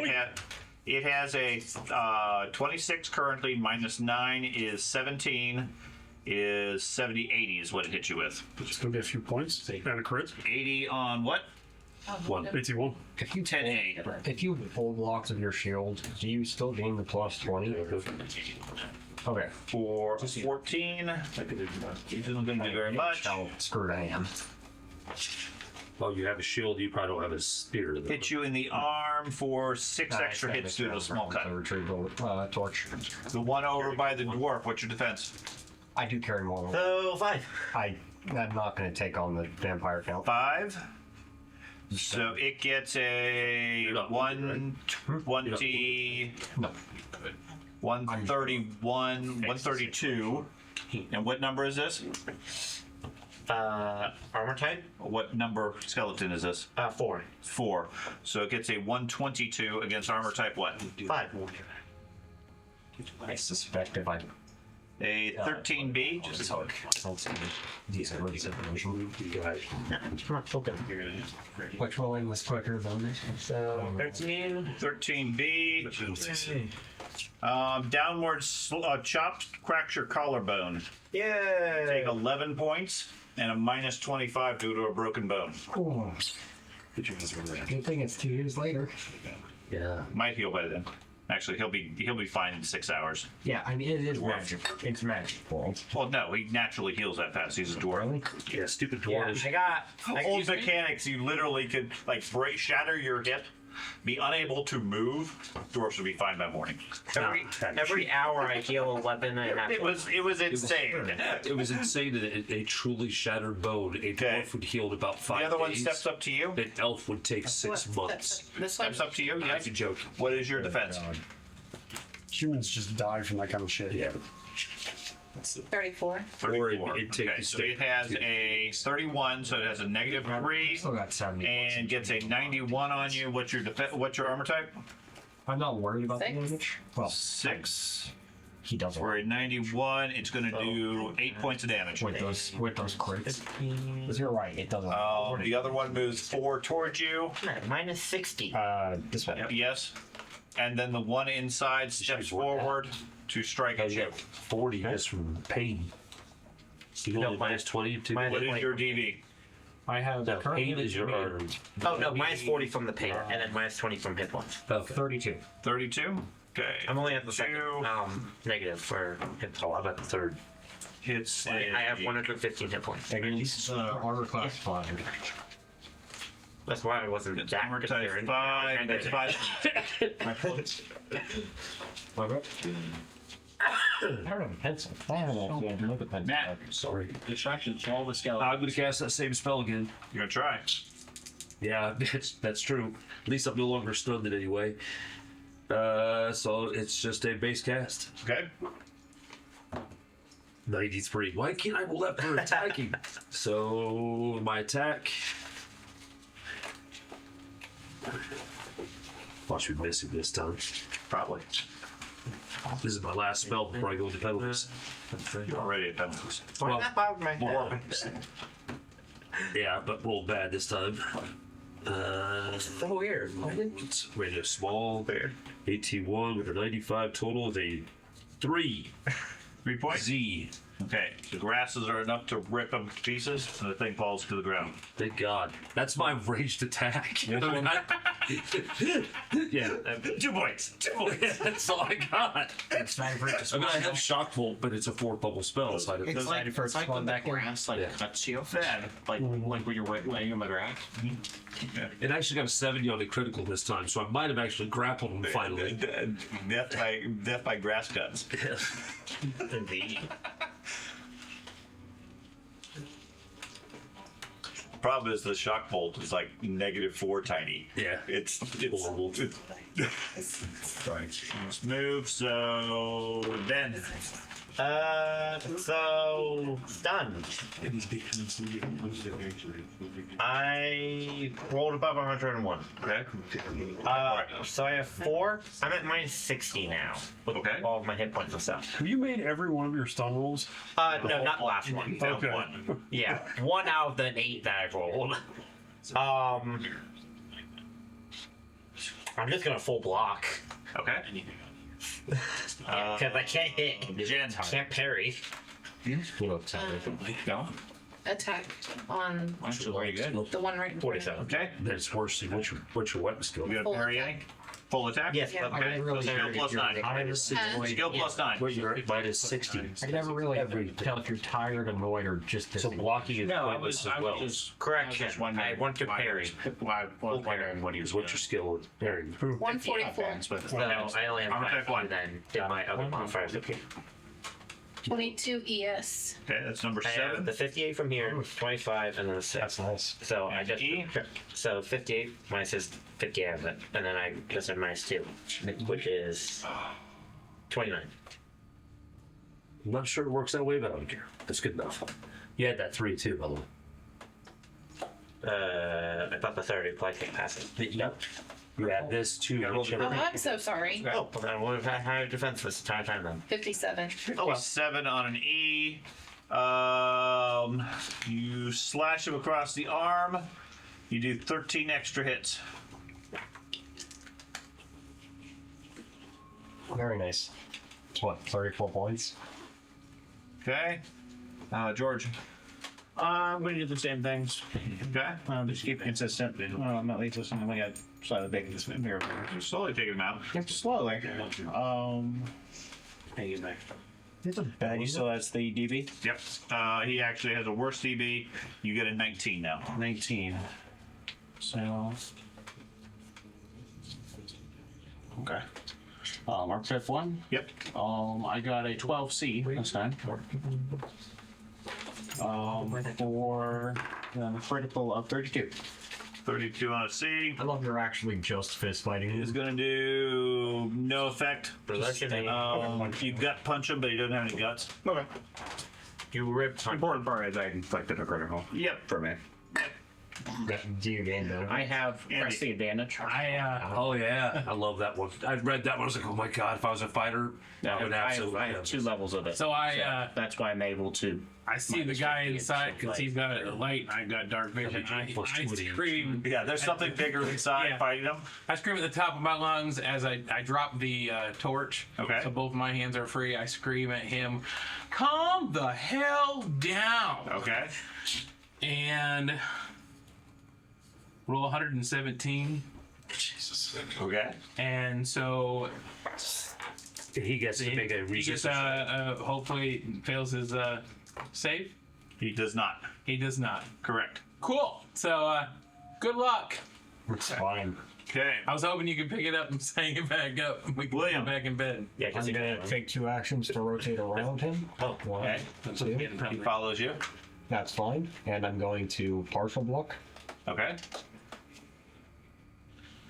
it has a 26 currently, minus 9 is 17, is 70-80 is what it hits you with. It's gonna be a few points and a crit. 80 on what? 81. If you 10A. If you pull blocks of your shield, do you still gain the plus 20? Okay. For 14, isn't going to do very much. How screwed I am. Well, you have a shield, you probably don't have a spear. Though. Hit you in the arm for 6 extra hits due to the small cut. Retrieval torch. The one over by the dwarf, what's your defense? I do carry more. So 5. I'm not going to take on the vampire count. 5. So it gets a 120, No. 131, 132. And what number is this? Armor type? What number skeleton is this? 4. 4. So it gets a 122 against armor type what? 5. I suspect if I A 13B. decent release information. I'm not poking. Which one was quicker than this? So 13. 13B. Downward chopped cracks your collarbone. Yay! Take 11 points and a minus 25 due to a broken bone. Oh. Good thing it's 2 years later. Yeah. Might heal by then. Actually, he'll be fine in 6 hours. Yeah, I mean, it is magic. It's magic for him. Well, no, he naturally heals that fast. He's a dwarf. Yeah, stupid Yeah, dwarves. I got. Old mechanics, you literally could like shatter your hip, be unable to move. Dwarfs would be fine by morning. Every hour I heal a weapon, I have It was insane. It was insane that a truly shattered bone, a dwarf would heal in about 5 The other one days. steps up to you. An elf would take 6 months. This one. Steps up to you. Yes. That's a joke. What is your defense? Humans just die from that kind of shit. Yeah. 34. Or 34. it take Okay, the so stick. it has a 31, so it has a negative 3, Still got 70. and gets a 91 on you. What's your what's your armor type? I'm not worried about the 6. damage. Well, 6. he doesn't. For a 91, it's going to do 8 points of damage. With those crits. Because you're right, it doesn't. The other one moves 4 towards you. minus 60. This one. Yes. And then the one inside steps forward to strike at you. 40 just from pain. You No, only minus 20 to minus- What is your DV? I have No, pain is your arm. Oh no, minus 40 from the pain, and then minus 20 from hit points. Okay. 32. 32? Okay. I'm only at the second Two. negative for hit points. I'm at the third. Hits. I have 115 hit points. Against armor class 5. That's why I wasn't It's that armor type concerned. 5. That's 5. I don't have a pencil. I haven't actually had to look at pencil. Matt. Sorry. Distractions, all the skeletons. I'm going to cast that same spell again. You're going to try. Yeah, that's true. At least I'm no longer stunned in any way. So it's just a base cast. Okay. 93. Why can't I roll that for attacking? So my attack. Watch me missing this time. Probably. This is my last spell before I go into penalties. You're already at penalties. Well, that bothered my Yeah, but rolled bad this time. So weird. It's radio small. 81 with a 95 total of a 3. 3 points? Z. Okay. The grasses are enough to rip them to pieces, and the thing falls to the ground. Thank God. That's my ranged attack. Yeah. 2 points. 2 points. That's all I got. It's time for it to I mean, I have shock bolt, but it's a 4th bubble spell. So I don't It's like, for it it's to like spawn when the back in. grass like Yeah. cuts you. Like when you're laying on the grass. It actually got a 70 on the critical this time, so I might have actually grappled him finally. Death by grass cuts. Indeed. Problem is the shock bolt is like -4 tiny. Yeah. It's horrible. Let's move. So then So done. I rolled above 101. okay. So I have 4. I'm at minus 60 now. With Okay. all of my hit points and stuff. Have you made every one of your stun rolls? No, not the last one. Okay. One. Yeah, 1 out of the 8 that I rolled. I'm just gonna full block Okay. because I can't hit. Jen. Can't parry. You know, tell me. Go. Attack on Actually, very good. the one right in front of 47. Okay. That's worse than what's your weapon skill? You got Full parry attack. any? Full attack? Yes, Yeah. but I Okay. can really Skill plus 9. Minus 60. Skill plus 9. Well, you're minus 60. I can never really tell if you're tired, annoyed, or just So blocking is pointless as well. correction. I want to parry. Well, I was wondering what he was What's your skill with parrying? 144. So I only have Armor type 1. and then did my other modifiers up here. 22 ES. Okay, that's number I have 7. the 58 from here, 25, and then the 6. That's nice. So I just E? so 58 minus his 50 out of it, and then I just have minus 2, which is 29. I'm not sure it works that way, but I don't care. That's good enough. You had that 3 too, by the way. I thought the 30 applied to passive. Yep. You add this to roll the Oh, I'm so sorry. Oh, well, then I would have had higher defense this entire time then. 57. Oh well. 7 on an E. You slash him across the arm. You do 13 extra hits. Very nice. It's what, 34 points? Okay. George. I'm going to do the same things. Okay. Just keep it consistent. I'm not least listening. I got slightly big this mirror. You're slowly taking him out. Slowly. Hey, back. It's a bad. He still has the DB. Yep. He actually has a worse DB. You get a 19 now. 19. So. Okay. Our fifth one. Yep. I got a 12C this time. For a critical of 32. 32 on a C. I love you're actually just fist fighting. Is going to do no effect. You gut punch him, but he doesn't have any guts. Okay. You ripped on Important part is I inflicted a critical. Yep. For me. Do you gain that? I have press the advantage. Oh yeah, I love that one. I read that one. I was like, oh my god, if I was a fighter, I would absolutely. I have 2 levels of it. So That's why I'm able to. I see the guy inside because he's got a light. I got dark vision. I scream. Yeah, there's something bigger inside Yeah. fighting him. I scream at the top of my lungs as I drop the torch. Okay. So both my hands are free. I scream at him, "Calm the hell down!" Okay. And roll 117. Jesus. Okay. And so He gets to make a he gets resistance. hopefully fails his save. He does not. He does not. Correct. Cool. So good luck. It's fine. Okay. I was hoping you could pick it up and hang it back up. We can William. get back in bed. Yeah, because I'm gonna take 2 actions to rotate around him. Oh, One, Okay. 2. He follows you. That's fine. And I'm going to partial block. Okay.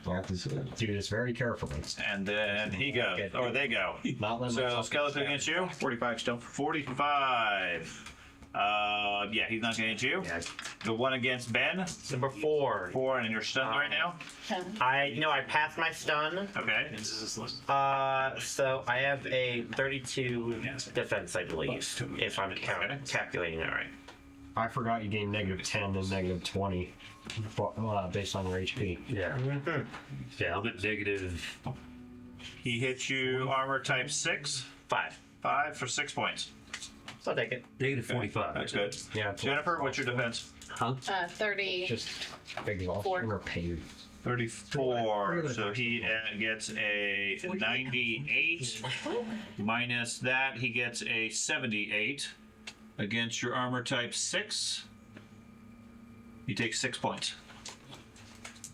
I have to do this very carefully. And then he goes, or they go. Not let So myself skeleton get against you. 45 still. 45. Yeah, he's not gonna hit you. The one against Ben. number 4. 4, and you're stunned right now. I passed my stun. Okay. So I have a 32 defense, I believe, if I'm calculating it right. I forgot you gained -10 and -20 based on your HP. Yeah. Yeah, I'm at negative. He hits you armor type 6. 5. 5 for 6 points. So I'll take it. Negative 45. That's good. Yeah. it's Jennifer, what's your defense? 30. just exhaustion or pain. 34. So he gets a 98. Minus that, he gets a 78. Against your armor type 6. You take 6 points.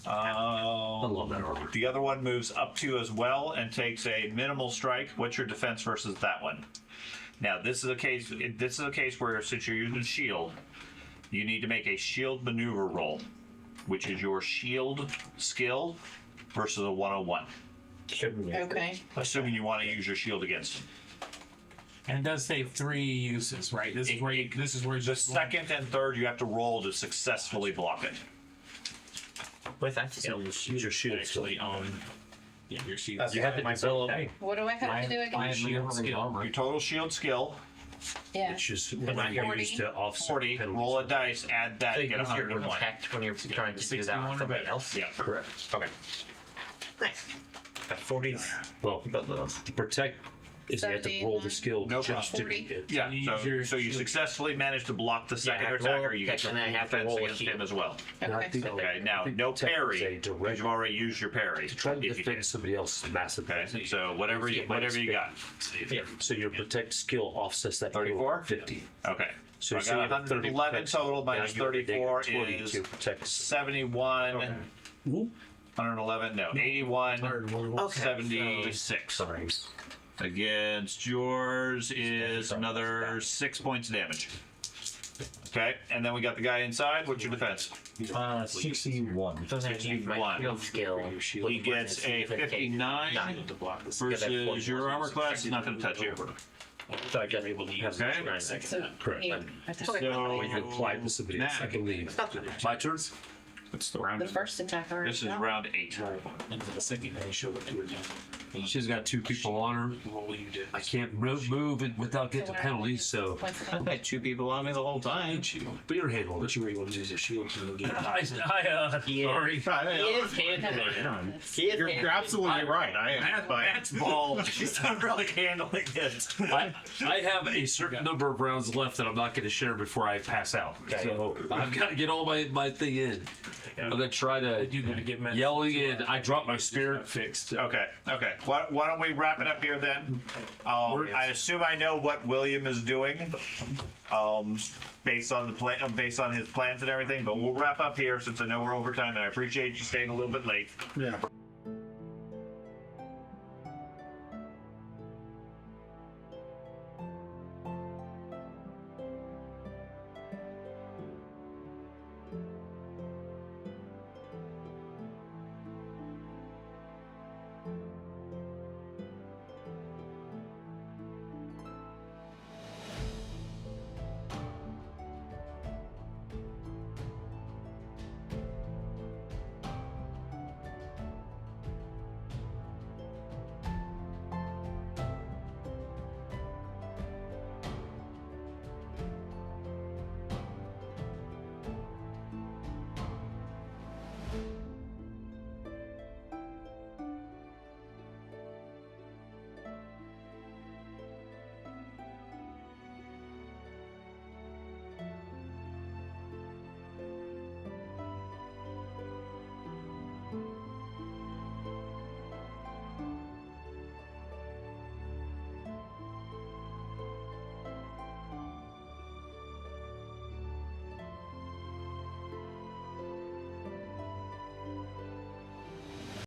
I love that armor. The other one moves up to you as well and takes a minimal strike. What's your defense versus that one? Now this is a case. This is a case where since you're using shield, you need to make a shield maneuver roll, which is your shield skill versus a 101. Okay. Assuming you want to use your shield against him. And it does say 3 uses, right? This is where you. This is where you The just second and third you have to roll to successfully block it. With that So use your shield. actually on. Yeah, your sheet. You have to develop, What do I have to do again? I have maneuvering armor. Your total shield skill, Yeah. which is what you 40. use to offset 40. penalties. Roll a dice, add that, So get you use your 101. protect when you're trying to do that 61 with or somebody better. else. Yeah. Correct. Okay. Nice. Got 40. Well, Both of those. protect Is you have to roll the skill No just to problem. hit. Yeah, so you successfully managed to block the second I have to roll attacker. You get protection, some and I have to defense roll a against him shield. as well. And I Okay. think Okay, now I think no tech is parry, a because direct you've already used your parry. trying to If you defend somebody else's massive. Okay, so whatever you got. Yeah. So your protect skill offsets that 34? 50. Okay. So I you got have 30 111 protects. total Now minus you have a negative 34 20 is to protect. 71. 111, no, 81, 76. Sorry. Against yours is another 6 points of damage. Okay, and then we got the guy inside. What's your defense? 61. Doesn't have to use my 61. shield skill. He gets a 59 versus your armor class is not going to touch you. So I guess able to use Okay. Correct. So You can apply to somebody else, I believe. My turn? It's the round. The first attack already. this is round 8. She's got 2 people on her. I can't move it without getting the penalties, so. I've had 2 people on me the whole time. But you're handling it. You were able to use a shield to negate. Sorry. He is handling it. He is You're absolutely right. I am. But That's ball. She's not really handling it. I have a certain number of rounds left that I'm not going to share before I pass out. So I've got to get all my thing in. I'm going to try to You're gonna get mad. yelling in. I dropped my spear. Fixed. Okay. Why don't we wrap it up here then? I assume I know what William is doing, based on the plan, based on his plans and everything. But we'll wrap up here since I know we're over time, and I appreciate you staying a little bit late. Yeah.